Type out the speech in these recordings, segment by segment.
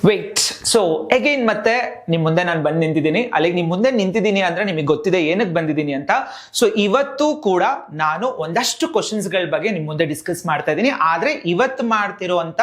Wait so again ಮತ್ತೆ ನಿಮ್ ಮುಂದೆ ನಾನು ಬಂದು ನಿಂತಿದ್ದೀನಿ. ಅಲ್ಲಿಗೆ ನಿಮ್ ಮುಂದೆ ನಿಂತಿದ್ದೀನಿ ಅಂದ್ರೆ ನಿಮಗೆ ಗೊತ್ತಿದೆ ಏನಕ್ಕೆ ಬಂದಿದ್ದೀನಿ ಅಂತ. ಸೊ ಇವತ್ತು ಕೂಡ ನಾನು ಒಂದಷ್ಟು ಕ್ವಶನ್ಸ್ ಗಳ ಬಗ್ಗೆ ನಿಮ್ ಮುಂದೆ ಡಿಸ್ಕಸ್ ಮಾಡ್ತಾ ಇದ್ದೀನಿ. ಆದ್ರೆ ಇವತ್ತು ಮಾಡ್ತಿರುವಂತ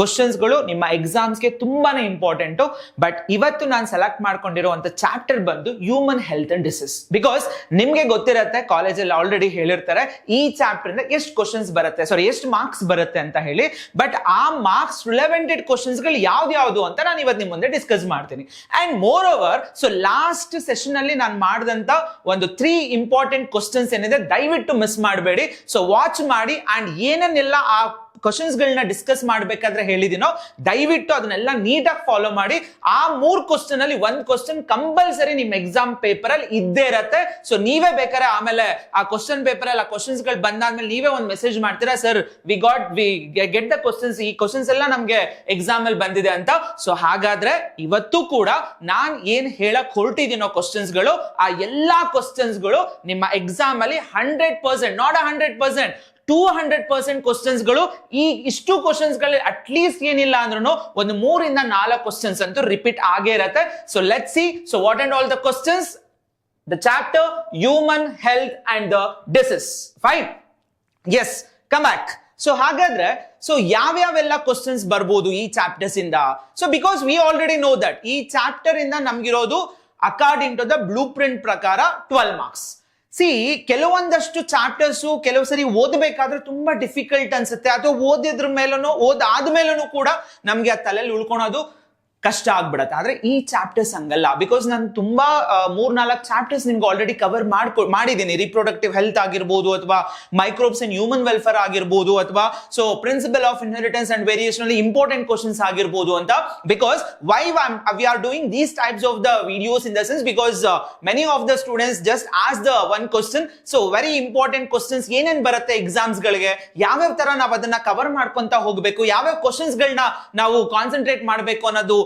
ಕ್ವಶನ್ಸ್ ಗಳು ನಿಮ್ಮ ಎಕ್ಸಾಮ್ಸ್ ಗೆ ತುಂಬಾನೇ ಇಂಪಾರ್ಟೆಂಟ್. ಬಟ್ ಇವತ್ತು ನಾನು ಸೆಲೆಕ್ಟ್ ಮಾಡ್ಕೊಂಡಿರುವಂತ ಚಾಪ್ಟರ್ ಬಂದು human health and disease. Because ನಿಮ್ಗೆ ಗೊತ್ತಿರತ್ತೆ, ಕಾಲೇಜಲ್ಲಿ ಆಲ್ರೆಡಿ ಹೇಳಿರ್ತಾರೆ ಈ ಚಾಪ್ಟರ್ ಇಂದ ಎಷ್ಟು ಕ್ವಶನ್ಸ್ ಬರುತ್ತೆ, ಸಾರಿ ಎಷ್ಟು ಮಾರ್ಕ್ಸ್ ಬರುತ್ತೆ ಅಂತ ಹೇಳಿ. ಬಟ್ ಆ ಮಾರ್ಕ್ಸ್ ರಿಲೆವೆಂಟೆಡ್ ಕ್ವಶನ್ಸ್ ಗಳು ಯಾವ್ದು ಅಂತ ನಾನು ಇವತ್ತು ನಿಮ್ ಮುಂದೆ ಡಿಸ್ಕಸ್ ಮಾಡ್ತೀನಿ. And more over, so last session ಅಲ್ಲಿ ನಾನು ಮಾಡಿದಂತ ಒಂದು 3 ಇಂಪಾರ್ಟೆಂಟ್ ಕ್ವಶನ್ಸ್ ಏನಿದೆ ದಯವಿಟ್ಟು ಮಿಸ್ ಮಾಡಬೇಡಿ. ಸೊ ವಾಚ್ ಮಾಡಿ ಅಂಡ್ ಏನೇನೆಲ್ಲ ಆ ಕ್ವಶನ್ಸ್ ಗಳನ್ನ ಡಿಸ್ಕಸ್ ಮಾಡ್ಬೇಕಾದ್ರೆ ಹೇಳಿದಿನೋ ದಯವಿಟ್ಟು ಅದನ್ನೆಲ್ಲ ನೀಟಾಗಿ ಫಾಲೋ ಮಾಡಿ. ಆ 3 ಕ್ವಶನ್ ಅಲ್ಲಿ 1 ಕ್ವಶನ್ ಕಂಪಲ್ಸರಿ ನಿಮ್ ಎಕ್ಸಾಮ್ ಪೇಪರ್ ಅಲ್ಲಿ ಇದ್ದೇ ಇರತ್ತೆ. ಸೊ ನೀವೇ ಬೇಕಾದ್ರೆ ಆಮೇಲೆ ಆ ಕ್ವಶನ್ ಪೇಪರ್ ಅಲ್ಲಿ ಆ ಕ್ವಶನ್ಸ್ ಗಳು ಬಂದಾದ್ಮೇಲೆ ನೀವೇ ಒಂದು ಮೆಸೇಜ್ ಮಾಡ್ತೀರಾ, sir we get the questions, ಈ ಕ್ವಶನ್ಸ್ ಎಲ್ಲ ನಮ್ಗೆ ಎಕ್ಸಾಮ್ ಅಲ್ಲಿ ಬಂದಿದೆ ಅಂತ. ಸೊ ಹಾಗಾದ್ರೆ ಇವತ್ತು ಕೂಡ ನಾನ್ ಏನ್ ಹೇಳಕ್ ಹೊರಟಿದ್ದೀನೋ ಕ್ವಶನ್ಸ್ ಗಳು, ಆ ಎಲ್ಲಾ ಕ್ವಶನ್ಸ್ ಗಳು ನಿಮ್ಮ ಎಕ್ಸಾಮ್ ಅಲ್ಲಿ 100%, ನಾಟ್ 100%, 200% ಕ್ವಶನ್ಸ್ ಗಳು, ಈ ಇಷ್ಟು ಕ್ವಶನ್ಸ್ ಗಳಲ್ಲಿ ಅಟ್ಲೀಸ್ಟ್ ಏನಿಲ್ಲ ಅಂದ್ರೂ ಒಂದು 3 ಇಂದ 4 ಕ್ವಶನ್ಸ್ ಅಂತೂ ರಿಪೀಟ್ ಆಗೇ ಇರತ್ತೆ. So let's see, so what and all the questions, the chapter human health and the disease. Fine, yes, come back. So ಹಾಗಾದ್ರೆ ಸೊ ಯಾವ್ಯಾವೆಲ್ಲ ಕ್ವಶನ್ಸ್ ಬರ್ಬೋದು ಈ ಚಾಪ್ಟರ್ಸ್ ಇಂದ? So because we already know that ಈ chapter ಇಂದ ನಮ್ಗಿರೋದು according to the blueprint ಪ್ರಕಾರ 12 marks. ಕೆಲವೊಂದಷ್ಟು ಚಾಪ್ಟರ್ಸ್ ಕೆಲವು ಸರಿ ಓದಬೇಕಾದ್ರೆ ತುಂಬಾ ಡಿಫಿಕಲ್ಟ್ ಅನ್ಸುತ್ತೆ, ಅಥವಾ ಓದಿದ್ರ ಮೇಲೂ ಓದಾದ್ಮೇಲೂ ಕೂಡ ನಮ್ಗೆ ಆ ತಲೆಯಲ್ಲಿ ಉಳ್ಕೊಳೋದು ಕಷ್ಟ ಆಗ್ಬಿಡತ್ತೆ. ಆದ್ರೆ ಈ ಚಾಪ್ಟರ್ಸ್ ಹಂಗಲ್ಲ. ಬಿಕಾಸ್ ನಾನು ತುಂಬಾ 3-4 ಚಾಪ್ಟರ್ಸ್ ನಿಮ್ಗೆ ಆಲ್ರೆಡಿ ಕವರ್ ಮಾಡಿದ್ದೀನಿ. ರಿಪ್ರೊಡಕ್ಟಿವ್ ಹೆಲ್ತ್ ಆಗಿರ್ಬೋದು, ಅಥವಾ ಮೈಕ್ರೋಬ್ಸ್ ಅಂಡ್ ಹ್ಯೂಮನ್ ವೆಲ್ಫೇರ್ ಆಗಿರ್ಬೋದು, ಅಥವಾ so principle of inheritance and variation ಅಲ್ಲಿ ಇಂಪಾರ್ಟೆಂಟ್ ಕ್ವಶನ್ಸ್ ಆಗಿರ್ಬೋದು ಅಂತ. Because why we are doing these types of the videos in the sense because many of the students just as the one question. So very important questions ಏನೇನ್ ಬರುತ್ತೆ exams ಗಳಿಗೆ, ಯಾವ್ಯಾವ ತರ ನಾವು ಅದನ್ನ ಕವರ್ ಮಾಡ್ಕೊಂತ ಹೋಗ್ಬೇಕು, ಯಾವ್ಯಾವ ಕ್ವಶನ್ಸ್ ಗಳನ್ನ ನಾವು ಕಾನ್ಸಂಟ್ರೇಟ್ ಮಾಡ್ಬೇಕು ಅನ್ನೋದು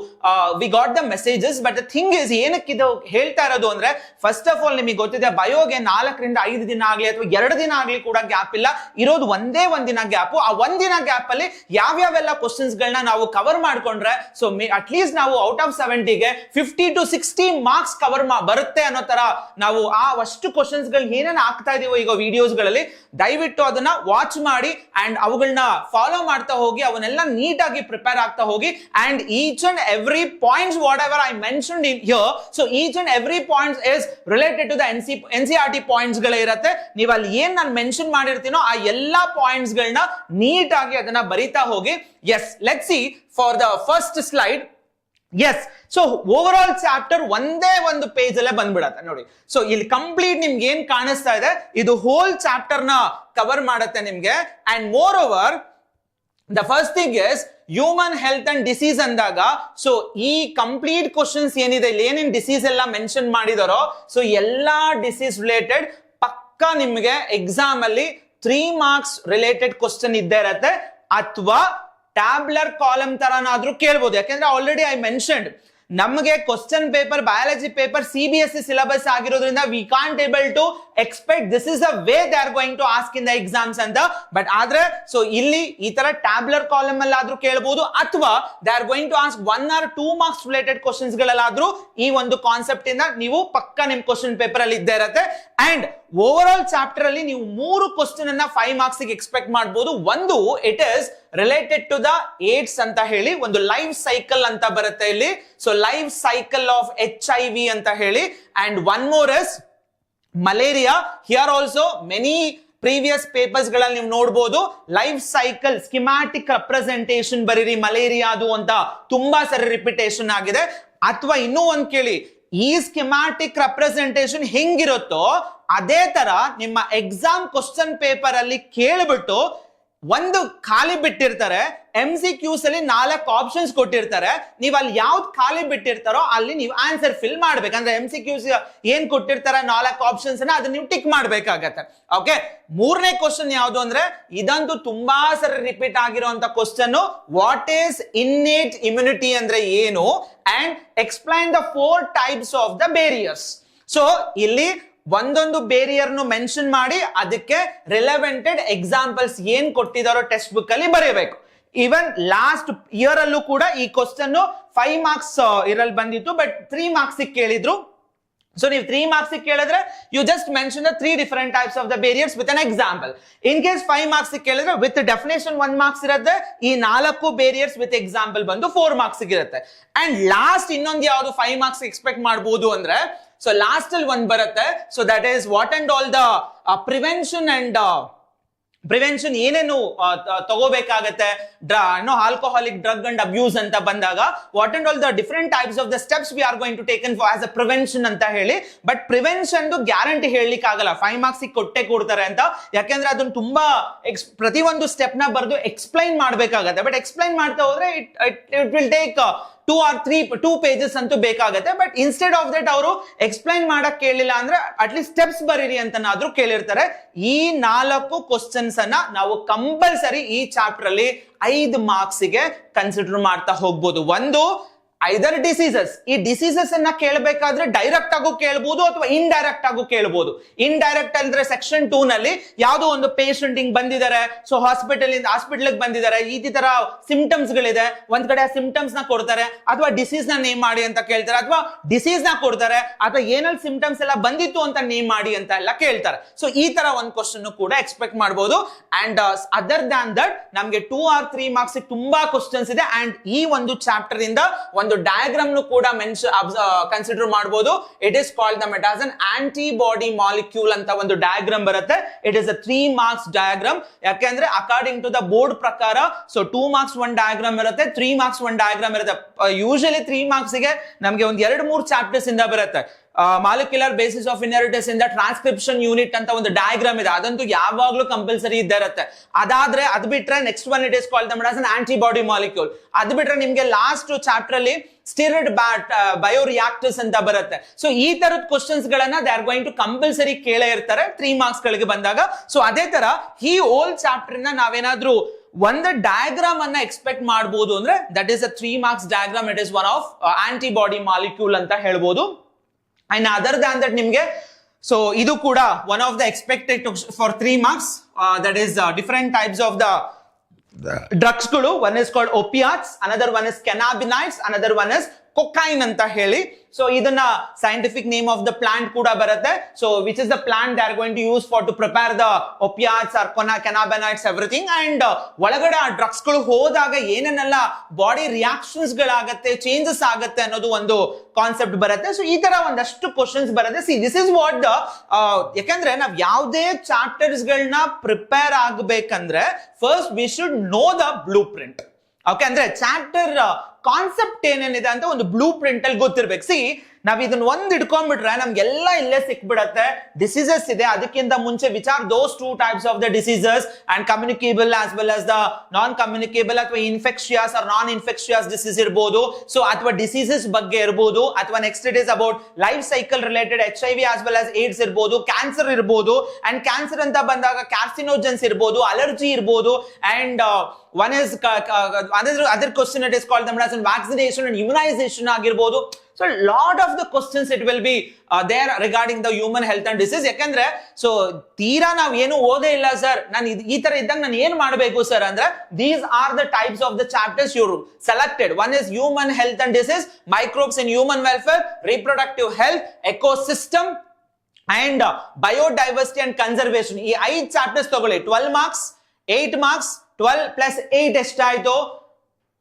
we got the messages. But the thing is, ಏನಕ್ಕೆ ಇದು ಹೇಳ್ತಾ ಇರೋದು ಅಂದ್ರೆ, ಫಸ್ಟ್ ಆಫ್ ಆಲ್ ನಿಮಗೆ ಗೊತ್ತಿದೆ ಬಯೋಗೆ 4 ರಿಂದ 5 ದಿನ ಆಗ್ಲಿ ಅಥವಾ 2 ದಿನ ಆಗ್ಲಿ ಕೂಡ ಗ್ಯಾಪ್ ಇಲ್ಲ, ಇರೋದು ಒಂದೇ ಒಂದಿನ ಗ್ಯಾಪ್. ಆ ಒಂದಿನ ಗ್ಯಾಪ್ ಅಲ್ಲಿ ಯಾವ್ಯಾವೆಲ್ಲ ಕ್ವಶನ್ಸ್ ಗಳನ್ನ ನಾವು ಕವರ್ ಮಾಡ್ಕೊಂಡ್ರೆ ಸೊ ಅಟ್ ಲೀಸ್ಟ್ ನಾವು ಔಟ್ ಆಫ್ 70ಗೆ 50 to 60 ಮಾರ್ಕ್ಸ್ ಕವರ್ ಬರುತ್ತೆ ಅನ್ನೋ ತರ ನಾವು ಆ ಅಷ್ಟು ಕ್ವಶನ್ಸ್ ಗಳು ಏನೇನು ಆಗ್ತಾ ಇದೀವೋ ಈಗ ವಿಡಿಯೋಸ್ ಗಳಲ್ಲಿ, ದಯವಿಟ್ಟು ಅದನ್ನ ವಾಚ್ ಮಾಡಿ ಅಂಡ್ ಅವುಗಳನ್ನ ಫಾಲೋ ಮಾಡ್ತಾ ಹೋಗಿ, ಅವನ್ನೆಲ್ಲ ನೀಟಾಗಿ ಪ್ರಿಪೇರ್ ಆಗ್ತಾ ಹೋಗಿ. And each and every points whatever I mentioned in here, so each and every points is related to the NCERT points ಗಳೇ ಇರುತ್ತೆ. ನೀವು ಅಲ್ಲಿ ಏನ್ ನಾನು ಮೆನ್ಷನ್ ಮಾಡಿರ್ತೀನೋ ಆ ಎಲ್ಲಾ ಪಾಯಿಂಟ್ಸ್ ಗಳನ್ನ ನೀಟ್ ಆಗಿ ಅದನ್ನ ಬರೀತಾ ಹೋಗಿ. Yes, let's see for the first slide. Yes, so over all chapter ಒಂದೇ ಒಂದು ಪೇಜ್ ಅಲ್ಲೇ ಬಂದ್ಬಿಡತ್ತೆ ನೋಡಿ. ಸೊ ಇಲ್ಲಿ ಕಂಪ್ಲೀಟ್ ನಿಮ್ಗೆ ಏನ್ ಕಾಣಿಸ್ತಾ ಇದೆ, ಇದು ಹೋಲ್ ಚಾಪ್ಟರ್ ನ ಕವರ್ ಮಾಡುತ್ತೆ ನಿಮ್ಗೆ. And more over, the first thing is human health and disease ಅಂದಾಗ ಸೊ ಈ ಕಂಪ್ಲೀಟ್ ಕ್ವಶನ್ಸ್ ಏನಿದೆ, ಇಲ್ಲಿ ಏನೇನ್ ಡಿಸೀಸ್ ಎಲ್ಲ ಮೆನ್ಷನ್ ಮಾಡಿದಾರೋ ಸೊ ಎಲ್ಲಾ ಡಿಸೀಸ್ ರಿಲೇಟೆಡ್ ಪಕ್ಕಾ ನಿಮ್ಗೆ ಎಕ್ಸಾಮ್ ಅಲ್ಲಿ 3 ಮಾರ್ಕ್ಸ್ ರಿಲೇಟೆಡ್ ಕ್ವಶನ್ ಇದ್ದೇ ಇರತ್ತೆ, ಅಥವಾ ಟ್ಯಾಬ್ಲರ್ ಕಾಲಮ್ ತರನಾದ್ರೂ ಕೇಳ್ಬೋದು. ಯಾಕೆಂದ್ರೆ ಆಲ್ರೆಡಿ ಐ ಮೆನ್ಷನ್ಡ್ ನಮಗೆ question paper, biology paper CBSE syllabus ಆಗಿರೋದ್ರಿಂದ we can't able to expect this is the way they are going to ask in the exams ಅಂತ. But ಆದ್ರೆ ಸೊ ಇಲ್ಲಿ ಈ ತರ ಟ್ಯಾಬ್ಲರ್ ಕಾಲಮ್ ಅಲ್ಲಿ ಆದ್ರೂ ಕೇಳಬಹುದು, ಅಥವಾ they are going to ask 1 or 2 marks related questions ಗಳಲ್ಲಾದ್ರೂ ಈ ಒಂದು ಕಾನ್ಸೆಪ್ಟ್ ಇಂದ ನೀವು ಪಕ್ಕ ನಿಮ್ ಕ್ವಶನ್ ಪೇಪರ್ ಅಲ್ಲಿ ಇದ್ದೇ ಇರತ್ತೆ. ಅಂಡ್ ಓವರ್ ಆಲ್ ಚಾಪ್ಟರ್ ಅಲ್ಲಿ ನೀವು 3 ಕ್ವಶನ್ ಅನ್ನ 5 ಮಾರ್ಕ್ಸ್ ಗೆ ಎಕ್ಸ್ಪೆಕ್ಟ್ ಮಾಡಬಹುದು. ಒಂದು, it is related to the AIDS ಅಂತ ಹೇಳಿ ಒಂದು ಲೈಫ್ ಸೈಕಲ್ ಅಂತ ಬರುತ್ತೆ ಇಲ್ಲಿ. So life cycle of HIV ಅಂತ ಹೇಳಿ. And one more is malaria. Here also many previous papers ಗಳಲ್ಲಿ ನೀವು ನೋಡಬಹುದು ಲೈಫ್ ಸೈಕಲ್ ಸ್ಕಿಮ್ಯಾಟಿಕ್ ರೆಪ್ರೆಸೆಂಟೇಷನ್ ಬರೀರಿ ಮಲೇರಿಯಾದು ಅಂತ ತುಂಬಾ ಸರಿ ರಿಪಿಟೇಷನ್ ಆಗಿದೆ. ಅಥವಾ ಇನ್ನೂ ಒಂದ್ ಕೇಳಿ, ಈ ಸ್ಕಿಮ್ಯಾಟಿಕ್ ರೆಪ್ರೆಸೆಂಟೇಷನ್ ಹೆಂಗಿರುತ್ತೋ ಅದೇ ತರ ನಿಮ್ಮ ಎಕ್ಸಾಮ್ ಕ್ವಶನ್ ಪೇಪರ್ ಅಲ್ಲಿ ಕೇಳ್ಬಿಟ್ಟು ಒಂದು ಖಾಲಿ ಬಿಟ್ಟಿರ್ತಾರೆ, MCQs ಅಲ್ಲಿ 4 ಆಪ್ಷನ್ಸ್ ಕೊಟ್ಟಿರ್ತಾರೆ. ನೀವು ಅಲ್ಲಿ ಯಾವ್ದು ಖಾಲಿ ಬಿಟ್ಟಿರ್ತಾರೋ ಅಲ್ಲಿ ನೀವು ಆನ್ಸರ್ ಫಿಲ್ ಮಾಡ್ಬೇಕಂದ್ರೆ MCQs ಏನ್ ಕೊಟ್ಟಿರ್ತಾರೆ 4 ಆಪ್ಷನ್ಸ್ ಅನ್ನ ಅದನ್ನ ನೀವು ಟಿಕ್ ಮಾಡ್ಬೇಕಾಗತ್ತೆ. ಓಕೆ, 3ನೇ ಕ್ವಶನ್ ಯಾವುದು ಅಂದ್ರೆ ಇದಂತೂ ತುಂಬಾ ಸರಿ ರಿಪೀಟ್ ಆಗಿರುವಂತ question, what is innate immunity ಅಂದ್ರೆ ಏನು, and explain the 4 types of the barriers. So ಇಲ್ಲಿ ಒಂದೊಂದು ಬೇರಿಯರ್ ಮೆನ್ಷನ್ ಮಾಡಿ ಅದಕ್ಕೆ ರಿಲೆವೆಂಟೆಡ್ ಎಕ್ಸಾಂಪಲ್ಸ್ ಏನ್ ಕೊಟ್ಟಿದಾರೋ ಟೆಕ್ಸ್ಟ್ ಬುಕ್ ಅಲ್ಲಿ ಬರೆಯಬೇಕು. ಈವನ್ ಲಾಸ್ಟ್ ಇಯರ್ ಅಲ್ಲೂ ಕೂಡ ಈ ಕ್ವಶನ್ 5 ಮಾರ್ಕ್ಸ್ ಇರಲ್ಲಿ ಬಂದಿತ್ತು, ಬಟ್ 3 ಮಾರ್ಕ್ಸ್ ಕೇಳಿದ್ರು. ಸೊ ನೀವು 3 ಮಾರ್ಕ್ಸ್ ಕೇಳಿದ್ರೆ you just mention the 3 different types of the barriers with an example. In case 5 marks ಕೇಳಿದ್ರೆ ವಿತ್ ಡೆಫಿನೇಷನ್ 1 ಮಾರ್ಕ್ಸ್ ಇರುತ್ತೆ, ಈ 4 ಬೇರಿಯರ್ಸ್ ವಿತ್ ಎಕ್ಸಾಂಪಲ್ ಬಂದು 4 ಮಾರ್ಕ್ಸ್ ಇರುತ್ತೆ. ಅಂಡ್ ಲಾಸ್ಟ್ ಇನ್ನೊಂದು ಯಾವುದು 5 ಮಾರ್ಕ್ಸ್ ಎಕ್ಸ್ಪೆಕ್ಟ್ ಮಾಡಬಹುದು ಅಂದ್ರೆ, ಸೊ ಲಾಸ್ಟ್ ಅಲ್ಲಿ ಒಂದು ಬರುತ್ತೆ. So that is what and all the prevention ಏನೇನು ತಗೋಬೇಕಾಗತ್ತೆ, ಆಲ್ಕೋಹಾಲಿಕ್ ಡ್ರಗ್ ಅಂಡ್ ಅಬ್ಯೂಸ್ ಅಂತ ಬಂದಾಗ what and all the different types of the steps we are going to taken for as a prevention ಅಂತ ಹೇಳಿ. But prevention guarantee ಹೇಳಲಿಕ್ಕೆ ಆಗಲ್ಲ 5 marks ಕೊಟ್ಟೆ ಕೊಡ್ತಾರೆ ಅಂತ, ಯಾಕೆಂದ್ರೆ ಅದನ್ನ ತುಂಬಾ ಪ್ರತಿಯೊಂದು ಸ್ಟೆಪ್ ನ ಬರೆದು ಎಕ್ಸ್ಪ್ಲೈನ್ ಮಾಡ್ಬೇಕಾಗತ್ತೆ. ಬಟ್ ಎಕ್ಸ್ಪ್ಲೈನ್ ಮಾಡ್ತಾ ಹೋದ್ರೆ ಇಟ್ ವಿಲ್ ಟೇಕ್ 2 pages ಅಂತೂ ಬೇಕಾಗತ್ತೆ. ಬಟ್ ಇನ್ಸ್ಟೆಡ್ ಆಫ್ ದಟ್ ಅವರು ಎಕ್ಸ್ಪ್ಲೈನ್ ಮಾಡಕ್ ಕೇಳಿಲ್ಲ ಅಂದ್ರೆ ಅಟ್ಲೀಸ್ಟ್ ಸ್ಟೆಪ್ಸ್ ಬರೀರಿ ಅಂತನಾದ್ರೂ ಕೇಳಿರ್ತಾರೆ. ಈ 4 ಕ್ವಶನ್ಸ್ ಅನ್ನ ನಾವು ಕಂಪಲ್ಸರಿ ಈ ಚಾಪ್ಟರ್ ಅಲ್ಲಿ 5 ಮಾರ್ಕ್ಸ್ ಗೆ ಕನ್ಸಿಡರ್ ಮಾಡ್ತಾ ಹೋಗ್ಬೋದು. ಒಂದು ಐದರ್ ಡಿಸೀಸಸ್, ಈ ಡಿಸೀಸಸ್ ಅನ್ನ ಕೇಳಬೇಕಾದ್ರೆ ಡೈರೆಕ್ಟ್ ಆಗು ಕೇಳಬಹುದು ಅಥವಾ ಇಂಡೈರೆಕ್ಟ್ ಆಗು ಕೇಳಬಹುದು. ಇಂಡೈರೆಕ್ಟ್ ಅಂದ್ರೆ ಸೆಕ್ಷನ್ 2 ನಲ್ಲಿ ಯಾವುದೋ ಒಂದು ಪೇಷಂಟ್ ಹಿಂಗ್ ಬಂದಿದ್ದಾರೆ, ಸೊ ಹಾಸ್ಪಿಟಲ್ ಬಂದಿದ್ದಾರೆ, ಈ ತರ ಸಿಂಪ್ಟಮ್ಸ್ ಗಳಿದೆ, ಒಂದ್ ಕಡೆ ಆ ಸಿಂಪ್ಟಮ್ಸ್ ನ ಕೊಡ್ತಾರೆ, ಅಥವಾ ಡಿಸೀಸ್ ನ ನೇಮ್ ಮಾಡಿ ಅಂತ ಕೇಳ್ತಾರೆ, ಅಥವಾ ಡಿಸೀಸ್ ನ ಕೊಡ್ತಾರೆ, ಅಥವಾ ಏನಲ್ಲಿ ಸಿಂಪ್ಟಮ್ಸ್ ಎಲ್ಲ ಬಂದಿತ್ತು ಅಂತ ನೇಮ್ ಮಾಡಿ ಅಂತ ಎಲ್ಲ ಕೇಳ್ತಾರೆ. ಸೊ ಈ ತರ ಒಂದು ಕ್ವಶನ್ ಕೂಡ ಎಕ್ಸ್ಪೆಕ್ಟ್ ಮಾಡಬಹುದು. ಅಂಡ್ ಅದರ್ ದ್ಯಾನ್ ದಟ್ ನಮ್ಗೆ 2 or 3 ಮಾರ್ಕ್ಸ್ ತುಂಬಾ ಕ್ವಶನ್ಸ್ ಇದೆ. ಅಂಡ್ ಈ ಒಂದು ಚಾಪ್ಟರ್ ಇಂದ ಒಂದು ಡಯಾಗ್ರಾಮ್ ಕೂಡ ಕನ್ಸಿಡರ್ ಮಾಡಬಹುದು. It is called the met as an antibody molecule ಅಂತ ಒಂದು ಡಯಾಗ್ರಾಮ್ ಬರುತ್ತೆ. It is a 3 marks diagram. ಯಾಕೆಂದ್ರೆ ಅಕಾರ್ಡಿಂಗ್ ಟು ದ ಬೋರ್ಡ್ ಪ್ರಕಾರ ಸೊ 2 ಮಾರ್ಕ್ಸ್ 1 ಡಯಾಗ್ರಾಮ್ ಇರುತ್ತೆ, 3 ಮಾರ್ಕ್ಸ್ 1 ಡಯಾಗ್ರಾಮ್ ಇರುತ್ತೆ. ಯೂಶಲಿ 3 ಮಾರ್ಕ್ಸ್ ಗೆ ನಮಗೆ ಒಂದು 2-3 ಚಾಪ್ಟರ್ಸ್ ಇಂದ ಬರುತ್ತೆ. ಮಾಲಿಕ್ಯುಲರ್ ಬೇಸಿಸ್ ಆಫ್ ಇನ್ಹೆರಿಟೆನ್ಸ್ ಇಂದ ಟ್ರಾನ್ಸ್ಕ್ರಿಪ್ಷನ್ ಯೂನಿಟ್ ಅಂತ ಒಂದು ಡಯಾಗ್ರಾಮ್ ಇದೆ, ಅದಂತೂ ಯಾವಾಗ್ಲೂ ಕಂಪಲ್ಸರಿ ಇದ್ದೇ ಇರುತ್ತೆ. ಅದಾದ್ರೆ ಅದ್ ಬಿಟ್ರೆ next one it is called the as an antibody molecule. ಅದ್ ಬಿಟ್ರೆ ನಿಮ್ಗೆ ಲಾಸ್ಟ್ ಚಾಪ್ಟರ್ ಅಲ್ಲಿ ಸ್ಟಿರೈಡ್ ಬಯೋರಿಯಾಕ್ಟರ್ಸ್ ಅಂತ ಬರುತ್ತೆ. ಸೊ ಈ ತರದ ಕ್ವಶನ್ಸ್ ಗಳನ್ನ they are going to compulsory ಕೇಳೇ ಇರ್ತಾರೆ 3 ಮಾರ್ಕ್ಸ್ ಗಳಿಗೆ ಬಂದಾಗ. ಸೊ ಅದೇ ತರ ಈ ಹೋಲ್ ಚಾಪ್ಟರ್ ನ ನಾವೇನಾದ್ರೂ ಒಂದು ಡಯಾಗ್ರಾಮ್ ಅನ್ನ ಎಕ್ಸ್ಪೆಕ್ಟ್ ಮಾಡಬಹುದು ಅಂದ್ರೆ that is a 3 marks diagram. It is one of antibody molecule ಅಂತ ಹೇಳ್ಬೋದು. And other than that ನಿಮ್ಗೆ so ಇದು ಕೂಡ one of the expected for 3 marks that is different types of the drugs ಗಳು. One is called opiates, another one is cannabinoids, another one is cocaine ಅಂತ ಹೇಳಿ. So ಇದನ್ನ scientific name of the plant ಕೂಡ ಬರುತ್ತೆ. So which is the plant they are going to use for to prepare the opiates or cannabinoids everything. And ಒಳಗಡೆ ಆ drugs ಗಳು ಹೋದಾಗ ಏನೇನೆಲ್ಲ ಬಾಡಿ ರಿಯಾಕ್ಷನ್ಸ್ ಗಳಾಗತ್ತೆ, ಚೇಂಜಸ್ ಆಗತ್ತೆ ಅನ್ನೋದು ಒಂದು ಕಾನ್ಸೆಪ್ಟ್ ಬರುತ್ತೆ. ಸೊ ಈ ತರ ಒಂದಷ್ಟು ಕ್ವಶನ್ಸ್ ಬರುತ್ತೆ. ಸಿ ದಿಸ್ ಇಸ್ ವಾಟ್ ಯಾಕಂದ್ರೆ ನಾವ್ ಯಾವುದೇ ಚಾಪ್ಟರ್ಸ್ ಗಳನ್ನ ಪ್ರಿಪೇರ್ ಆಗ್ಬೇಕಂದ್ರೆ first we should know the blueprint. Okay, ಅಂದ್ರೆ ಚಾಪ್ಟರ್ ಕಾನ್ಸೆಪ್ಟ್ ಏನೇನಿದೆ ಅಂತ ಒಂದು ಬ್ಲೂ ಪ್ರಿಂಟ್ ಅಲ್ಲಿ ಗೊತ್ತಿರ್ಬೇಕು. ಸಿ ನಾವ್ ಇದನ್ನ ಒಂದ್ ಇಟ್ಕೊಂಡ್ಬಿಟ್ರೆ ನಮ್ಗೆಲ್ಲ ಇಲ್ಲೇ ಸಿಕ್ಬಿಡತ್ತೆ. ಡಿಸೀಸಸ್ ಇದೆ, ಅದಕ್ಕಿಂತ ಮುಂಚೆ which are those 2 types of the diseases and communicable as well as the non communicable ಅಥವಾ ಇನ್ಫೆಕ್ಷಿಯಸ್ ಆರ್ ನಾನ್ ಇನ್ಫೆಕ್ಷಿಯಸ್ ಡಿಸೀಸ್ ಇರ್ಬೋದು. ಸೊ ಅಥವಾ ಡಿಸೀಸಸ್ ಬಗ್ಗೆ ಇರ್ಬೋದು, ಅಥವಾ next it is about life cycle related HIV as well as AIDS ಇರ್ಬೋದು, cancer ಇರ್ಬೋದು. And cancer ಅಂತ ಬಂದಾಗ ಕಾರ್ಸಿನೋಜನ್ಸ್ ಇರ್ಬೋದು, ಅಲರ್ಜಿ ಇರ್ಬೋದು. And one is other question it is called as vaccination and immunization ಆಗಿರ್ಬೋದು. So lot of the questions it will be there regarding the human health and disease. ಯಾಕಂದ್ರೆ so ತೀರಾ ನಾವ್ ಏನು ಓದೇ ಇಲ್ಲ ಸರ್, ನಾನು ಈ ತರ ಇದ್ದಾಗ ನಾನು ಏನ್ ಮಾಡಬೇಕು ಸರ್ ಅಂದ್ರೆ these are the types of the chapters you selected. One is human health and disease, microbes in human welfare, reproductive health, ecosystem and biodiversity and conservation. ಈ 5 ಚಾಪ್ಟರ್ಸ್ ತಗೊಳ್ಳಿ. 12 ಮಾರ್ಕ್ಸ್, 8 ಮಾರ್ಕ್ಸ್, 12 plus 8 ಎಷ್ಟಾಯ್ತು?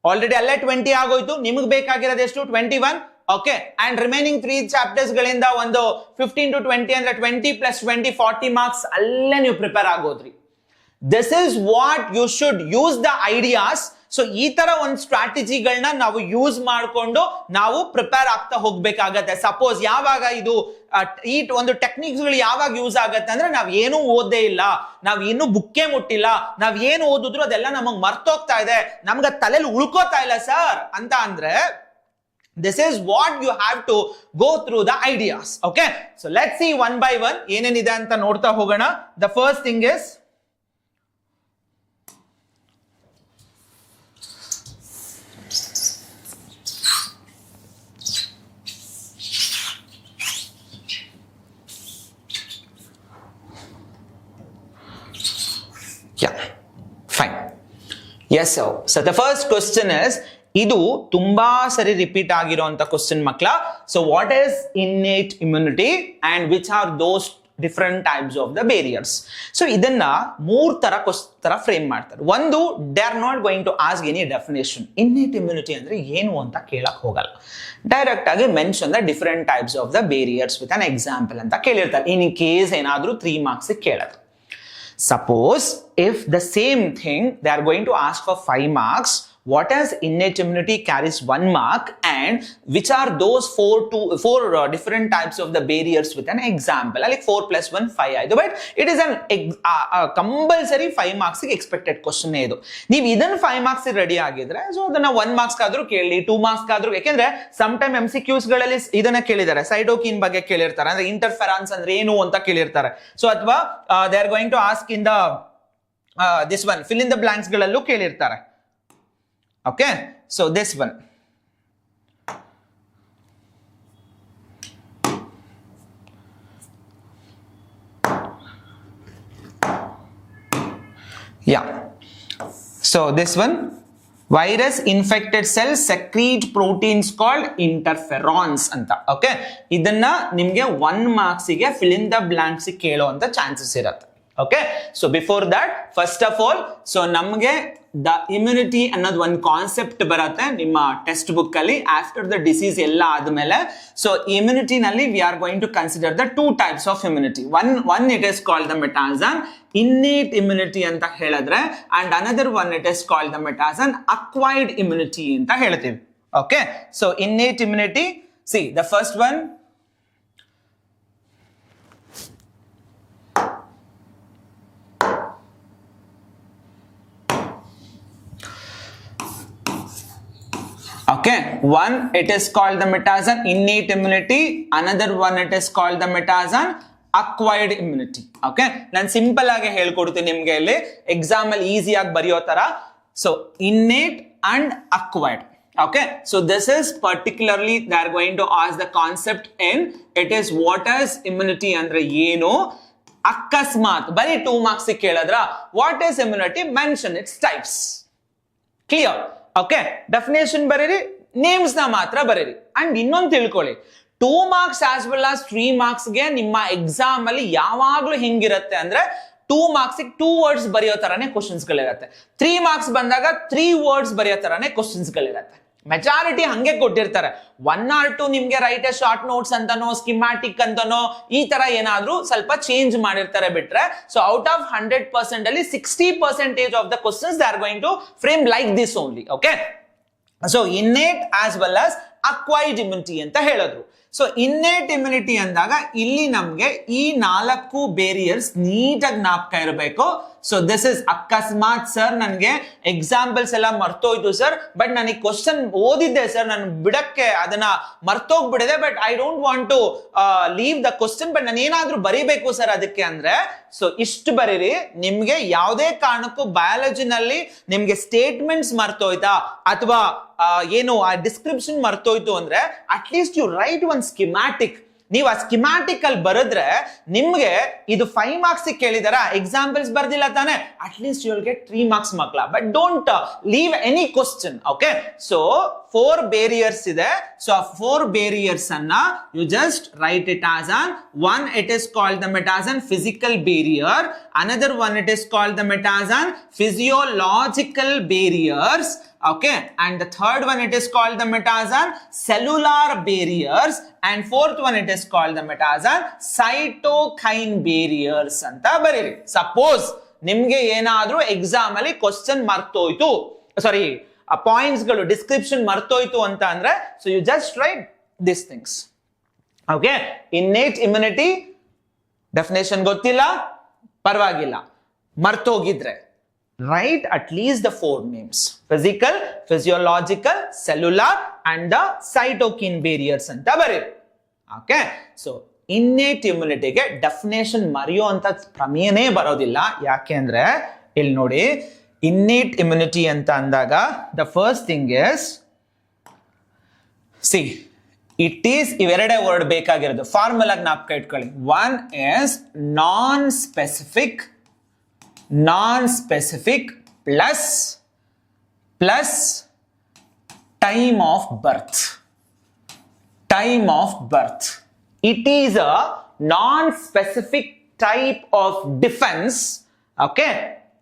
Already ಅಲ್ಲೇ 20 ಆಗೋಯ್ತು. ನಿಮಗೆ ಬೇಕಾಗಿರೋದು ಎಷ್ಟು? 21. Okay, and remaining 3 chapters ಗಳಿಂದ ಒಂದು 15 to 20 ಅಂದ್ರೆ 20 plus 20 40 ಮಾರ್ಕ್ಸ್ ಅಲ್ಲೇ ನೀವು ಪ್ರಿಪೇರ್ ಆಗೋದ್ರಿ. This is what you should use the ideas. So ಈ ತರ ಒಂದು ಸ್ಟ್ರಾಟಜಿಗಳನ್ನ ನಾವು ಯೂಸ್ ಮಾಡಿಕೊಂಡು ನಾವು ಪ್ರಿಪೇರ್ ಆಗ್ತಾ ಹೋಗ್ಬೇಕಾಗತ್ತೆ. ಸಪೋಸ್ ಯಾವಾಗ ಇದು ಈ ಒಂದು ಟೆಕ್ನಿಕ್ಸ್ ಗಳು ಯಾವಾಗ ಯೂಸ್ ಆಗತ್ತೆ ಅಂದ್ರೆ ನಾವ್ ಏನು ಓದೇ ಇಲ್ಲ, ನಾವ್ ಇನ್ನು ಬುಕ್ಕೇ ಮುಟ್ಟಿಲ್ಲ, ನಾವ್ ಏನು ಓದಿದ್ರು ಅದೆಲ್ಲ ನಮಗ್ ಮರ್ತೋಗ್ತಾ ಇದೆ, ನಮ್ಗ ತಲೆಯಲ್ಲಿ ಉಳ್ಕೋತಾ ಇಲ್ಲ ಸರ್ ಅಂತ ಅಂದ್ರೆ this is what you have to go through the ideas. Okay, so let's see one by one ಏನೇನಿದೆ ಅಂತ ನೋಡ್ತಾ ಹೋಗೋಣ. The first thing is yeah, fine. Yes so the first question is, ಇದು ತುಂಬಾ ಸರಿ ರಿಪೀಟ್ ಆಗಿರುವಂತ ಕ್ವಶನ್ ಮಕ್ಕಳ. So what is innate immunity and which are those different types of the barriers. So ಇದನ್ನ ಮೂರ್ ತರ ಫ್ರೇಮ್ ಮಾಡ್ತಾರೆ. ಒಂದು, they are not going to ask any definition. Innate immunity ಅಂದ್ರೆ ಏನು ಅಂತ ಕೇಳಕ್ ಹೋಗಲ್ಲ, ಡೈರೆಕ್ಟ್ ಆಗಿ mention the different types of the barriers with an example ಅಂತ ಕೇಳಿರ್ತಾರೆ. ಇನ್ ಕೇಸ್ ಏನಾದ್ರೂ 3 marks ಕೇಳೋದು. Suppose if the same thing they are going to ask for 5 marks, what is innate immunity carries 1 mark, and which are those four different types of the barriers with an example, like 4 plus 1 5 ಆಯ್ತು. But it is an compulsory 5 marks expected question ಇದು. ನೀವು ಇದನ್ನ 5 marks ready ಆಗಿದ್ರೆ so ಅದನ್ನ 1 marks ಆದ್ರೂ ಕೇಳಿ, 2 marks ಆದ್ರೂ, ಯಾಕೆಂದ್ರೆ ಸಮ್ ಟೈಮ್ MCQs ಗಳಲ್ಲಿ ಇದನ್ನ ಕೇಳಿದ್ದಾರೆ, ಸೈಟೋಕಿನ್ ಬಗ್ಗೆ ಕೇಳಿರ್ತಾರೆ, ಅಂದ್ರೆ ಇಂಟರ್ಫೆರಾನ್ಸ್ ಅಂದ್ರೆ ಏನು ಅಂತ ಕೇಳಿರ್ತಾರೆ. ಸೊ ಅಥವಾ they are going to ask in the this one fill in the blanks ಗಳಲ್ಲೂ ಕೇಳಿರ್ತಾರೆ. Okay, so this one. Yeah. So this one, virus infected cells secrete proteins called interferons anta. Okay, idanna nimge 1 marks ಗೆ fill in the blanks ಕೇಳುವಂತ chances ಇರುತ್ತೆ. Okay, so before that, first of all, so ನಮಗೆ the immunity ಅನ್ನೋದು ಒಂದು concept ಬರುತ್ತೆ ನಿಮ್ಮ textbook ಅಲ್ಲಿ after the disease ಎಲ್ಲ ಆದ್ಮೇಲೆ. ಸೊ ಇಮ್ಯುನಿಟಿ ನಲ್ಲಿ we are going to consider the 2 types of immunity. One it is called the ಮೆಟಾಸನ್ ಇನ್ನೇಟ್ ಇಮ್ಯುನಿಟಿ ಅಂತ ಹೇಳಿದ್ರೆ, and another one it is called the ಮೆಟಾಸನ್ ಅಕ್ವೈರ್ಡ್ ಇಮ್ಯುನಿಟಿ ಅಂತ ಹೇಳ್ತೀವಿ. Okay, so innate immunity, see the first one, okay, one it is called the metason innate immunity, another one it is called the metason acquired immunity. Okay, ನಾನು simple ಆಗಿ ಹೇಳ್ಕೊಡ್ತೀನಿ ನಿಮ್ಗೆ, ಇಲ್ಲಿ exam ಅಲ್ಲಿ easy ಆಗಿ ಬರೆಯೋ ತರ. So innate and acquired. Okay, so this is particularly they are going to ask the concept in, it is what is immunity ಅಂದ್ರೆ ಏನು. ಅಕಸ್ಮಾತ್ ಬರೀ 2 marks ಕೇಳಿದ್ರ what is immunity, mention its types. Clear? Okay, definition ಬರೀರಿ, names ನ ಮಾತ್ರ ಬರೀರಿ. And ಇನ್ನೊಂದು ತಿಳ್ಕೊಳ್ಳಿ, 2 marks as well as 3 marks ಗೆ ನಿಮ್ಮ ಎಕ್ಸಾಮ್ ಅಲ್ಲಿ ಯಾವಾಗ್ಲೂ ಹಿಂಗಿರುತ್ತೆ ಅಂದ್ರೆ 2 marks 2 words ಬರೆಯೋ ತರಾನೇ ಕ್ವಶನ್ಸ್ ಗಳಿರುತ್ತೆ, 3 marks ಬಂದಾಗ 3 words ಬರೆಯೋ ತರಾನೇ ಕ್ವಶನ್ಸ್ ಗಳಿರುತ್ತೆ. ಮೆಜಾರಿಟಿ ಹಂಗೆ ಕೊಟ್ಟಿರ್ತಾರೆ. 1 or 2 ನಿಮ್ಗೆ ರೈಟ್ ಎ ಶಾರ್ಟ್ ನೋಟ್ಸ್ ಅಂತನೋ ಸ್ಕಿಮ್ಯಾಟಿಕ್ ಅಂತನೋ ಈ ತರ ಏನಾದ್ರೂ ಸ್ವಲ್ಪ ಚೇಂಜ್ ಮಾಡಿರ್ತಾರೆ ಬಿಟ್ರೆ, ಸೊ ಔಟ್ ಆಫ್ 100% ಅಲ್ಲಿ 60% of the questions they are going to frame like this only. Okay, so innate as well as acquired immunity ಅಂತ ಹೇಳಿದ್ರು. ಸೊ ಇನ್ನೇಟ್ ಇಮ್ಯುನಿಟಿ ಅಂದಾಗ ಇಲ್ಲಿ ನಮ್ಗೆ ಈ 4 ಬೇರಿಯರ್ಸ್ ನೀಟಾಗಿ ಜ್ಞಾಪಕ ಇರಬೇಕು. ಸೊ ದಿಸ್ ಇಸ್ ಅಕಸ್ಮಾತ್ ಸರ್ ನನಗೆ ಎಕ್ಸಾಂಪಲ್ಸ್ ಎಲ್ಲ ಮರ್ತೋಯ್ತು ಸರ್, ಬಟ್ ನನಗೆ ಕ್ವಶನ್ ಓದಿದ್ದೆ ಸರ್, ನಾನು ಬಿಡಕ್ಕೆ ಅದನ್ನ ಮರ್ತೋಗ್ಬಿಡಿದೆ, but I don't want to leave the question, but ನಾನು ಏನಾದ್ರೂ ಬರೀಬೇಕು ಸರ್ ಅದಕ್ಕೆ ಅಂದ್ರೆ, ಸೊ ಇಷ್ಟು ಬರೀರಿ. ನಿಮ್ಗೆ ಯಾವುದೇ ಕಾರಣಕ್ಕೂ ಬಯಾಲಜಿನಲ್ಲಿ ನಿಮ್ಗೆ ಸ್ಟೇಟ್ಮೆಂಟ್ಸ್ ಮರ್ತೋಯ್ತಾ ಅಥವಾ ಏನು ಆ ಡಿಸ್ಕ್ರಿಪ್ಷನ್ ಮರ್ತೋಯ್ತು ಅಂದ್ರೆ at least you write one schematic. ನೀವು ಆ ಸ್ಕಿಮ್ಯಾಟಿಕ್ ಅಲ್ಲಿ ಬರೆದ್ರೆ ನಿಮ್ಗೆ ಇದು 5 marks ಕೇಳಿದಾರ, ಎಕ್ಸಾಂಪಲ್ಸ್ ಬರ್ದಿಲ್ಲ ತಾನೆ, at least you will get 3 marks ಮಕ್ಕಳ. But don't leave any question. Okay, so 4 barriers ಇದೆ. ಸೊ ಆ 4 ಬೇರಿಯರ್ಸ್ ಅನ್ನ you just write it as on one it is called the ಮೆಟಾಸನ್ physical barrier, another one it is called the ಮೆಟಾಸನ್ physiological barriers. Okay, and the third one it is called the metason cellular barriers, and fourth one it is called the metason cytokine barriers anta bariri. Suppose nimge ಏನಾದ್ರೂ exam ಅಲ್ಲಿ question ಮರ್ತೋಯ್ತು, sorry ಆ points ಗಳು description ಮರ್ತೋಯ್ತು ಅಂತ ಅಂದ್ರೆ, so you just write this things. Okay, innate immunity definition ಗೊತ್ತಿಲ್ಲ ಪರವಾಗಿಲ್ಲ, ಮರ್ತೋಗಿದ್ರೆ write at least the 4 names: physical, physiological, cellular and the cytokine barriers anta bariri. Okay, so innate immunity ಗೆ definition ಮರೆಯೋ ಅಂತ ಪ್ರಮೇಯನೇ ಬರೋದಿಲ್ಲ. ಯಾಕೆ ಅಂದ್ರೆ ಇಲ್ಲಿ ನೋಡಿ, innate immunity ಅಂತ ಅಂದಾಗ the first thing is, see it is ಇವೆರಡೇ ವರ್ಡ್ ಬೇಕಾಗಿರೋದು, ಫಾರ್ಮುಲಾ ಜ್ಞಾಪಕ ಇಟ್ಕೊಳ್ಳಿ. One is non specific plus plus time of birth. Time of birth. It is a non-specific type of defense. Okay,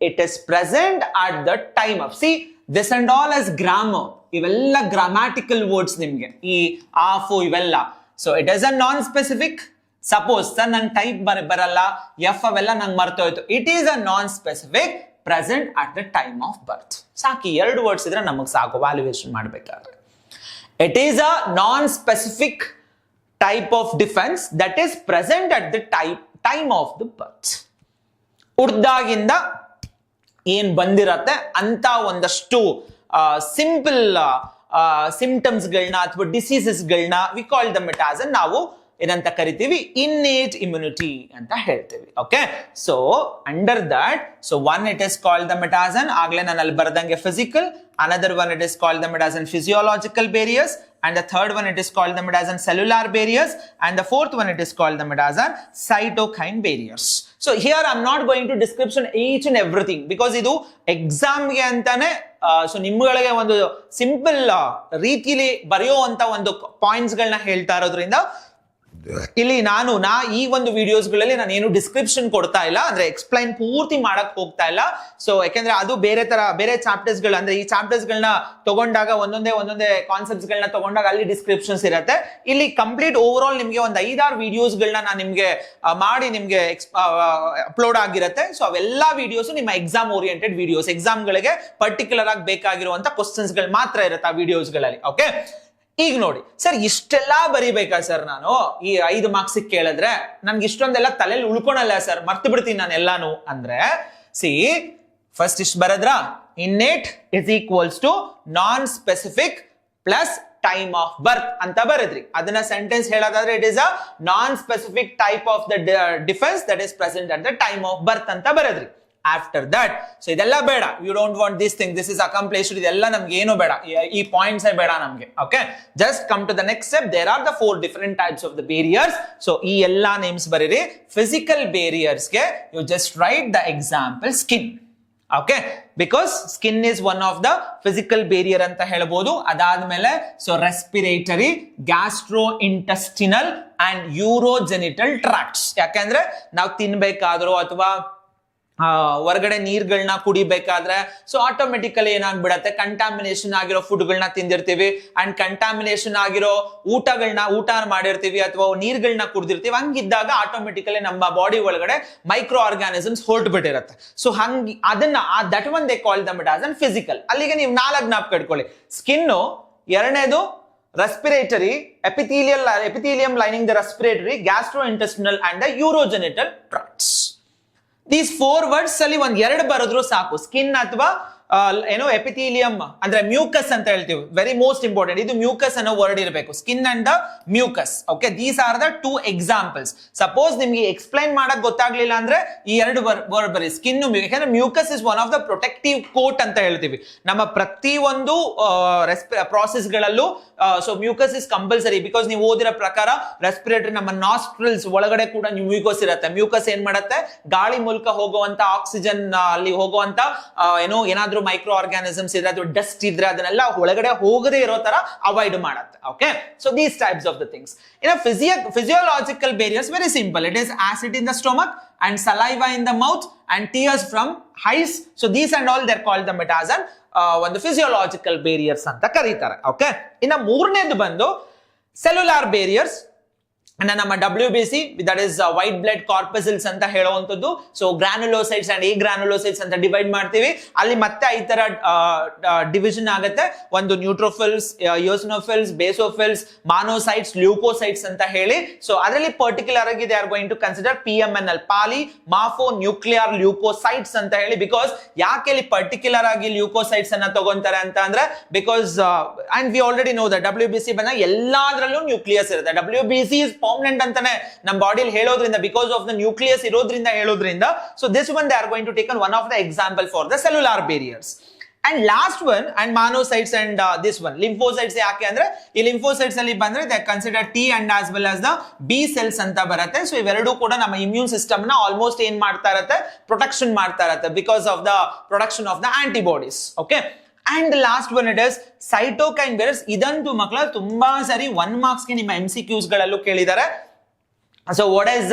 it is present at the time of. See, this and all as grammar. ಇವೆಲ್ಲ grammatical words ನಿಮ್ಗೆ ಈ of ಇವೆಲ್ಲ. So it is a non specific. Suppose sir ನಂಗೆ type ಬರಲ್ಲ, ಎಫ್ ಅವೆಲ್ಲ ನಂಗೆ ಮರ್ತೋಯ್ತು. It is a non specific present at the time of birth. ಸಾಕಿ, 2 ವರ್ಡ್ಸ್ ಇದ್ರೆ ನಮಗೆ ಸಾಕು ವ್ಯಾಲ್ಯೂಯೇಷನ್ ಮಾಡ್ಬೇಕಾದ್ರೆ. It is a non-specific type of defense that is present at the time of the birth. ಉಡ್ದಾಗಿಂದ ಏನ್ ಬಂದಿರತ್ತೆ ಅಂತ ಒಂದಷ್ಟು ಸಿಂಪಲ್ ಸಿಂಪ್ಟಮ್ಸ್ಗಳನ್ನ ಅಥವಾ ಡಿಸೀಸಸ್ಗಳನ್ನ we call them it as ನಾವು ಏನಂತ ಕರಿತೀವಿ, ಇನ್ನೇಟ್ ಇಮ್ಯುನಿಟಿ ಅಂತ ಹೇಳ್ತೀವಿ. Okay, so under that, so one it is called them it as an, ಆಗ್ಲೇ ನಾನು ಅಲ್ಲಿ ಬರ್ದಂಗೆ physical, another one it is called them as an physiological barriers, and the third one it is called them as an cellular barriers, and the fourth one it is called them as an cytokine barriers. So here I'm not going to description each and everything because idu exam ge antane so ನಿಮ್ಮಗಳಿಗೆ ಒಂದು simple ರೀತಿಯಲ್ಲಿ ಬರೆಯುವಂತ ಒಂದು points ಗಳನ್ನ ಹೇಳ್ತಾ ಇರೋದ್ರಿಂದ ಇಲ್ಲಿ ಈ ಒಂದು ವಿಡಿಯೋಸ್ಗಳಲ್ಲಿ ನಾನು ಏನು ಡಿಸ್ಕ್ರಿಪ್ಷನ್ ಕೊಡ್ತಾ ಇಲ್ಲ, ಅಂದ್ರೆ ಎಕ್ಸ್ಪ್ಲೈನ್ ಪೂರ್ತಿ ಮಾಡಕ್ ಹೋಗ್ತಾ ಇಲ್ಲ. ಸೊ ಯಾಕಂದ್ರೆ ಅದು ಬೇರೆ ಚಾಪ್ಟರ್ಸ್ ಗಳು, ಅಂದ್ರೆ ಈ ಚಾಪ್ಟರ್ಸ್ ಗಳನ್ನ ತಗೊಂಡಾಗ ಒಂದೊಂದೇ ಕಾನ್ಸೆಪ್ಟ್ಸ್ ಗಳನ್ನ ತಗೊಂಡಾಗ ಅಲ್ಲಿ ಡಿಸ್ಕ್ರಿಪ್ಷನ್ಸ್ ಇರುತ್ತೆ. ಇಲ್ಲಿ ಕಂಪ್ಲೀಟ್ ಓವರ್ ಆಲ್ ನಿಮ್ಗೆ ಒಂದು 5-6 ವಿಡಿಯೋಸ್ ಗಳನ್ನ ನಾನು ನಿಮ್ಗೆ ಮಾಡಿ ನಿಮ್ಗೆ ಅಪ್ಲೋಡ್ ಆಗಿರುತ್ತೆ. ಸೊ ಅವೆಲ್ಲಾ ವಿಡಿಯೋಸ್ ನಿಮ್ಮ ಎಕ್ಸಾಮ್ ಓರಿಯೆಂಟೆಡ್ ವಿಡಿಯೋಸ್, ಎಕ್ಸಾಮ್ ಗಳಿಗೆ ಪರ್ಟಿಕ್ಯುಲರ್ ಆಗಿ ಬೇಕಾಗಿರುವಂತ ಕ್ವಶನ್ಸ್ ಗಳು ಮಾತ್ರ ಇರುತ್ತೆ ಆ ವಿಡಿಯೋಸ್ ಗಳಲ್ಲಿ. ಓಕೆ, ಈಗ ನೋಡಿ ಸರ್, ಇಷ್ಟೆಲ್ಲಾ ಬರಿಬೇಕಾ ಸರ್ ನಾನು ಈ 5 ಮಾರ್ಕ್ಸ್ ಕೇಳಿದ್ರೆ? ನನ್ಗೆ ಇಷ್ಟೊಂದೆಲ್ಲ ತಲೆಯಲ್ಲಿ ಉಳ್ಕೊಳಲ್ಲ ಸರ್, ಮರ್ತು ಬಿಡ್ತೀನಿ ನಾನು ಎಲ್ಲಾನು ಅಂದ್ರೆ. ಸಿ, ಫಸ್ಟ್ ಇಷ್ಟು ಬರದ್ರ, innate is equals to non specific plus time of birth ಅಂತ ಬರೆದ್ರಿ. ಅದನ್ನ ಸೆಂಟೆನ್ಸ್ ಹೇಳೋದಾದ್ರೆ it is a non specific type of the defence that is present at the time of birth ಅಂತ ಬರೆದ್ರಿ. After that, so ಇದೆಲ್ಲ ಬೇಡ, you don't want this thing, this is accomplished, ಇದೆಲ್ಲ ನಮ್ಗೆ ಏನು ಬೇಡ, ಈ ಪಾಯಿಂಟ್ಸ್ ಬೇಡ ನಮ್ಗೆ. Okay, just come to the next step. There are the 4 different types of the barriers. So ಈ ಎಲ್ಲಾ ನೇಮ್ಸ್ ಬರೀರಿ. Physical barriers ಗೆ you just write the example skin. Okay, because skin is one of the physical barrier ಅಂತ ಹೇಳ್ಬೋದು. ಅದಾದ್ಮೇಲೆ so respiratory, gastrointestinal and urogenital tracts. ಯಾಕಂದ್ರೆ ನಾವು ತಿನ್ಬೇಕಾದ್ರೂ ಅಥವಾ ಹೊರಗಡೆ ನೀರ್ಗಳನ್ನ ಕುಡಿಬೇಕಾದ್ರೆ ಸೊ ಆಟೋಮೆಟಿಕಲಿ ಏನಾಗ್ಬಿಡತ್ತೆ, ಕಂಟಾಮಿನೇಷನ್ ಆಗಿರೋ ಫುಡ್ಗಳನ್ನ ತಿಂದಿರ್ತೀವಿ ಅಂಡ್ ಕಂಟಾಮಿನೇಷನ್ ಆಗಿರೋ ಊಟ ಮಾಡಿರ್ತೀವಿ ಅಥವಾ ನೀರ್ಗಳನ್ನ ಕುಡ್ದಿರ್ತೀವಿ. ಹಂಗಿದ್ದಾಗ ಆಟೋಮೆಟಿಕಲಿ ನಮ್ಮ ಬಾಡಿ ಒಳಗಡೆ ಮೈಕ್ರೋ ಆರ್ಗಾನಿಸಮ್ಸ್ ಹೊರಟ್ಬಿಟ್ಟಿರತ್ತೆ. ಸೊ ಅದನ್ನ that one they call them it as an physical. ಅಲ್ಲಿಗೆ ನೀವು 4 ಜ್ಞಾಪಕ ಇಟ್ಕೊಳ್ಳಿ. ಸ್ಕಿನ್ನು, ಎರಡನೇದು respiratory, epithelium lining the respiratory, gastrointestinal and the urogenital tracts. These 4 words ಅಲ್ಲಿ ಒಂದ್ 2 ಬರೆದ್ರು ಸಾಕು. ಸ್ಕಿನ್ ಅಥವಾ ಎಪಿಥೀಲಿಯಂ ಅಂದ್ರೆ ಮ್ಯೂಕಸ್ ಅಂತ ಹೇಳ್ತೀವಿ. ವೆರಿ ಮೋಸ್ಟ್ ಇಂಪಾರ್ಟೆಂಟ್, ಇದು ಮ್ಯೂಕಸ್ ಅನ್ನೋ ವರ್ಡ್ ಇರಬೇಕು. Skin and mucus. Okay, these are the 2 examples. Suppose ನಿಮ್ಗೆ ಎಕ್ಸ್ಪ್ಲೈನ್ ಮಾಡಕ್ ಗೊತ್ತಾಗ್ಲಿಲ್ಲ ಅಂದ್ರೆ ಈ 2 ವರ್ಡ್ ಬರೀ, ಸ್ಕಿನ್, ಯಾಕಂದ್ರೆ mucus is one of the protective coat ಅಂತ ಹೇಳ್ತೀವಿ ನಮ್ಮ ಪ್ರತಿ ಒಂದು ಪ್ರಾಸೆಸ್ ಗಳಲ್ಲೂ. So mucus is compulsory because ನೀವು ಓದಿರೋ ಪ್ರಕಾರ ರೆಸ್ಪಿರೇಟರಿ, ನಮ್ಮ ನಾಸ್ಟ್ರಿಲ್ಸ್ ಒಳಗಡೆ ಕೂಡ ಮ್ಯೂಕಸ್ ಇರುತ್ತೆ. ಮ್ಯೂಕಸ್ ಏನ್ ಮಾಡುತ್ತೆ, ಗಾಳಿ ಮೂಲಕ ಹೋಗುವಂತ ಆಕ್ಸಿಜನ್ ಅಲ್ಲಿ ಹೋಗುವಂತ ಏನಾದ್ರೂ ಮೈಕ್ರೋ ಆರ್ಗಾನಿಸಮ್ಸ್ ಇದ್ರೆ ಅಥವಾ ಡಸ್ಟ್ ಇದ್ರೆ ಅದನ್ನೆಲ್ಲ ಒಳಗಡೆ ಹೋಗದೆ ಇರೋ ತರ ಅವಾಯ್ಡ್ ಮಾಡುತ್ತೆ. Okay, so these types of the things. Physiological barriers, very simple. It is acid in the stomach and saliva in the mouth and tears from eyes. So these and all they're called the metazoan ಒಂದು physiological barriers ಅಂತ ಕರೀತಾರೆ. Okay, ಇನ್ನ ಮೂರನೇದು ಬಂದು cellular barriers. ನಮ್ಮ WBC, that is white blood corpuscles ಅಂತ ಹೇಳುವಂಥದ್ದು. So ಗ್ರಾನುಲೋಸೈಟ್ಸ್ and ಗ್ರಾನುಲೋಸೈಟ್ಸ್ ಅಂತ ಡಿವೈಡ್ ಮಾಡ್ತೀವಿ. ಅಲ್ಲಿ ಮತ್ತೆ ಈ ತರ ಡಿವಿಷನ್ ಆಗುತ್ತೆ. ಒಂದು neutrophils, eosinophils, basophils, monocytes, leucocytes ಅಂತ ಹೇಳಿ. ಸೊ ಅದರಲ್ಲಿ ಪರ್ಟಿಕ್ಯುಲರ್ ಆಗಿ they are going to consider PMNL, polymorphonuclear leucocytes ಅಂತ ಹೇಳಿ. ಬಿಕಾಸ್ ಯಾಕೆ ಇಲ್ಲಿ ಪರ್ಟಿಕ್ಯುಲರ್ ಆಗಿ ಲ್ಯೂಕೋಸೈಟ್ಸ್ ಅನ್ನ ತಗೊಂತಾರೆ ಅಂತ ಅಂದ್ರೆ, because and we already know that WBC ಬಂದಾಗ ಎಲ್ಲಾದ್ರಲ್ಲೂ ನ್ಯೂಕ್ಲಿಯಸ್ ಇರುತ್ತೆ. WBC ಇಸ್ ಪರ್ಮನೆಂಟ್ ಅಂತಾನೆ ನಮ್ಮ ಬಾಡಿಯಲ್ಲಿ ಹೇಳೋದ್ರಿಂದ, ಬಿಕಾಸ್ ಆಫ್ ದ ನ್ಯೂಕ್ಲಿಯಸ್ ಇರೋದ್ರಿಂದ ಹೇಳೋದ್ರಿಂದ. So this one they are going to take one of the example for the cellular barriers. And last one and monocytes and this one lymphocytes. ಯಾಕೆ ಅಂದ್ರೆ ಈ lymphocytes ಅಲ್ಲಿ ಬಂದ್ರೆ they consider T and as well as the B cells ಅಂತ ಬರುತ್ತೆ. So ಇವೆರಡೂ ಕೂಡ ನಮ್ಮ ಇಮ್ಯೂನ್ ಸಿಸ್ಟಮ್ ನ ಆಲ್ಮೋಸ್ಟ್ ಏನ್ ಮಾಡ್ತಾ ಇರುತ್ತೆ, ಪ್ರೊಟೆಕ್ಷನ್ ಮಾಡ್ತಾ ಇರುತ್ತೆ because of the production of the antibodies. Okay, and last one it is cytokine barriers. ಇದಂತೂ ಮಕ್ಕಳ ತುಂಬಾ ಸರಿ 1 ಮಾರ್ಕ್ಸ್ಗೆ ನಿಮ್ಮ MCQs ಗಳಲ್ಲೂ ಕೇಳಿದ್ದಾರೆ. So what is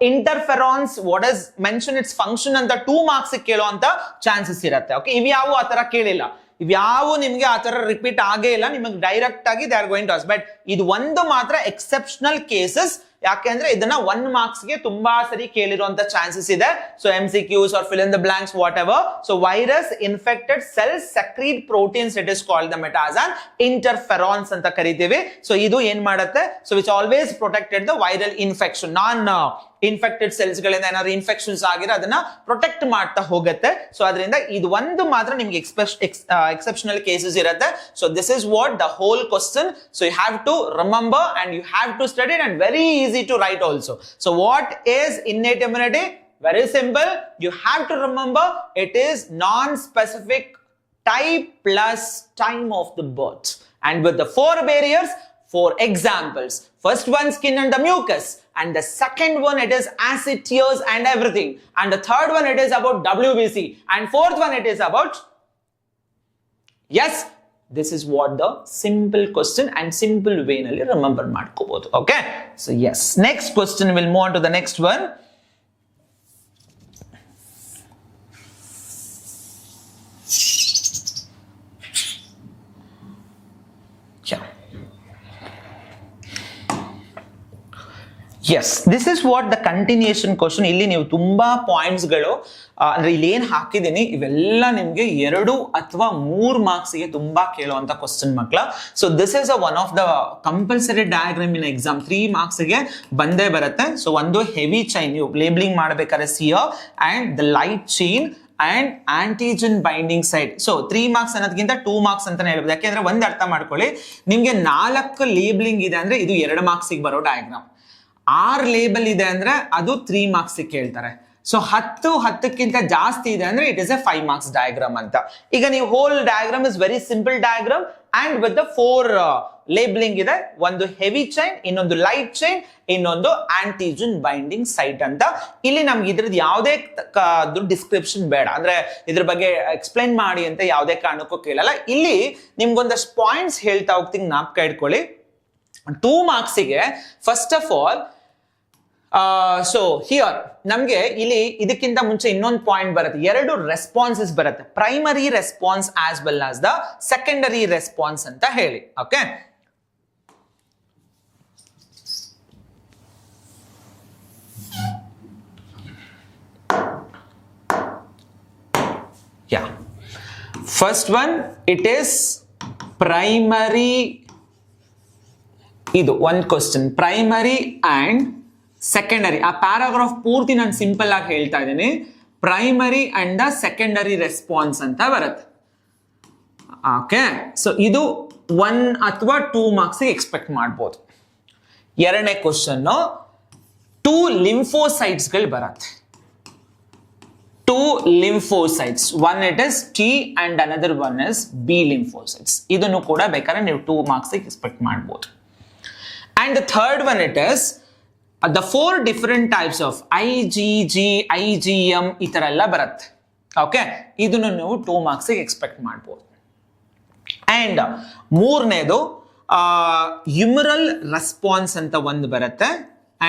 interferons, what is mention its function ಅಂತ 2 ಮಾರ್ಕ್ಸ್ ಕೇಳುವಂತ ಚಾನ್ಸಸ್ ಇರುತ್ತೆ. ಓಕೆ, ಇವ್ಯಾವು ಆ ತರ ಕೇಳಿಲ್ಲ, ಇವ್ಯಾವು ನಿಮ್ಗೆ ಆ ತರ ರಿಪೀಟ್ ಆಗೇ ಇಲ್ಲ, ನಿಮಗೆ ಡೈರೆಕ್ಟ್ ಆಗಿ they are going to ask. But ಇದು ಒಂದು ಮಾತ್ರ ಎಕ್ಸೆಪ್ಷನಲ್ ಕೇಸಸ್, ಯಾಕೆಂದ್ರೆ ಇದನ್ನ 1 ಮಾರ್ಕ್ಸ್ ಗೆ ತುಂಬಾ ಸರಿ ಕೇಳಿರುವಂತ ಚಾನ್ಸಸ್ ಇದೆ. So MCQs or fill in the blanks whatever. So virus infected cells secrete proteins, it is called the meta as an interferons ಅಂತ ಕರಿತೀವಿ. ಸೊ ಇದು ಏನ್ ಮಾಡುತ್ತೆ, so which always protected the viral infection. Infected cells ಗಳಿಂದ ಏನಾದ್ರು infections ಆಗಿರೋ ಅದನ್ನ protect ಮಾಡ್ತಾ ಹೋಗುತ್ತೆ. ಸೊ ಅದರಿಂದ ಇದು ಒಂದು ಮಾತ್ರ ನಿಮ್ಗೆ ಎಕ್ಸೆಪ್ಷನಲ್ ಕೇಸಸ್ ಇರುತ್ತೆ. So this is what the whole question. So you have to remember and you have to study it and very easy to write also. So what is innate immunity? Very simple. You have to remember it is non-specific type plus time of the birth. And with the 4 barriers, 4 examples. First one, skin and the mucus. And the second one, it is acid, tears and everything. And the third one, it is about WBC. And fourth one, it is about... Yes, this is what the simple question and simple way nalli remember madkobodu. Okay? So yes, next question, we'll move on to the next one. Yes, this is what the continuation question. ಇಲ್ಲಿ ನೀವು ತುಂಬಾ points ಗಳು ಅಂದ್ರೆ ಇಲ್ಲಿ ಏನ್ ಹಾಕಿದೀನಿ ಇವೆಲ್ಲ ನಿಮ್ಗೆ 2 ಅಥವಾ 3 ಮಾರ್ಕ್ಸ್ ಗೆ ತುಂಬಾ ಕೇಳುವಂತ ಕ್ವಶನ್ ಮಕ್ಕಳ. So this is one of the compulsory diagram in exam 3 marks ಗೆ ಬಂದೇ ಬರುತ್ತೆ. ಸೊ ಒಂದು ಹೆವಿ ಚೈನ್ ನೀವು ಲೇಬಲಿಂಗ್ ಮಾಡ್ಬೇಕಾದ್ರೆ ಸಿಯರ್ and the light chain and antigen binding site. So 3 marks ಅನ್ನೋದಕ್ಕಿಂತ 2 ಮಾರ್ಕ್ಸ್ ಅಂತಾನೆ ಹೇಳ್ಬೋದು. ಯಾಕೆಂದ್ರೆ ಒಂದ್ ಅರ್ಥ ಮಾಡ್ಕೊಳ್ಳಿ, ನಿಮ್ಗೆ 4 ಲೇಬಲಿಂಗ್ ಇದೆ ಅಂದ್ರೆ ಇದು 2 ಮಾರ್ಕ್ಸ್ ಗೆ ಬರೋ ಡಯಾಗ್ರಾಮ್. 6 ಲೇಬಲ್ ಇದೆ ಅಂದ್ರೆ ಅದು 3 ಮಾರ್ಕ್ಸ್ ಕೇಳ್ತಾರೆ. ಸೊ 10ಕ್ಕಿಂತ ಜಾಸ್ತಿ ಇದೆ ಅಂದ್ರೆ it is a 5 marks diagram ಅಂತ. ಈಗ ನೀವು whole diagram is very simple diagram and with the 4 labelling ಇದೆ. ಒಂದು ಹೆವಿ ಚೈನ್, ಇನ್ನೊಂದು ಲೈಟ್ ಚೈನ್, ಇನ್ನೊಂದು ಆಂಟಿಜನ್ ಬೈಂಡಿಂಗ್ ಸೈಟ್ ಅಂತ. ಇಲ್ಲಿ ನಮ್ಗೆ ಇದ್ರದ್ದು ಯಾವುದೇ ಡಿಸ್ಕ್ರಿಪ್ಷನ್ ಬೇಡ, ಅಂದ್ರೆ ಇದ್ರ ಬಗ್ಗೆ ಎಕ್ಸ್ಪ್ಲೈನ್ ಮಾಡಿ ಅಂತ ಯಾವುದೇ ಕಾರಣಕ್ಕೂ ಕೇಳಲ್ಲ. ಇಲ್ಲಿ ನಿಮ್ಗೊಂದಷ್ಟು ಪಾಯಿಂಟ್ಸ್ ಹೇಳ್ತಾ ಹೋಗ್ತೀನಿ, ಜ್ಞಾಪಕ ಇಟ್ಕೊಳ್ಳಿ. 2 ಮಾರ್ಕ್ಸಿಗೆ first of all so here ನಮ್ಗೆ ಇಲ್ಲಿ ಇದಕ್ಕಿಂತ ಮುಂಚೆ ಇನ್ನೊಂದು ಪಾಯಿಂಟ್ ಬರುತ್ತೆ, 2 ರೆಸ್ಪಾನ್ಸಸ್ ಬರುತ್ತೆ, primary response as well as the secondary response ಅಂತ ಹೇಳಿ. Okay, yeah first one it is primary. ಇದು ಒಂದು ಕ್ವಶನ್, ಪ್ರೈಮರಿ ಅಂಡ್ ಸೆಕೆಂಡರಿ. ಆ ಪ್ಯಾರಾಗ್ರಾಫ್ ಪೂರ್ತಿ ನಾನು ಸಿಂಪಲ್ ಆಗಿ ಹೇಳ್ತಾ ಇದ್ದೀನಿ. Primary and the secondary response ಅಂತ ಬರುತ್ತೆ. ಓಕೆ, ಸೊ ಇದು 1 ಅಥವಾ 2 ಮಾರ್ಕ್ಸ್ ಎಕ್ಸ್ಪೆಕ್ಟ್ ಮಾಡ್ಬೋದು. ಎರಡನೇ ಕ್ವಶನ್ 2 ಲಿಂಫೋಸೈಟ್ಸ್ ಗಳು ಬರುತ್ತೆ. 2 lymphocytes, one it is T and another one is B lymphocytes. ಇದನ್ನು ಕೂಡ ಬೇಕಾದ್ರೆ ನೀವು 2 ಮಾರ್ಕ್ಸ್ ಎಕ್ಸ್ಪೆಕ್ಟ್ ಮಾಡ್ಬೋದು. And the third one it is the 4 different types of IgG, IgM ಈ ತರ ಎಲ್ಲ ಬರುತ್ತೆ. ಓಕೆ, ಇದನ್ನು ನೀವು 2 ಮಾರ್ಕ್ಸ್ ಎಕ್ಸ್ಪೆಕ್ಟ್ ಮಾಡ್ಬೋದು. ಅಂಡ್ ಮೂರನೇದು ಹ್ಯೂಮರಲ್ ರೆಸ್ಪಾನ್ಸ್ ಅಂತ ಒಂದು ಬರುತ್ತೆ.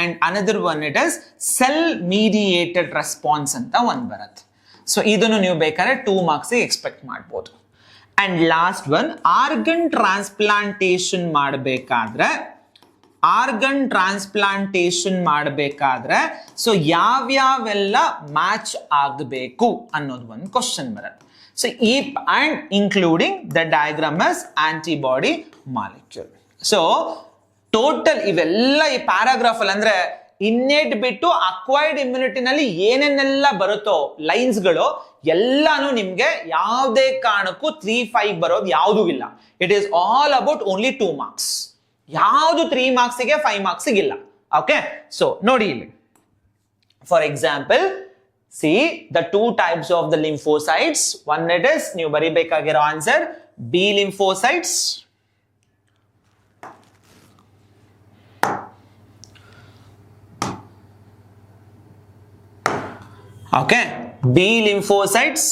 And another one it is cell mediated response ಅಂತ ಒಂದು ಬರುತ್ತೆ. ಸೊ ಇದನ್ನು ನೀವು ಬೇಕಾದ್ರೆ 2 ಮಾರ್ಕ್ಸ್ ಎಕ್ಸ್ಪೆಕ್ಟ್ ಮಾಡ್ಬೋದು. And last one organ transplantation ಮಾಡಬೇಕಾದ್ರೆ ಸೊ ಯಾವ್ಯಾವೆಲ್ಲ ಮ್ಯಾಚ್ ಆಗಬೇಕು ಅನ್ನೋದು ಒಂದು ಕ್ವಶನ್ ಬರುತ್ತೆ. ಸೊ ಈ and including the diagram as antibody molecule. So total ಇವೆಲ್ಲ ಈ ಪ್ಯಾರಾಗ್ರಾಫ್ ಅಲ್ಲಿ ಅಂದ್ರೆ ಇನ್ನೇಟ್ ಬಿಟ್ಟು ಅಕ್ವೈರ್ಡ್ ಇಮ್ಯುನಿಟಿನಲ್ಲಿ ಏನೇನೆಲ್ಲ ಬರುತ್ತೋ ಲೈನ್ಸ್ಗಳು ಎಲ್ಲಾನು ನಿಮ್ಗೆ ಯಾವುದೇ ಕಾರಣಕ್ಕೂ 3-5 ಬರೋದು ಯಾವುದೂ ಇಲ್ಲ. It is all about only 2 marks. ಯಾವುದು 3 ಮಾರ್ಕ್ಸ್ಗೆ 5 ಮಾರ್ಕ್ಸ್ಗೆ ಇಲ್ಲ. ಓಕೆ, ಸೊ ನೋಡಿ ಇಲ್ಲಿ for example see the 2 types of the lymphocytes. One it is ನೀವು ಬರೀಬೇಕಾಗಿರೋ answer B lymphocytes. Okay, B lymphocytes.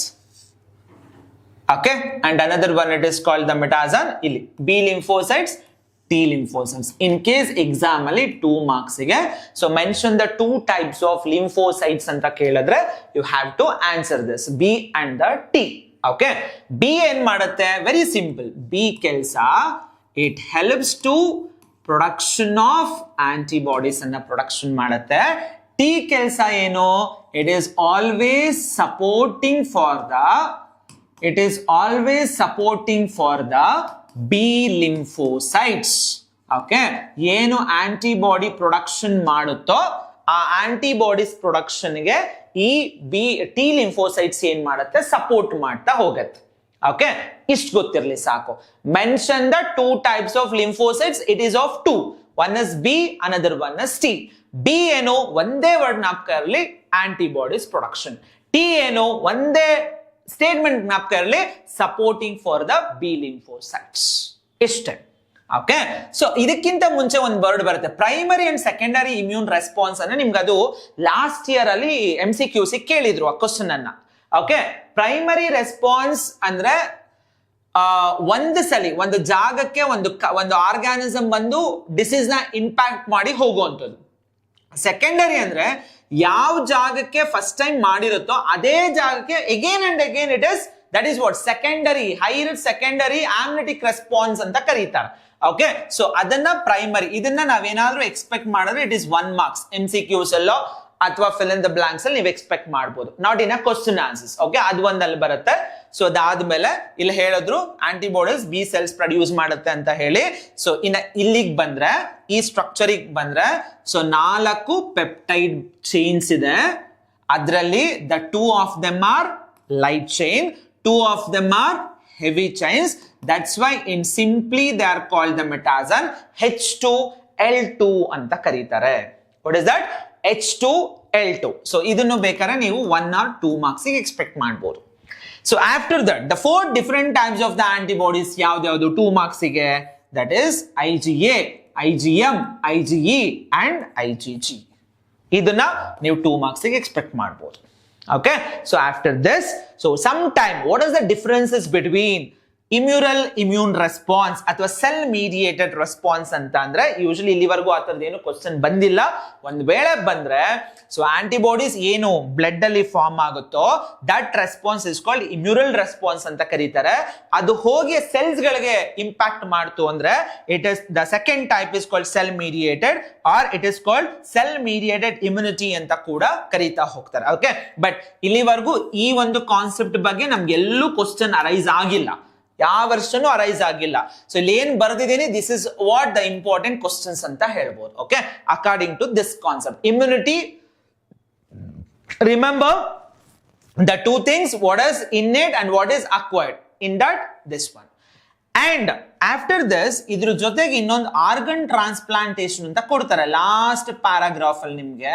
Okay, and another one, it is called the metaxon. Illi B lymphocytes, T lymphocytes. In case exam ಅಲ್ಲಿ 2 marks ಗೆ so mention the 2 types of lymphocytes ಅಂತ ಕೇಳಿದ್ರೆ you have to answer this B and the T. Okay, B ಏನ್ ಮಾಡುತ್ತೆ? Very simple. B ಕೆಲಸ it helps to production of antibodies ಅನ್ನ production ಮಾಡುತ್ತೆ. T ಕೆಲಸ ಏನು? It is always supporting for the B lymphocytes. Okay, ಏನು antibody production ಮಾಡುತ್ತೋ ಆ antibodies production ಗೆ ಈ T lymphocytes ಏನ್ ಮಾಡುತ್ತೆ? ಸಪೋರ್ಟ್ ಮಾಡ್ತಾ ಹೋಗುತ್ತೆ. Okay, ಇಷ್ಟು ಗೊತ್ತಿರಲಿ ಸಾಕು. Mention the 2 types of lymphocytes. It is of 2. One is B, another one is T. B ಏನು? ಒಂದೇ ವರ್ಡ್ ಜ್ಞಾಪಕ ಇರಲಿ, ಆಂಟಿಬಾಡೀಸ್ ಪ್ರೊಡಕ್ಷನ್. T ಏನು? ಒಂದೇ ಸ್ಟೇಟ್ಮೆಂಟ್ ಜ್ಞಾಪಕ ಇರಲಿ, supporting for the B lymphocytes. ಇಷ್ಟೇ. ಓಕೆ, ಸೊ ಇದಕ್ಕಿಂತ ಮುಂಚೆ ಒಂದು ವರ್ಡ್ ಬರುತ್ತೆ, primary and secondary immune response ಅನ್ನ. ನಿಮ್ಗೆ ಅದು ಲಾಸ್ಟ್ ಇಯರ್ ಅಲ್ಲಿ MCQC ಕೇಳಿದ್ರು ಆ ಕ್ವಶನ್ ಅನ್ನ. ಓಕೆ, ಪ್ರೈಮರಿ ರೆಸ್ಪಾನ್ಸ್ ಅಂದ್ರೆ ಒಂದು ಸಲಿ ಒಂದು ಜಾಗಕ್ಕೆ ಒಂದು ಆರ್ಗಾನಿಸಮ್ ಬಂದು ಡಿಸೀಸ್ ನ ಇಂಪ್ಯಾಕ್ಟ್ ಮಾಡಿ ಹೋಗುವಂಥದ್ದು. ಸೆಕೆಂಡರಿ ಅಂದ್ರೆ ಯಾವ ಜಾಗಕ್ಕೆ ಫಸ್ಟ್ ಟೈಮ್ ಮಾಡಿರುತ್ತೋ ಅದೇ ಜಾಗಕ್ಕೆ again and again it is, that is what secondary, higher secondary anamnestic response ಅಂತ ಕರೀತಾರೆ. ಓಕೆ, ಸೊ ಅದನ್ನ ಪ್ರೈಮರಿ, ಇದನ್ನ ನಾವೇನಾದ್ರೂ ಎಕ್ಸ್ಪೆಕ್ಟ್ ಮಾಡಿದ್ರೆ ಇಟ್ ಇಸ್ 1 marks MCQs ಅಲ್ಲೋ ಅಥವಾ ಫಿಲ್ ಇನ್ ದ ಬ್ಲಾಂಕ್ಸ್ ಅಲ್ಲಿ ನೀವು ಎಕ್ಸ್ಪೆಕ್ಟ್ ಮಾಡಬಹುದು, not in a question answers. Okay, ಅದು ಒಂದಲ್ಲಿ ಬರುತ್ತೆ. ಸೊ ಅದಾದ್ಮೇಲೆ ಇಲ್ಲಿ ಹೇಳಿದ್ರು ಆಂಟಿಬಾಡೀಸ್ B cells ಪ್ರೊಡ್ಯೂಸ್ ಮಾಡುತ್ತೆ ಅಂತ ಹೇಳಿ. ಸೊ ಇನ್ನ ಇಲ್ಲಿಗೆ ಬಂದ್ರೆ, ಈ ಸ್ಟ್ರಕ್ಚರ್ ಬಂದ್ರೆ, ಸೊ 4 ಪೆಪ್ಟೈಡ್ ಚೈನ್ಸ್ ಇದೆ. ಅದರಲ್ಲಿ the 2 of them are light chain, 2 of them are heavy chains. That's why in simply they are called the metaxon. H2L2 ಅಂತ ಕರೀತಾರೆ. What is that? H2L2. So ಇದನ್ನು ಬೇಕಾದ್ರೆ ನೀವು 1 or 2 marks ಎಕ್ಸ್ಪೆಕ್ಟ್ ಮಾಡಬಹುದು. So after that, the 4 different types of the antibodies ಯಾವ್ದು 2 marks ಗೆ, that is IgA, IgM, IgE and IgG. ಇದನ್ನ ನೀವು 2 marks ಗೆ ಎಕ್ಸ್ಪೆಕ್ಟ್ ಮಾಡಬಹುದು. Okay, so after this, so sometime what is the differences between immune response ಅಥವಾ cell mediated response ಅಂತ ಅಂದ್ರೆ, usually ಇಲ್ಲಿವರೆಗೂ ಆ ಥರದ್ದು ಏನು ಕ್ವಶನ್ ಬಂದಿಲ್ಲ. ಒಂದ್ ವೇಳೆ ಬಂದ್ರೆ, ಸೊ ಆಂಟಿಬಾಡೀಸ್ ಏನು ಬ್ಲಡ್ ಅಲ್ಲಿ ಫಾರ್ಮ್ ಆಗುತ್ತೋ that response is called humoral response ಅಂತ ಕರೀತಾರೆ. ಅದು ಹೋಗಿ ಸೆಲ್ಸ್ ಗಳಿಗೆ ಇಂಪ್ಯಾಕ್ಟ್ ಮಾಡ್ತು ಅಂದ್ರೆ it is the second type is called cell mediated or it is called cell mediated immunity ಅಂತ ಕೂಡ ಕರೀತಾ ಹೋಗ್ತಾರೆ. ಓಕೆ, ಬಟ್ ಇಲ್ಲಿವರೆಗೂ ಈ ಒಂದು ಕಾನ್ಸೆಪ್ಟ್ ಬಗ್ಗೆ ನಮ್ಗೆ ಎಲ್ಲೂ ಕ್ವಶನ್ ಅರೈಸ್ ಆಗಿಲ್ಲ, ಯಾವ ವರ್ಷನೂ ಅರೈಸ್ ಆಗಿಲ್ಲ. ಸೊ ಇಲ್ಲಿ ಏನ್ ಬರ್ದಿದ್ದೀನಿ, this is what the important questions ಅಂತ ಹೇಳ್ಬೋದು. Okay, according to this concept immunity, remember the 2 things, what is innate and what is acquired, in that this one. And after this ಇದ್ರ ಜೊತೆಗೆ ಇನ್ನೊಂದು organ transplantation ಅಂತ ಕೊಡ್ತಾರೆ last paragraph ಅಲ್ಲಿ ನಿಮ್ಗೆ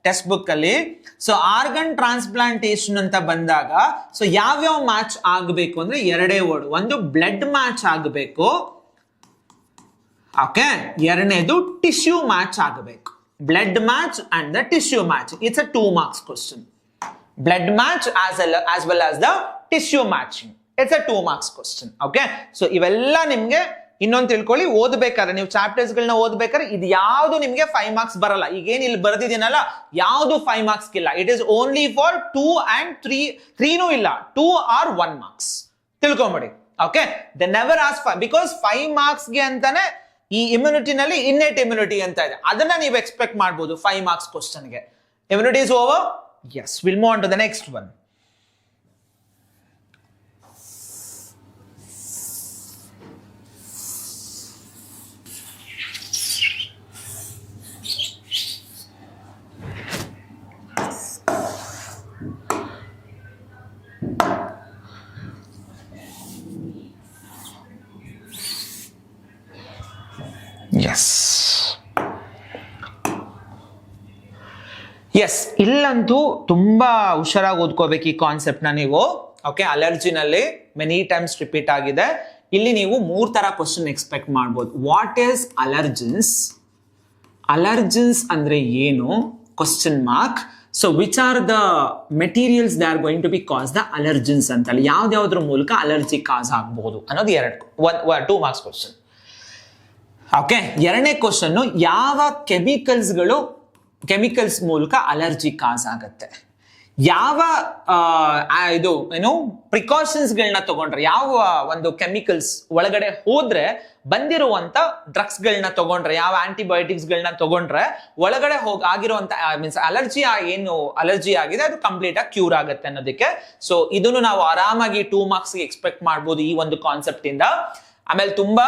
text book ಅಲ್ಲಿ. ಸೊ ಆರ್ಗನ್ ಟ್ರಾನ್ಸ್ಪ್ಲಾಂಟೇಶನ್ ಅಂತ ಬಂದಾಗ, ಸೊ ಯಾವ್ಯಾವ ಮ್ಯಾಚ್ ಆಗಬೇಕು ಅಂದ್ರೆ 2 ವರ್ಡ್, ಒಂದು ಬ್ಲಡ್ ಮ್ಯಾಚ್ ಆಗಬೇಕು, ಓಕೆ, ಎರಡನೇದು ಟಿಶ್ಯೂ ಮ್ಯಾಚ್ ಆಗಬೇಕು. Blood match and the tissue match. It's a 2 marks question. Blood match as well as the tissue matching. It's a 2 marks question. Okay. So ಇವೆಲ್ಲ ನಿಮ್ಗೆ ಇನ್ನೊಂದು ತಿಳ್ಕೊಳ್ಳಿ, ಓದ್ಬೇಕಾದ್ರೆ ನೀವು ಚಾಪ್ಟರ್ಸ್ ಗಳನ್ನ ಓದ್ಬೇಕಾದ್ರೆ ಇದು ಯಾವುದು ನಿಮ್ಗೆ 5 marks ಬರಲ್ಲ. ಈಗೇನ್ ಇಲ್ಲಿ ಬರ್ದಿದ್ದೀನಲ್ಲ, ಯಾವುದು 5 marks ಇಲ್ಲ. It is only for 2 and 3 ಇಲ್ಲ, 2 or 1 marks. ತಿಳ್ಕೊಂಬಿಡಿ. Okay. They never ask 5 because 5 marks ಗೆ ಅಂತಾನೆ ಈ ಇಮ್ಯುನಿಟಿನಲ್ಲಿ ಇನ್ನೇಟ್ ಇಮ್ಯುನಿಟಿ ಅಂತ ಇದೆ, ಅದನ್ನ ನೀವು ಎಕ್ಸ್ಪೆಕ್ಟ್ ಮಾಡಬಹುದು 5 marks ಕ್ವಶನ್ ಗೆ. Immunity is over. Yes, we'll move on to the next one. Yes, ಇಲ್ಲಂತೂ ತುಂಬಾ ಹುಷಾರಾಗಿ ಓದ್ಕೋಬೇಕು ಈ ಕಾನ್ಸೆಪ್ಟ್ ನ ನೀವು. ಓಕೆ, ಅಲರ್ಜಿನಲ್ಲಿ ಮೆನಿ ಟೈಮ್ಸ್ ರಿಪೀಟ್ ಆಗಿದೆ. ಇಲ್ಲಿ ನೀವು 3 ತರ ಕ್ವಶನ್ ಎಕ್ಸ್ಪೆಕ್ಟ್ ಮಾಡ್ಬೋದು. ವಾಟ್ ಈಸ್ ಅಲರ್ಜನ್ಸ್, ಅಲರ್ಜನ್ಸ್ ಅಂದ್ರೆ ಏನು, question mark. So which are the materials they are going to be cause the allergens ಅಂತೇಳಿ ಯಾವ್ದಾವ್ದ್ರ ಮೂಲಕ ಅಲರ್ಜಿ ಕಾಸ್ ಆಗ್ಬಹುದು ಅನ್ನೋದು 2 ಮಾರ್ಕ್ಸ್ ಕ್ವಶನ್. ಓಕೆ, ಎರಡನೇ ಕ್ವಶನ್, ಯಾವ ಕೆಮಿಕಲ್ಸ್ ಮೂಲಕ ಅಲರ್ಜಿ ಕಾಸ್ ಆಗತ್ತೆ, ಯಾವ ಇದು ಏನು ಪ್ರಿಕಾಷನ್ಸ್ ಗಳನ್ನ ತಗೊಂಡ್ರೆ, ಯಾವ ಒಂದು ಕೆಮಿಕಲ್ಸ್ ಒಳಗಡೆ ಹೋದ್ರೆ ಬಂದಿರುವಂತ ಡ್ರಗ್ಸ್ ಗಳನ್ನ ತಗೊಂಡ್ರೆ, ಯಾವ ಆಂಟಿಬಯೋಟಿಕ್ಸ್ ಗಳನ್ನ ತಗೊಂಡ್ರೆ ಒಳಗಡೆ ಆಗಿರುವಂತ ಮೀನ್ಸ್ ಏನು ಅಲರ್ಜಿ ಆಗಿದೆ ಅದು ಕಂಪ್ಲೀಟ್ ಆಗಿ ಕ್ಯೂರ್ ಆಗುತ್ತೆ ಅನ್ನೋದಕ್ಕೆ. ಸೊ ಇದನ್ನು ನಾವು ಆರಾಮಾಗಿ 2 ಮಾರ್ಕ್ಸ್ ಎಕ್ಸ್ಪೆಕ್ಟ್ ಮಾಡ್ಬೋದು ಈ ಒಂದು ಕಾನ್ಸೆಪ್ಟ್ ಇಂದ. ಆಮೇಲೆ ತುಂಬಾ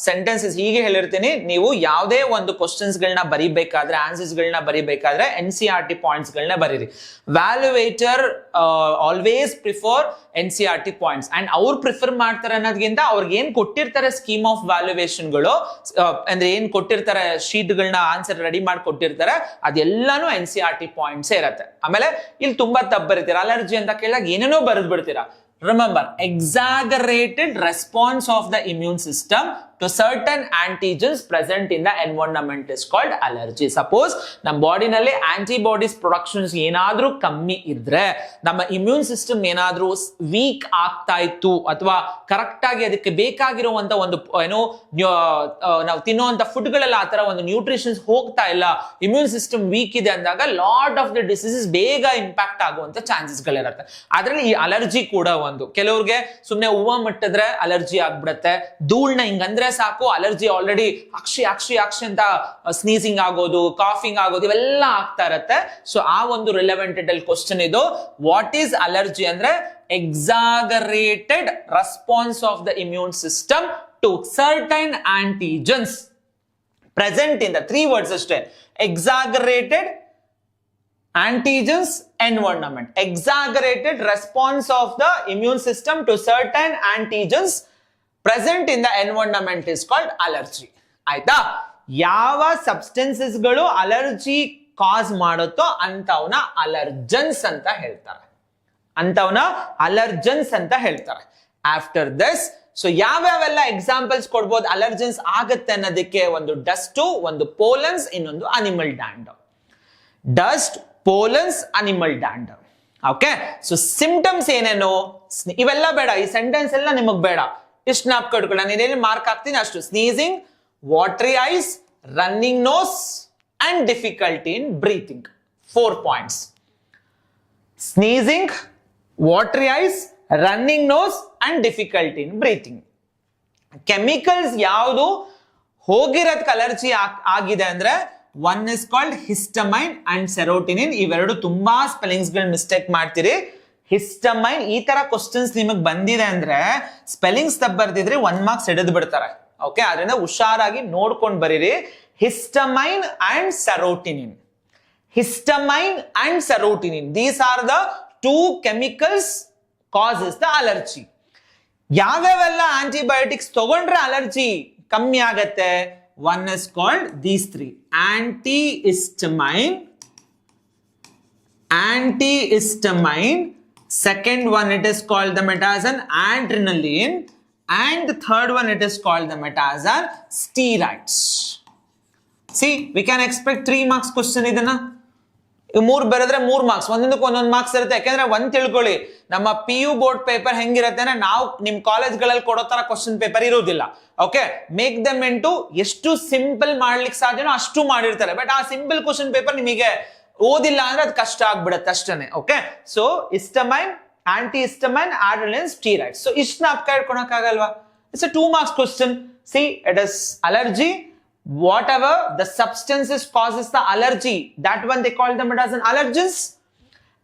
ಸೆಂಟೆನ್ಸಸ್ ಹೀಗೆ ಹೇಳಿರ್ತೀನಿ, ನೀವು ಯಾವುದೇ ಒಂದು ಕ್ವಶನ್ಸ್ ಗಳನ್ನ ಬರಿಬೇಕಾದ್ರೆ, ಆನ್ಸರ್ಸ್ ಗಳನ್ನ ಬರಿಬೇಕಾದ್ರೆ NCERT ಪಾಯಿಂಟ್ಸ್ ಗಳನ್ನ ಬರೀರಿ. Valuator always prefer NCERT points and ಅವ್ರು ಪ್ರಿಫರ್ ಮಾಡ್ತಾರೆ ಅನ್ನೋದ್ಗಿಂತ ಅವ್ರಿಗೆ ಏನ್ ಕೊಟ್ಟಿರ್ತಾರೆ ಸ್ಕೀಮ್ ಆಫ್ ವ್ಯಾಲ್ಯುವೇಷನ್ ಗಳು, ಅಂದ್ರೆ ಏನ್ ಕೊಟ್ಟಿರ್ತಾರೆ ಶೀಟ್ ಗಳನ್ನ ಆನ್ಸರ್ ರೆಡಿ ಮಾಡಿ ಕೊಟ್ಟಿರ್ತಾರೆ ಅದೆಲ್ಲಾನು NCERT ಪಾಯಿಂಟ್ಸ್ ಇರತ್ತೆ. ಆಮೇಲೆ ಇಲ್ಲಿ ತುಂಬಾ ತಪ್ಪು ಬರೀತೀರಾ, ಅಲರ್ಜಿ ಅಂತ ಕೇಳಿದಾಗ ಏನೇನೋ ಬರೆದ್ ಬಿಡ್ತೀರಾ. Remember, exaggerated response of the immune system to certain antigens present in the environment is called allergy. Suppose ನಮ್ಮ ಬಾಡಿನಲ್ಲಿ ಆಂಟಿಬಾಡೀಸ್ ಪ್ರೊಡಕ್ಷನ್ಸ್ ಏನಾದ್ರೂ ಕಮ್ಮಿ ಇದ್ರೆ, ನಮ್ಮ ಇಮ್ಯೂನ್ ಸಿಸ್ಟಮ್ ಏನಾದ್ರೂ ವೀಕ್ ಆಗ್ತಾ ಇತ್ತು, ಅಥವಾ ಕರೆಕ್ಟ್ ಆಗಿ ಅದಕ್ಕೆ ಬೇಕಾಗಿರುವಂತ ಒಂದು ಏನೋ ನಾವು ತಿನ್ನುವಂತ ಫುಡ್ ಗಳೆಲ್ಲ ಆತರ ಒಂದು ನ್ಯೂಟ್ರಿಷನ್ಸ್ ಹೋಗ್ತಾ ಇಲ್ಲ, ಇಮ್ಯೂನ್ ಸಿಸ್ಟಮ್ ವೀಕ್ ಇದೆ ಅಂದಾಗ ಲಾಟ್ ಆಫ್ ದ ಡಿಸೀಸಸ್ ಬೇಗ ಇಂಪ್ಯಾಕ್ಟ್ ಆಗುವಂತ ಚಾನ್ಸಸ್ ಗಳಿರುತ್ತೆ. ಅದ್ರಲ್ಲಿ ಈ ಅಲರ್ಜಿ ಕೂಡ ಒಂದು. ಕೆಲವ್ರಿಗೆ ಸುಮ್ನೆ ಹೂವ ಮುಟ್ಟಿದ್ರೆ ಅಲರ್ಜಿ ಆಗ್ಬಿಡತ್ತೆ, ಧೂಳ್ನ ಹಿಂಗಂದ್ರೆ ಸಾಕು ಅಲರ್ಜಿ ಆಲ್ರೆಡಿ ಅಕ್ಷಿ ಅಂತ ಸ್ನೀಸಿಂಗ್ ಆಗೋದು, ಕಾಫಿಂಗ್ ಆಗೋದು ಇವೆಲ್ಲ ಆಗ್ತಾ ಇರತ್ತೆ. ಸೊ ಆ ಒಂದು ರಿಲೆವೆಂಟೆಡ್ ಕ್ವಶನ್ ಇದು. ವಾಟ್ ಈಸ್ ಅಲರ್ಜಿ ಅಂದ್ರೆ exaggerated response of the immune system to certain antigens present in the 3 words ಅಷ್ಟೇ. exaggerated antigens environment, exaggerated response of the immune system to certain antigens present in the environment is called allergy. ಆಯ್ತಾ? ಯಾವ substances ಗಳು allergy ಕಾಸ್ ಮಾಡುತ್ತೋ ಅಂತವನ್ನ allergens ಅಂತ ಹೇಳ್ತಾರೆ. After this, so ಯಾವ್ಯಾವೆಲ್ಲ examples ಕೊಡ್ಬೋದು allergens ಆಗತ್ತೆ ಅನ್ನೋದಕ್ಕೆ, ಒಂದು ಡಸ್ಟ್, ಒಂದು ಪೋಲನ್ಸ್, ಇನ್ನೊಂದು animal dandruff. Dust, pollens, animal dandruff. Okay, so symptoms ಏನೇನು ಇವೆಲ್ಲ ಬೇಡ, ಈ ಸೆಂಟೆನ್ಸ್ ಎಲ್ಲ ನಿಮಗ್ ಬೇಡ, ಇಷ್ಟು ನಾಪ್ ಕಟ್ಕೊಳ್ಳ. ನೀನೇನು ಮಾರ್ಕ್ ಹಾಕ್ತೀನಿ ಅಷ್ಟು. Sneezing, watery eyes, running nose and difficulty in breathing. 4 points. Sneezing, watery eyes, running nose and difficulty in breathing. Chemicals ಯಾವುದು ಹೋಗಿರೋದಕ್ಕೆ ಅಲರ್ಜಿ ಆಗಿದೆ ಅಂದ್ರೆ, one is called histamine and serotonin. ಇವೆರಡು ತುಂಬಾ ಸ್ಪೆಲ್ಲಿಂಗ್ಸ್ ಗಳು ಮಿಸ್ಟೇಕ್ ಮಾಡ್ತೀರಿ. ಹಿಸ್ಟಮೈನ್, ಈ ತರ ಕ್ವಶನ್ಸ್ ನಿಮಗೆ ಬಂದಿದೆ ಅಂದ್ರೆ ಸ್ಪೆಲ್ಲಿಂಗ್ಸ್ ತಪ್ಪು ಬರ್ದಿದ್ರೆ 1 ಮಾರ್ಕ್ಸ್ ಹಿಡಿದು ಬಿಡ್ತಾರೆ. ಓಕೆ, ಅದರಿಂದ ಹುಷಾರಾಗಿ ನೋಡ್ಕೊಂಡು ಬರೀರಿ. Histamine and serotonin. Histamine and serotonin, these are the 2 chemicals causes the allergy. ಯಾವ್ಯಾವೆಲ್ಲ ಆಂಟಿಬಯೋಟಿಕ್ಸ್ ತಗೊಂಡ್ರೆ ಅಲರ್ಜಿ ಕಮ್ಮಿ ಆಗತ್ತೆ? One is called these 3: antihistamine, second one it is called the as an adrenaline, and the third one it is called the as an steroids. See, we can expect 3 marks question ಇದನ್ನ. 3 ಬರೆದ್ರೆ 3 marks, ಒಂದೊಂದಕ್ಕೆ ಒಂದೊಂದು marks ಇರುತ್ತೆ. ಯಾಕಂದ್ರೆ ಒಂದ್ ತಿಳ್ಕೊಳ್ಳಿ, ನಮ್ಮ PU board paper ಹೆಂಗಿರುತ್ತೆ ಅಂದ್ರೆ, ನಾವು ನಿಮ್ ಕಾಲೇಜ್ಗಳಲ್ಲಿ ಕೊಡೋ ತರ ಕ್ವಶನ್ ಪೇಪರ್ ಇರೋದಿಲ್ಲ. ಓಕೆ, ಮೇಕ್ ದಮ್ ಇಂಟು ಎಷ್ಟು ಸಿಂಪಲ್ ಮಾಡ್ಲಿಕ್ಕೆ ಸಾಧ್ಯನೋ ಅಷ್ಟು ಮಾಡಿರ್ತಾರೆ. ಬಟ್ ಆ ಸಿಂಪಲ್ ಕ್ವಶನ್ ಪೇಪರ್ ನಿಮಗೆ ಓದಿಲ್ಲ ಅಂದ್ರೆ ಅದು ಕಷ್ಟ ಆಗ್ಬಿಡತ್ತೆ ಅಷ್ಟೇ. Okay, so histamine, antihistamine, adrenaline, steroids. So ಇಷ್ಟನ್ನ ಅಪ್ಕ ಇಟ್ಕೊಳಕ್ಕಾಗಲ್ವಾ? It's a 2 marks question. See, it is allergy. Whatever the substances causes the allergy, that one they call them as an allergens.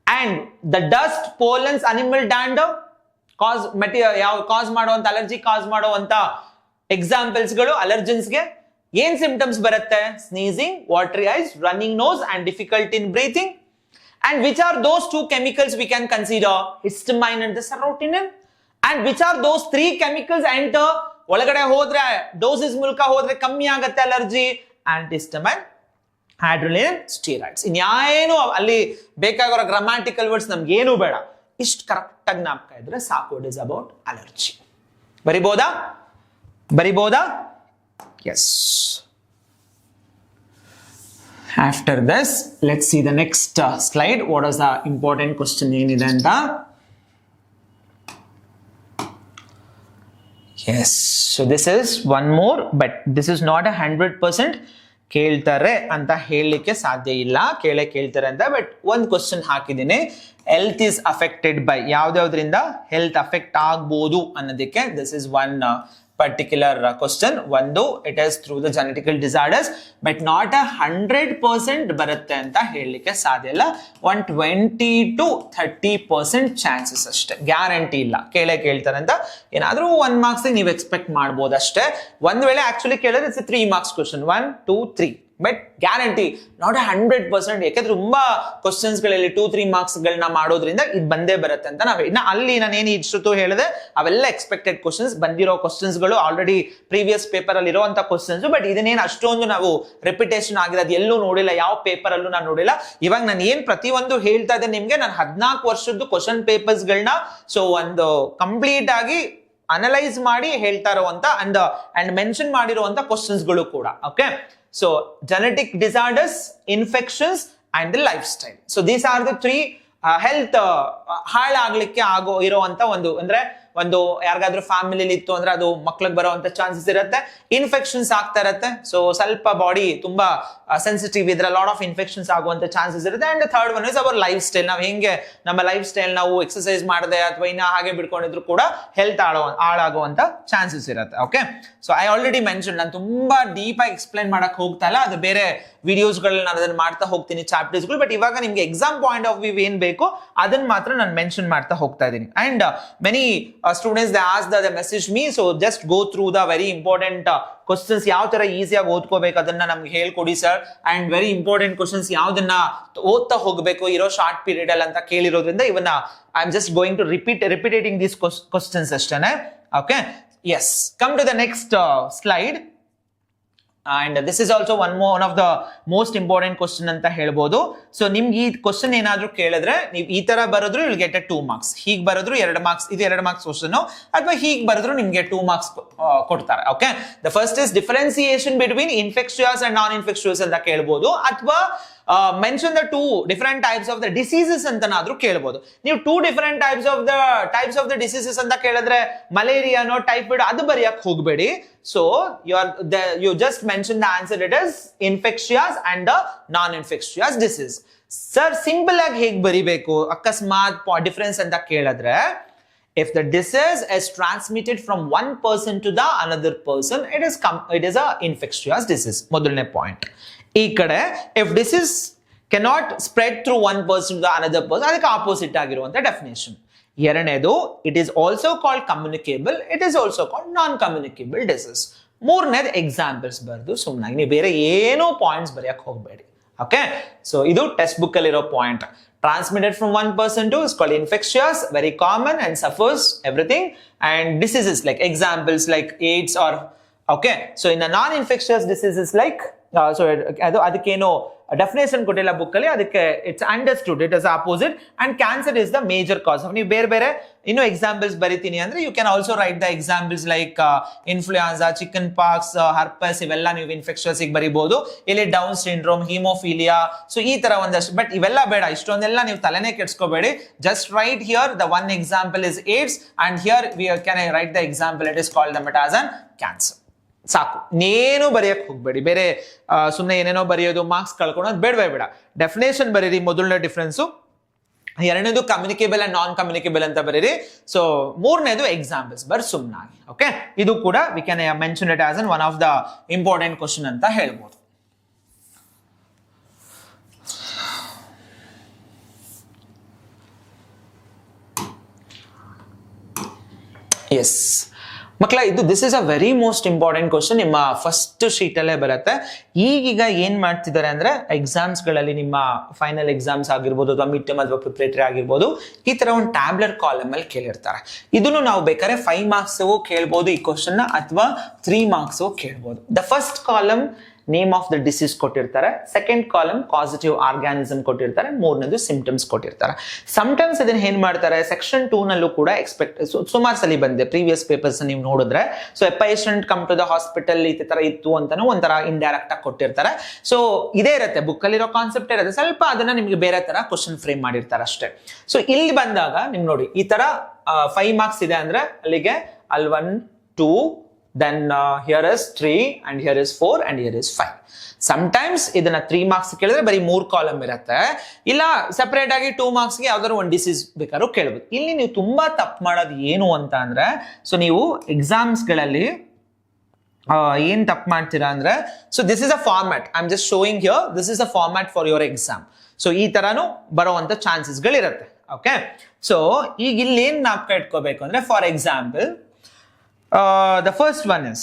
And the dust, pollens, animal dander cause ಮಾಡುವಂತ allergy cause ಮಾಡುವಂತ examples ಗಳು allergens ಗೆ. ಏನ್ symptoms ಬರುತ್ತೆ? Sneezing, watery eyes, running nose and difficulty in breathing. And which are those 2 chemicals we can consider? Histamine and the serotonin. And which are those 3 chemicals enter ಒಳಗಡೆ ಹೋದ್ರೆ, doses ಮೂಲಕ ಹೋದ್ರೆ ಕಮ್ಮಿ ಆಗತ್ತೆ ಅಲರ್ಜಿ? antihistamine, adrenaline, steroids. ಇನ್ಯಾಏನು ಅಲ್ಲಿ ಬೇಕಾಗಿರೋ grammatical words ನಮ್ಗೆ ಏನು ಬೇಡ, ಇಷ್ಟು ಕರೆಕ್ಟ್ ಆಗಿ ನಾಪ್ಕ ಇದ್ರೆ ಸಾಕು. It is about allergy. ಬರಿಬೋದಾ? Yes. After this, let's see the next slide. What is the important question ಏನಿದೆ ಅಂತ. Yes, so this is one more, but this is not 100% ಕೇಳ್ತಾರೆ ಅಂತ ಹೇಳಲಿಕ್ಕೆ ಸಾಧ್ಯ ಇಲ್ಲ. ಕೇಳ್ತಾರೆ ಅಂತ, ಬಟ್ ಒಂದು ಕ್ವಶನ್ ಹಾಕಿದ್ದೀನಿ. ಹೆಲ್ತ್ ಇಸ್ ಅಫೆಕ್ಟೆಡ್ ಬೈ, ಯಾವ್ದಾವ್ದ್ರಿಂದ ಹೆಲ್ತ್ ಅಫೆಕ್ಟ್ ಆಗ್ಬೋದು ಅನ್ನೋದಕ್ಕೆ this is one particular question. ಒಂದು it is through the genetical disorders, but not 100% ಬರುತ್ತೆ ಅಂತ ಹೇಳಲಿಕ್ಕೆ ಸಾಧ್ಯ ಇಲ್ಲ. 20 to 30% ಚಾನ್ಸಸ್ ಅಷ್ಟೇ, ಗ್ಯಾರಂಟಿ ಇಲ್ಲ. ಕೇಳ್ತಾರೆ ಅಂತ ಏನಾದ್ರೂ 1 marks ನೀವು ಎಕ್ಸ್ಪೆಕ್ಟ್ ಮಾಡ್ಬೋದು ಅಷ್ಟೇ. ಒಂದ್ ವೇಳೆ ಆಕ್ಚುಲಿ ಕೇಳಿದ್ರೆ it's 3 marks question, 1 2 3, but guarantee not 100%. ಯಾಕಂದ್ರೆ ತುಂಬಾ ಕ್ವಶನ್ಸ್ ಗಳಲ್ಲಿ 2-3 marks ಗಳನ್ನ ಮಾಡೋದ್ರಿಂದ ಇದು ಬಂದೇ ಬರುತ್ತೆ ಅಂತ ಅಲ್ಲಿ ನಾನೇನು ಇಷ್ಟು ಹೇಳಿದೆ ಅವೆಲ್ಲ ಎಕ್ಸ್ಪೆಕ್ಟೆಡ್ ಕ್ವಶನ್ಸ್, ಬಂದಿರೋ ಕ್ವಶನ್ಸ್ ಗಳು ಆಲ್ರೆಡಿ ಪ್ರೀವಿಯಸ್ ಪೇಪರ್ ಅಲ್ಲಿ ಇರುವಂತ ಕ್ವಶನ್ಸ್. ಬಟ್ ಇದನ್ನೇನು ಅಷ್ಟೊಂದು ನಾವು ರಿಪಿಟೇಷನ್ ಆಗಿರೋದು ಎಲ್ಲೂ ನೋಡಿಲ್ಲ, ಯಾವ ಪೇಪರ್ ಅಲ್ಲೂ ನಾನು ನೋಡಿಲ್ಲ. ಇವಾಗ ನಾನು ಏನ್ ಪ್ರತಿಯೊಂದು ಹೇಳ್ತಾ ಇದ್ದೆ ನಿಮ್ಗೆ, ನಾನು 14 ವರ್ಷದ್ದು ಕ್ವಶನ್ ಪೇಪರ್ಸ್ ಗಳನ್ನ ಸೊ ಒಂದು ಕಂಪ್ಲೀಟ್ ಆಗಿ ಅನಲೈಸ್ ಮಾಡಿ ಹೇಳ್ತಾ ಇರುವಂತ ಅಂಡ್ ಮೆನ್ಷನ್ ಮಾಡಿರುವಂತ ಕ್ವಶನ್ಸ್ ಗಳು ಕೂಡ. Okay, so genetic disorders, infections and the lifestyle. So these are the 3 health ಹಾಳಾಗ್ಲಿಕ್ಕೆ ಆಗೋ ಇರುವಂತ ಅಂದ್ರೆ ಒಂದು ಯಾರಿಗಾದ್ರೂ ಫ್ಯಾಮಿಲಿಲಿ ಇತ್ತು ಅಂದ್ರೆ ಅದು ಮಕ್ಳಿಗೆ ಬರುವಂತ ಚಾನ್ಸಸ್ ಇರುತ್ತೆ. ಇನ್ಫೆಕ್ಷನ್ಸ್ ಆಗ್ತಾ ಇರುತ್ತೆ, ಸೊ ಸ್ವಲ್ಪ ಬಾಡಿ ತುಂಬಾ ಸೆನ್ಸಿಟಿವ್ ಇದ್ರೆ ಲಾಟ್ ಆಫ್ ಇನ್ಫೆಕ್ಷನ್ಸ್ ಆಗುವಂತ ಚಾನ್ಸಸ್ ಇರುತ್ತೆ. And third one is our life style. ನಾವು ಹೆಂಗೆ ನಮ್ಮ ಲೈಫ್ ಸ್ಟೈಲ್ ನಾವು ಎಕ್ಸರ್ಸೈಸ್ ಮಾಡದೆ ಅಥವಾ ಇನ್ನ ಹಾಗೆ ಬಿಡ್ಕೊಂಡಿದ್ರು ಕೂಡ ಹೆಲ್ತ್ ಹಾಳಾಗುವಂತ ಚಾನ್ಸಸ್ ಇರುತ್ತೆ. Okay, so I already mention, ನಾನು ತುಂಬಾ ಡೀಪ್ ಆಗಿ ಎಕ್ಸ್ಪ್ಲೈನ್ ಮಾಡಕ್ ಹೋಗ್ತಾ ಇಲ್ಲ, ಅದು ಬೇರೆ ವಿಡಿಯೋಸ್ ಗಳನ್ನ ನಾನು ಅದನ್ನ ಮಾಡ್ತಾ ಹೋಗ್ತೀನಿ ಚಾಪ್ಟರ್ಸ್ ಗಳು. ಬಟ್ ಇವಾಗ ನಿಮ್ಗೆ ಎಕ್ಸಾಮ್ ಪಾಯಿಂಟ್ ಆಫ್ ವ್ಯೂ ಏನ್ ಬೇಕು ಅದನ್ನ ಮಾತ್ರ ನಾನು ಮೆನ್ಷನ್ ಮಾಡ್ತಾ ಹೋಗ್ತಾ ಇದ್ದೀನಿ. And many students they ask they message me, so just go through the very important questions ಯಾವ ತರ ಈಸಿಯಾಗಿ ಓದ್ಕೋಬೇಕು ಅದನ್ನ ನಮ್ಗೆ ಹೇಳ್ಕೊಡಿ sir. And very important questions ಯಾವ್ದನ್ನ ಓದ್ತಾ ಹೋಗ್ಬೇಕು ಇರೋ ಶಾರ್ಟ್ ಪೀರಿಯಡ್ ಅಲ್ಲಿ ಅಂತ ಕೇಳಿರೋದ್ರಿಂದ ಇವನ್ನ I am just going to repeating these questions ಅಷ್ಟೇನೆ. Okay, yes, come to the next slide. And this is also one of the most important question ಅಂತ ಹೇಳ್ಬೋದು. ಸೊ ನಿಮ್ಗೆ ಈ ಕ್ವಶನ್ ಏನಾದ್ರೂ ಕೇಳಿದ್ರೆ ನೀವು ಈ ತರ ಬರೋದ್ರು you'll get a 2 marks, ಹೀಗ್ ಬರೋದ್ರು 2 marks, ಇದು 2 marks ಕ್ವಶನ್, ಅಥವಾ ಹೀಗ್ ಬರೋದ್ರು ನಿಮ್ಗೆ 2 marks ಕೊಡ್ತಾರೆ. Okay, the first is differentiation between infectious and non infectious ಅಂತ ಕೇಳ್ಬೋದು, ಅಥವಾ mention the 2 different types of the diseases ಅಂತನಾದ್ರೂ ಕೇಳ್ಬೋದು. ನೀವು 2 different types of the diseases ಅಂತ ಕೇಳಿದ್ರೆ ಮಲೇರಿಯಾನೋ ಟೈಫಾಯ್ಡ್ ಅದು ಬರೆಯಕ್ ಹೋಗ್ಬೇಡಿ. So you just mention the answer, it is infectious and the non-infectious disease. Sir, simple ಆಗಿ ಹೇಗೆ ಬರಿಬೇಕು ಅಕಸ್ಮಾತ್ ಡಿಫರೆನ್ಸ್ ಅಂತ ಕೇಳಿದ್ರೆ, if the disease is transmitted from one person to the another person, it is a infectious disease. ಮೊದಲನೇ point. ಈ ಕಡೆ if disease cannot spread through one person to the another person, ಅದಕ್ಕೆ ಆಪೋಸಿಟ್ ಆಗಿರುವಂತ definition. ಎರಡನೇದು, it is also called communicable, it is also called non communicable disease. ಮೂರನೇದು examples ಬರೆದು ಸುಮ್ಮನಾಗಿ ನೀವು ಬೇರೆ ಏನೋ ಪಾಯಿಂಟ್ಸ್ ಬರೆಯಕ್ಕೆ ಹೋಗಬೇಡಿ. ಓಕೆ, ಸೊ ಇದು ಟೆಕ್ಸ್ಟ್ ಬುಕ್ ಅಲ್ಲಿರೋ point. Transmitted from one person to is called infectious, very common and suffers everything. And diseases like examples like AIDS or okay. So in a non-infectious diseases like so ಅದಕ್ಕೇನೋ definition ಕೊಟ್ಟಿಲ್ಲ book ಅಲ್ಲಿ, ಅದಕ್ಕೆ it's understood it is opposite. And cancer is the major cause of. ನೀವು ಬೇರೆ ಇನ್ನೂ examples ಬರಿತೀನಿ ಅಂದ್ರೆ you can also write the examples like influenza, chickenpox, herpes, ಇವೆಲ್ಲ ನೀವು ಇನ್ಫೆಕ್ಷನ್ಸ್ ಬರಿಬಹುದು. ಇಲ್ಲಿ ಡೌನ್ ಸಿಂಡ್ರೋಮ್, ಹಿಮೋಫಿಲಿಯಾ, ಸೊ ಈ ತರ ಒಂದಷ್ಟು. ಬಟ್ ಇವೆಲ್ಲ ಬೇಡ, ಇಷ್ಟೊಂದೆಲ್ಲ ನೀವು ತಲೆನೇ ಕೆಡ್ಸ್ಕೋಬೇಡಿ. Just write here the one example is AIDS and here we can write the example, it is called the ಮೆಟಾಸನ್ ಕ್ಯಾನ್ಸರ್. ಸಾಕು, ಇನ್ನೇನು ಬರೆಯಕ್ಕೆ ಹೋಗ್ಬೇಡಿ. ಬೇರೆ ಸುಮ್ಮನೆ ಏನೇನೋ ಬರೆಯೋದು, ಮಾರ್ಕ್ಸ್ ಕಳ್ಕೊಳೋದು ಬೇಡ. ಡೆಫಿನೇಷನ್ ಬರೀರಿ, ಮೊದಲನೇ ಡಿಫ್ರೆನ್ಸು. ಎರಡನೇದು ಕಮ್ಯುನಿಕೇಬಲ್ ಅಂಡ್ ನಾನ್ ಕಮ್ಯುನಿಕೇಬಲ್ ಅಂತ ಬರೀರಿ. ಸೊ ಮೂರನೇದು ಎಕ್ಸಾಂಪಲ್ಸ್ ಬರ್ ಸುಮ್ಮನಾಗಿ. ಓಕೆ, ಇದು ಕೂಡ we can mention it as an one of the important question ಅಂತ ಹೇಳ್ಬೋದು. ಎಸ್ ಮಕ್ಕಳ, ಇದು this is a very most important question. ನಿಮ್ಮ ಫಸ್ಟ್ ಶೀಟ್ ಅಲ್ಲೇ ಬರುತ್ತೆ. ಈಗೀಗ ಏನ್ ಮಾಡ್ತಿದ್ದಾರೆ ಅಂದ್ರೆ ಎಕ್ಸಾಮ್ಸ್ ಗಳಲ್ಲಿ, ನಿಮ್ಮ ಫೈನಲ್ ಎಕ್ಸಾಮ್ಸ್ ಆಗಿರ್ಬೋದು ಅಥವಾ ಮಿಡ್ ಟರ್ಮ್ ಅಥವಾ ಪ್ರಿಪರೇಟರಿ ಆಗಿರ್ಬೋದು, ಈ ತರ ಒಂದು ಟ್ಯಾಬ್ಲೆಟ್ ಕಾಲಮ್ ಅಲ್ಲಿ ಕೇಳಿರ್ತಾರೆ. ಇದನ್ನು ನಾವು ಬೇಕಾದ್ರೆ 5 marks ಕೇಳ್ಬೋದು ಈ ಕ್ವಶನ್, ಅಥವಾ 3 marks ಕೇಳ್ಬೋದು. The first column name of the disease ಕೊಟ್ಟಿರ್ತಾರೆ, ಸೆಕೆಂಡ್ ಕಾಲಮ್ ಕಾಸಿಟಿವ್ ಆರ್ಗ್ಯಾನಿಸಮ್ ಕೊಟ್ಟಿರ್ತಾರೆ, ಮೂರನೇದು ಸಿಂಪ್ಟಮ್ಸ್ ಕೊಟ್ಟಿರ್ತಾರೆ. ಸಮಟೈಮ್ಸ್ ಇದನ್ನ ಏನ್ ಮಾಡ್ತಾರೆ, ಸೆಕ್ಷನ್ 2 ನಲ್ಲೂ ಕೂಡ ಸುಮಾರು ಸಲ ಬಂದಿದೆ ಪ್ರೀವಿಯಸ್ ಪೇಪರ್ಸ್ ನೀವು ನೋಡಿದ್ರೆ. So a patient come to the hospital ಈ ತರ ಇತ್ತು ಅಂತಾನು ಒಂಥರ ಇಂಡೈರೆಕ್ಟ್ ಆಗಿ ಕೊಟ್ಟಿರ್ತಾರೆ. ಸೊ ಇದೇ ಇರುತ್ತೆ, ಬುಕ್ ಅಲ್ಲಿರೋ ಕಾನ್ಸೆಪ್ಟ್ ಇರುತ್ತೆ, ಸ್ವಲ್ಪ ಅದನ್ನ ನಿಮ್ಗೆ ಬೇರೆ ತರ ಕ್ವಶನ್ ಫ್ರೇಮ್ ಮಾಡಿರ್ತಾರೆ ಅಷ್ಟೇ. ಸೊ ಇಲ್ಲಿ ಬಂದಾಗ ನಿಮ್ ನೋಡಿ ಈ ತರ 5 ಮಾರ್ಕ್ಸ್ ಇದೆ ಅಂದ್ರೆ ಅಲ್ಲಿಗೆ ಅಲ್ಲಿ 1 2 then here is 3 and here is 4 and here is 5. Sometimes ಇದನ್ನ 3 ಮಾರ್ಕ್ಸ್ ಕೇಳಿದ್ರೆ ಬರೀ 3 ಕಾಲಮ್ ಇರುತ್ತೆ, ಇಲ್ಲ ಸೆಪರೇಟ್ ಆಗಿ 2 ಮಾರ್ಕ್ಸ್ ಗೆ ಯಾವ್ದಾದ್ರು ಒಂದು ಡಿಸೀಸ್ ಬೇಕಾದ್ರೂ ಕೇಳಬಹುದು. ಇಲ್ಲಿ ನೀವು ತುಂಬಾ ತಪ್ಪು ಮಾಡೋದು ಏನು ಅಂತ ಅಂದ್ರೆ, ಸೊ ನೀವು ಎಕ್ಸಾಮ್ಸ್ ಗಳಲ್ಲಿ ಏನ್ ತಪ್ಪು ಮಾಡ್ತೀರಾ ಅಂದ್ರೆ, so this is a format, I am just showing here, this is a format for your exam. So ಈ ತರಾನು ಬರುವಂತ ಚಾನ್ಸಸ್ ಗಳಿರುತ್ತೆ. ಓಕೆ, ಸೊ ಈಗ ಇಲ್ಲಿ ಏನ್ ಜ್ಞಾಪಕ ಇಟ್ಕೋಬೇಕು ಅಂದ್ರೆ, for example the first one is,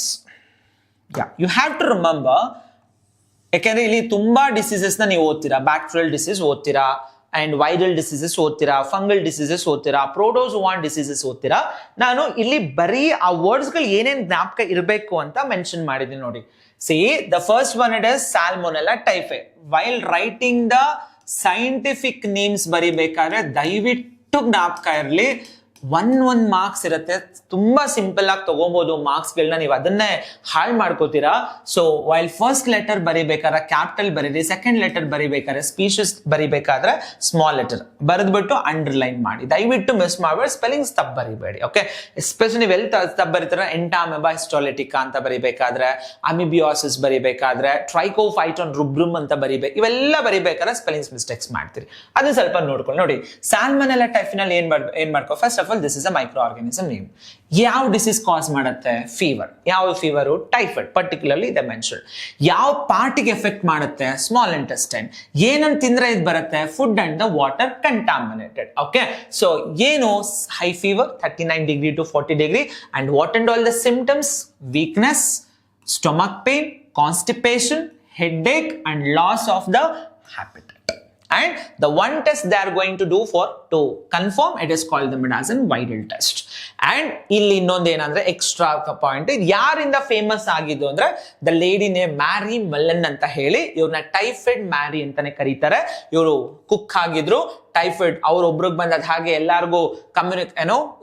you have to remember, ಯಾಕೆಂದ್ರೆ ಇಲ್ಲಿ ತುಂಬಾ ಡಿಸೀಸಸ್ ನ ನೀವು ಓದ್ತೀರಾ, ಬ್ಯಾಕ್ಟೀರಿಯಲ್ ಡಿಸೀಸ್ ಓದ್ತೀರಾ, ಅಂಡ್ ವೈರಲ್ ಡಿಸೀಸಸ್ ಓದ್ತೀರಾ, ಫಂಗಲ್ ಡಿಸೀಸಸ್ ಓದ್ತೀರಾ, ಪ್ರೋಟೋಜೋವಾನ್ ಡಿಸೀಸಸ್ ಓದ್ತೀರಾ. ನಾನು ಇಲ್ಲಿ ಬರೀ ಆ ವರ್ಡ್ಸ್ ಗಳು ಏನೇನ್ ಜ್ಞಾಪಕ ಇರಬೇಕು ಅಂತ ಮೆನ್ಷನ್ ಮಾಡಿದ್ದೀನಿ ನೋಡಿ. See, the first one it is Salmonella typhi. While writing the scientific names ಬರಿಬೇಕಾದ್ರೆ ದಯವಿಟ್ಟು ಜ್ಞಾಪಕ ಇರಲಿ, 1 ಮಾರ್ಕ್ಸ್ ಇರುತ್ತೆ, ತುಂಬಾ ಸಿಂಪಲ್ ಆಗಿ ತಗೋಬಹುದು ಮಾರ್ಕ್ಸ್ ಗಳನ್ನ, ನೀವು ಅದನ್ನೇ ಹಾಳು ಮಾಡ್ಕೋತೀರಾ. ಸೊ ವೈಲ್ ಫಸ್ಟ್ ಲೆಟರ್ ಬರಿಬೇಕಾದ್ರೆ ಕ್ಯಾಪಿಟಲ್ ಬರೀರಿ, ಸೆಕೆಂಡ್ ಲೆಟರ್ ಬರಿಬೇಕಾದ್ರೆ ಸ್ಪೀಷಸ್ ಬರಿಬೇಕಾದ್ರೆ ಸ್ಮಾಲ್ ಲೆಟರ್ ಬರೆದ್ಬಿಟ್ಟು ಅಂಡರ್ಲೈನ್ ಮಾಡಿ, ದಯವಿಟ್ಟು ಮಿಸ್ ಮಾಡಬೇಡಿ, ಸ್ಪೆಲ್ಲಿಂಗ್ಸ್ ತಪ್ಪು ಬರಿಬೇಡಿ. ಓಕೆ, ಎಸ್ಪೆಷಲಿ ನೀವು ಎಲ್ಲಿ ತಪ್ಪು ಬರೀತಾರೆ, ಎಂಟಾಮೆಬಾ ಹಿಸ್ಟೋಲಿಟಿಕಾ ಅಂತ ಬರಿಬೇಕಾದ್ರೆ, ಅಮಿಬಿಯಾಸಿಸ್ ಬರಿಬೇಕಾದ್ರೆ, ಟ್ರೈಕೋಫೈಟೋನ್ ರುಬ್ರಮ್ ಅಂತ ಬರಿಬೇಕು, ಇವೆಲ್ಲ ಬರಿಬೇಕಾದ್ರೆ ಸ್ಪೆಲ್ಲಿಂಗ್ಸ್ ಮಿಸ್ಟೇಕ್ಸ್ ಮಾಡ್ತೀರಿ, ಅದನ್ನ ಸ್ವಲ್ಪ ನೋಡ್ಕೊಂಡು ನೋಡಿ. ಸಾಲ್ಮನೆಲ್ಲಾ ಟೈಫಿನಲ್ಲಿ ಏನ್ ಮಾಡ್ಕೋ, first of all this is a microorganism name. ಯಾವ ಡಿಸೀಸ್ ಕಾಸ್ ಮಾಡುತ್ತೆ? ಫೀವರ್. ಯಾವ ಫೀವರು? ಟೈಫಾಯ್ಡ್. ಪರ್ಟಿಕ್ಯುಲರ್ಲಿ ಇದೆ ಮೆನ್ಷನ್. ಯಾವ ಪಾರ್ಟಿಗೆ ಎಫೆಕ್ಟ್ ಮಾಡುತ್ತೆ? Small intestine. ಏನನ್ನ ತಿಂದ್ರೆ ಇದು ಬರುತ್ತೆ? Food and the water contaminated. Okay, so ಏನು? High fever 39 degree to 40 degree, and what and all the symptoms? Weakness, stomach pain, constipation, headache and loss of the habit. And the one test they are going to do to confirm it is called the Midazolam viral test. And ಇಲ್ಲಿ ಇನ್ನೊಂದು ಏನಂದ್ರೆ extra point, ಯಾರಿಂದ famous ಆಗಿದ್ದು ಅಂದ್ರೆ the lady name marry Mellon ಅಂತ ಹೇಳಿ, ಇವ್ರನ್ನ typhoid marry ಅಂತಾನೆ ಕರೀತಾರೆ. ಇವರು ಕುಕ್ ಆಗಿದ್ರು, ಟೈಫಾಯ್ಡ್ ಅವ್ರೊಬ್ರಿಗೆ ಬಂದದ ಹಾಗೆ ಎಲ್ಲಾರ್ಗೂ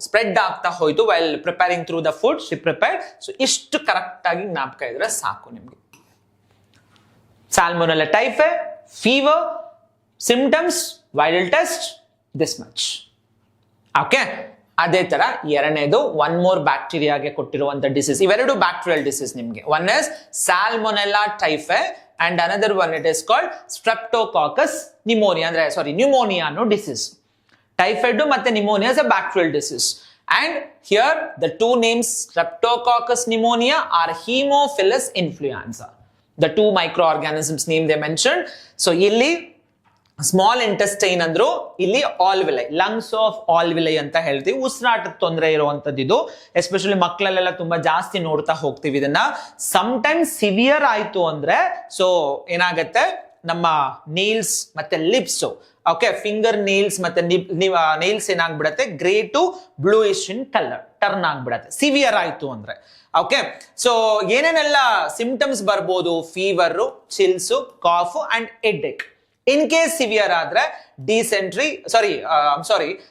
ಸ್ಪ್ರೆಡ್ ಆಗ್ತಾ ಹೋಯ್ತು. While preparing through the food she prepared. So ಇಷ್ಟು ಕರೆಕ್ಟ್ ಆಗಿ ಜ್ಞಾಪಕ ಇದ್ರೆ ಸಾಕು ನಿಮ್ಗೆ. Salmonella typhi, fever, symptoms, viral test, this much. Okay, ಅದೇ ತರ ಎರಡನೇದು ಒನ್ ಮೋರ್ ಬ್ಯಾಕ್ಟೀರಿಯಾಗೆ ಕೊಟ್ಟಿರುವಂತ ಡಿಸೀಸ್. ಇವೆರಡು ಬ್ಯಾಕ್ಟೀರಿಯಲ್ ಡಿಸೀಸ್ ನಿಮ್ಗೆ. One is salmonella typhi and another one it is called streptococcus pneumonia, ಅಂದ್ರೆ ಸಾರಿ ನ್ಯೂಮೋನಿಯಾ ಅನ್ನೋ ಡಿಸೀಸ್. ಟೈಫಾಯ್ಡ್ ಮತ್ತೆ pneumonia is a bacterial disease. And here the two names Streptococcus pneumonia are Haemophilus influenza. The two microorganisms name they mentioned. So ಇಲ್ಲಿ small intestine ಅಂದ್ರು, ಇಲ್ಲಿ ಆಲ್ವಿಲೈ, lungs of ಆಲ್ವಿಲೈ ಅಂತ ಹೇಳ್ತೀವಿ. ಉಸಿರಾಟದ ತೊಂದರೆ ಇರುವಂತದ್ದು ಇದು. ಎಸ್ಪೆಷಲಿ ಮಕ್ಕಳಲ್ಲೆಲ್ಲ ತುಂಬಾ ಜಾಸ್ತಿ ನೋಡ್ತಾ ಹೋಗ್ತೀವಿ ಇದನ್ನ. ಸಮ್ಟೈಮ್ಸ್ ಸಿವಿಯರ್ ಆಯ್ತು ಅಂದ್ರೆ ಸೊ ಏನಾಗತ್ತೆ, ನಮ್ಮ ನೇಲ್ಸ್ ಮತ್ತೆ ಲಿಪ್ಸ್, ಓಕೆ, ಫಿಂಗರ್ ನೇಲ್ಸ್ ಮತ್ತೆ ನೇಲ್ಸ್ ಏನಾಗ್ಬಿಡತ್ತೆ, grey to bluish in colour turn ಆಗ್ಬಿಡತ್ತೆ ಸಿವಿಯರ್ ಆಯ್ತು ಅಂದ್ರೆ. ಓಕೆ, ಸೊ ಏನೇನೆಲ್ಲ ಸಿಂಪ್ಟಮ್ಸ್ ಬರ್ಬೋದು? Fever, chills, cough and headache. In case severe ಆದ್ರೆ dysentery,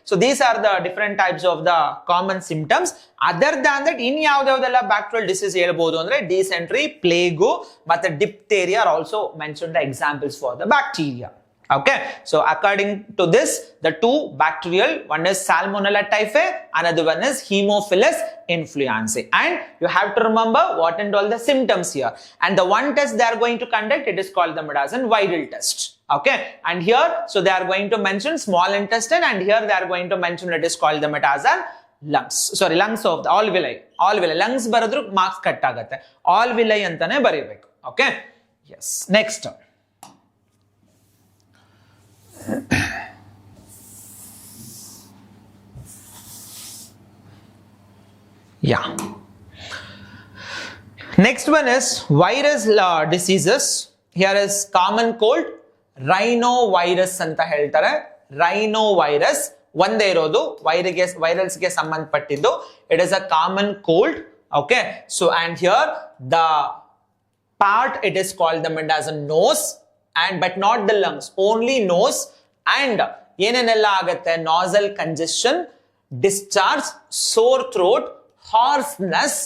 so these are the different types of the common symptoms. Other than that, in ಯಾವ್ದೆಲ್ಲ bacterial disease ಹೇಳ್ಬೋದು ಅಂದ್ರೆ dysentery, plague ಮತ್ತೆ diphtheria are also mentioned the examples for the bacteria. Okay, so according to this, the two bacterial, one is Salmonella typhi, another one is Haemophilus influenzae. And you have to remember what and all the symptoms here. And the one test they are going to conduct, it is called the Midazolam viral test. Okay, and here, so they are going to mention small intestine, and here they are going to mention it is called the Midazolam lungs of the alveoli. Lungs baradru marks cut agate. Alveoli antane baribeku. Okay, yes. Next. Yeah. Next one is virus diseases. Here is common cold, rhinovirus anta ಹೇಳ್ತಾರೆ. Rhinovirus ಒಂದೇ ಇರೋದು, virals ಗೆ ಸಂಬಂಧಪಟ್ಟಿದ್ದು. It is a common cold. Okay, so and here the part, it is called them as a nose, and but not the lungs, only nose. And ಏನೇನೆಲ್ಲ ಆಗುತ್ತೆ, nasal congestion, discharge, sore throat, hoarseness,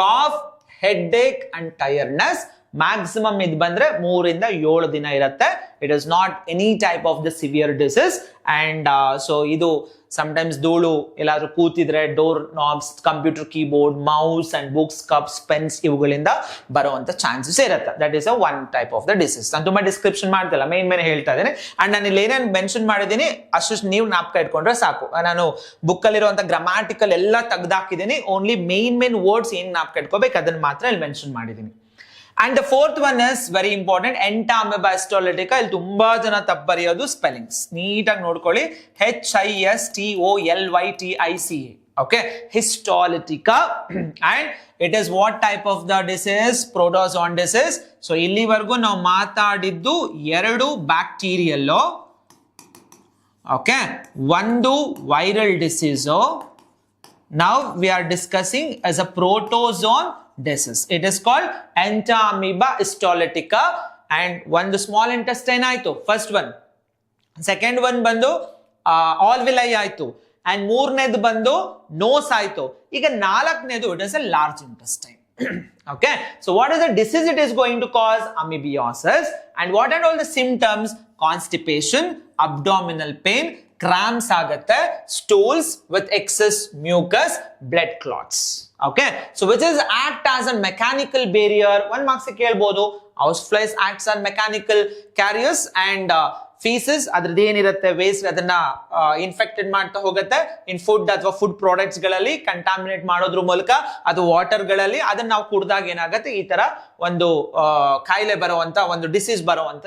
cough, headache and tiredness. Maximum ಇದು ಬಂದ್ರೆ 3 ಇಂದ 7 ದಿನ ಇರುತ್ತೆ. It is not any type of the severe disease. And so ಇದು sometimes ಧೂಳು ಎಲ್ಲಾದ್ರೂ ಕೂತಿದ್ರೆ door knobs, computer keyboard, mouse and books, cups, pens ಇವುಗಳಿಂದ ಬರುವಂತ ಚಾನ್ಸಸ್ ಇರುತ್ತೆ. That is one type of the disease. ನಾನು ತುಂಬಾ ಡಿಸ್ಕ್ರಿಪ್ಷನ್ ಮಾಡ್ತಿಲ್ಲ, ಮೇನ್ ಹೇಳ್ತಾ ಇದ್ದೇನೆ. ಅಂಡ್ ನಾನು ಇಲ್ಲಿ ಏನೇನು ಮೆನ್ಷನ್ ಮಾಡಿದ್ದೀನಿ ಅಷ್ಟು ನೀವು ಜ್ಞಾಪಕ ಇಟ್ಕೊಂಡ್ರೆ ಸಾಕು. ನಾನು ಬುಕ್ ಅಲ್ಲಿರುವಂತ ಗ್ರಾಮ್ಯಾಟಿಕಲ್ ಎಲ್ಲ ತೆಗ್ದಾಕಿದ್ದೀನಿ. ಓನ್ಲಿ ಮೇನ್ ವರ್ಡ್ಸ್ ಏನ್ ಜ್ಞಾಪಕ ಇಟ್ಕೋಬೇಕು ಅದನ್ನ ಮಾತ್ರ ಇಲ್ಲಿ ಮೆನ್ಷನ್ ಮಾಡಿದ್ದೀನಿ. And the fourth one is very important, Entamoeba histolytica. ಇಲ್ಲಿ ತುಂಬಾ ಜನ ತಪ್ಪು ಬರೆಯೋದು ಸ್ಪೆಲ್ಲಿಂಗ್ಸ್. ನೀಟಾಗಿ ನೋಡ್ಕೊಳ್ಳಿ, HISTOLYTICA. Okay, histolytica. And it is what type of the disease? Protozoan disease. So ಇಲ್ಲಿವರೆಗೂ ನಾವು ಮಾತಾಡಿದ್ದು 2 ಬ್ಯಾಕ್ಟೀರಿಯಲ್, ಓಕೆ, ಒಂದು viral disease. Now we are discussing as a protozoan disease. It is called Entamoeba histolytica. And one the small intestine ಆಯ್ತು first one, second one ಬಂದು alveoli ಆಯ್ತು, and ಮೂರನೇದು ಬಂದು nose ಆಯ್ತು. ಈಗ ನಾಲ್ಕನೇದು it is a large intestine. Okay, so what is the disease it is going to cause? Amoebiasis. And what are all the symptoms? Constipation, abdominal pain, cramps ಆಗುತ್ತೆ, stools with excess mucus, blood clots. Okay, so which is act as a mechanical barrier. One marks ಕೇಳಬಹುದು, houseflies acts as mechanical carriers, and feces ಅದ್ರದ್ದು ಏನಿರುತ್ತೆ waste ಅದನ್ನ infected ಮಾಡ್ತಾ ಹೋಗುತ್ತೆ in food ಅಥವಾ food products ಗಳಲ್ಲಿ contaminate ಮಾಡೋದ್ರ ಮೂಲಕ, ಅದು ವಾಟರ್ ಗಳಲ್ಲಿ ಅದನ್ನ ನಾವು ಕುಡಿದಾಗ ಏನಾಗುತ್ತೆ, ಈ ತರ ಒಂದು ಕಾಯಿಲೆ ಬರುವಂತ ಒಂದು ಡಿಸೀಸ್ ಬರುವಂತ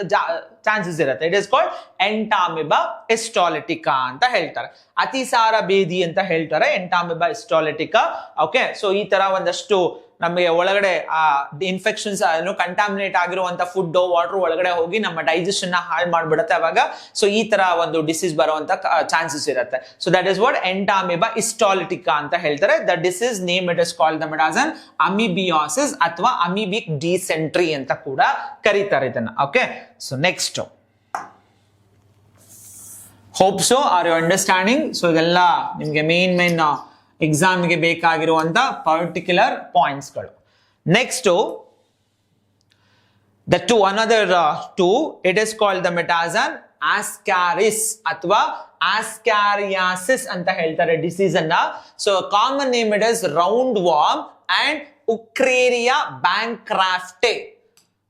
ಚಾನ್ಸಸ್ ಇರುತ್ತೆ. It is called Entamoeba histolytica ಅಂತ ಹೇಳ್ತಾರೆ. ಅತಿಸಾರ ಭೇದಿ ಅಂತ ಹೇಳ್ತಾರೆ Entamoeba histolytica. ಓಕೆ, ಸೊ ಈ ತರ ಒಂದಷ್ಟು ನಮಗೆ ಒಳಗಡೆ ಆ ಇನ್ಫೆಕ್ಷನ್ಸ್ ಕಂಟಾಮಿನೇಟ್ ಆಗಿರುವಂತ ಫುಡ್ ವಾಟರ್ ಒಳಗಡೆ ಹೋಗಿ ನಮ್ಮ ಡೈಜೆಷನ್ ನ ಹಾಳು ಮಾಡ್ಬಿಡುತ್ತೆ ಅವಾಗ. ಸೊ ಈ ತರ ಒಂದು ಡಿಸೀಸ್ ಬರುವಂತ ಚಾನ್ಸಸ್ ಇರುತ್ತೆ. So that is what Entamoeba histolytica ಅಂತ ಹೇಳ್ತಾರೆ. The disease name it is called them as an amoebiasis ಅಥವಾ ಅಮೀಬಿಕ್ ಡಿಸೆಂಟ್ರಿ ಅಂತ ಕೂಡ ಕರೀತಾರೆ ಇದನ್ನ. Okay, so next hope so are you understanding. So ಇದೆಲ್ಲ ನಿಮ್ಗೆ ಮೇನ್ ಎಕ್ಸಾಮ್ಗೆ ಬೇಕಾಗಿರುವಂತ ಪರ್ಟಿಕ್ಯುಲರ್ ಪಾಯಿಂಟ್ಸ್ಗಳು. Next the two another two, it is called the ಮೆಟಾಸನ್ ಆಸ್ಕ್ಯಾರಿಸ್ ಅಥವಾ ಆಸ್ಕ್ಯಾರಿಯಾಸಿಸ್ ಅಂತ ಹೇಳ್ತಾರೆ ಡಿಸೀಸ್ ಅನ್ನ. So common name it is round worm and ಉಕ್ರೇರಿಯಾ bancrofti.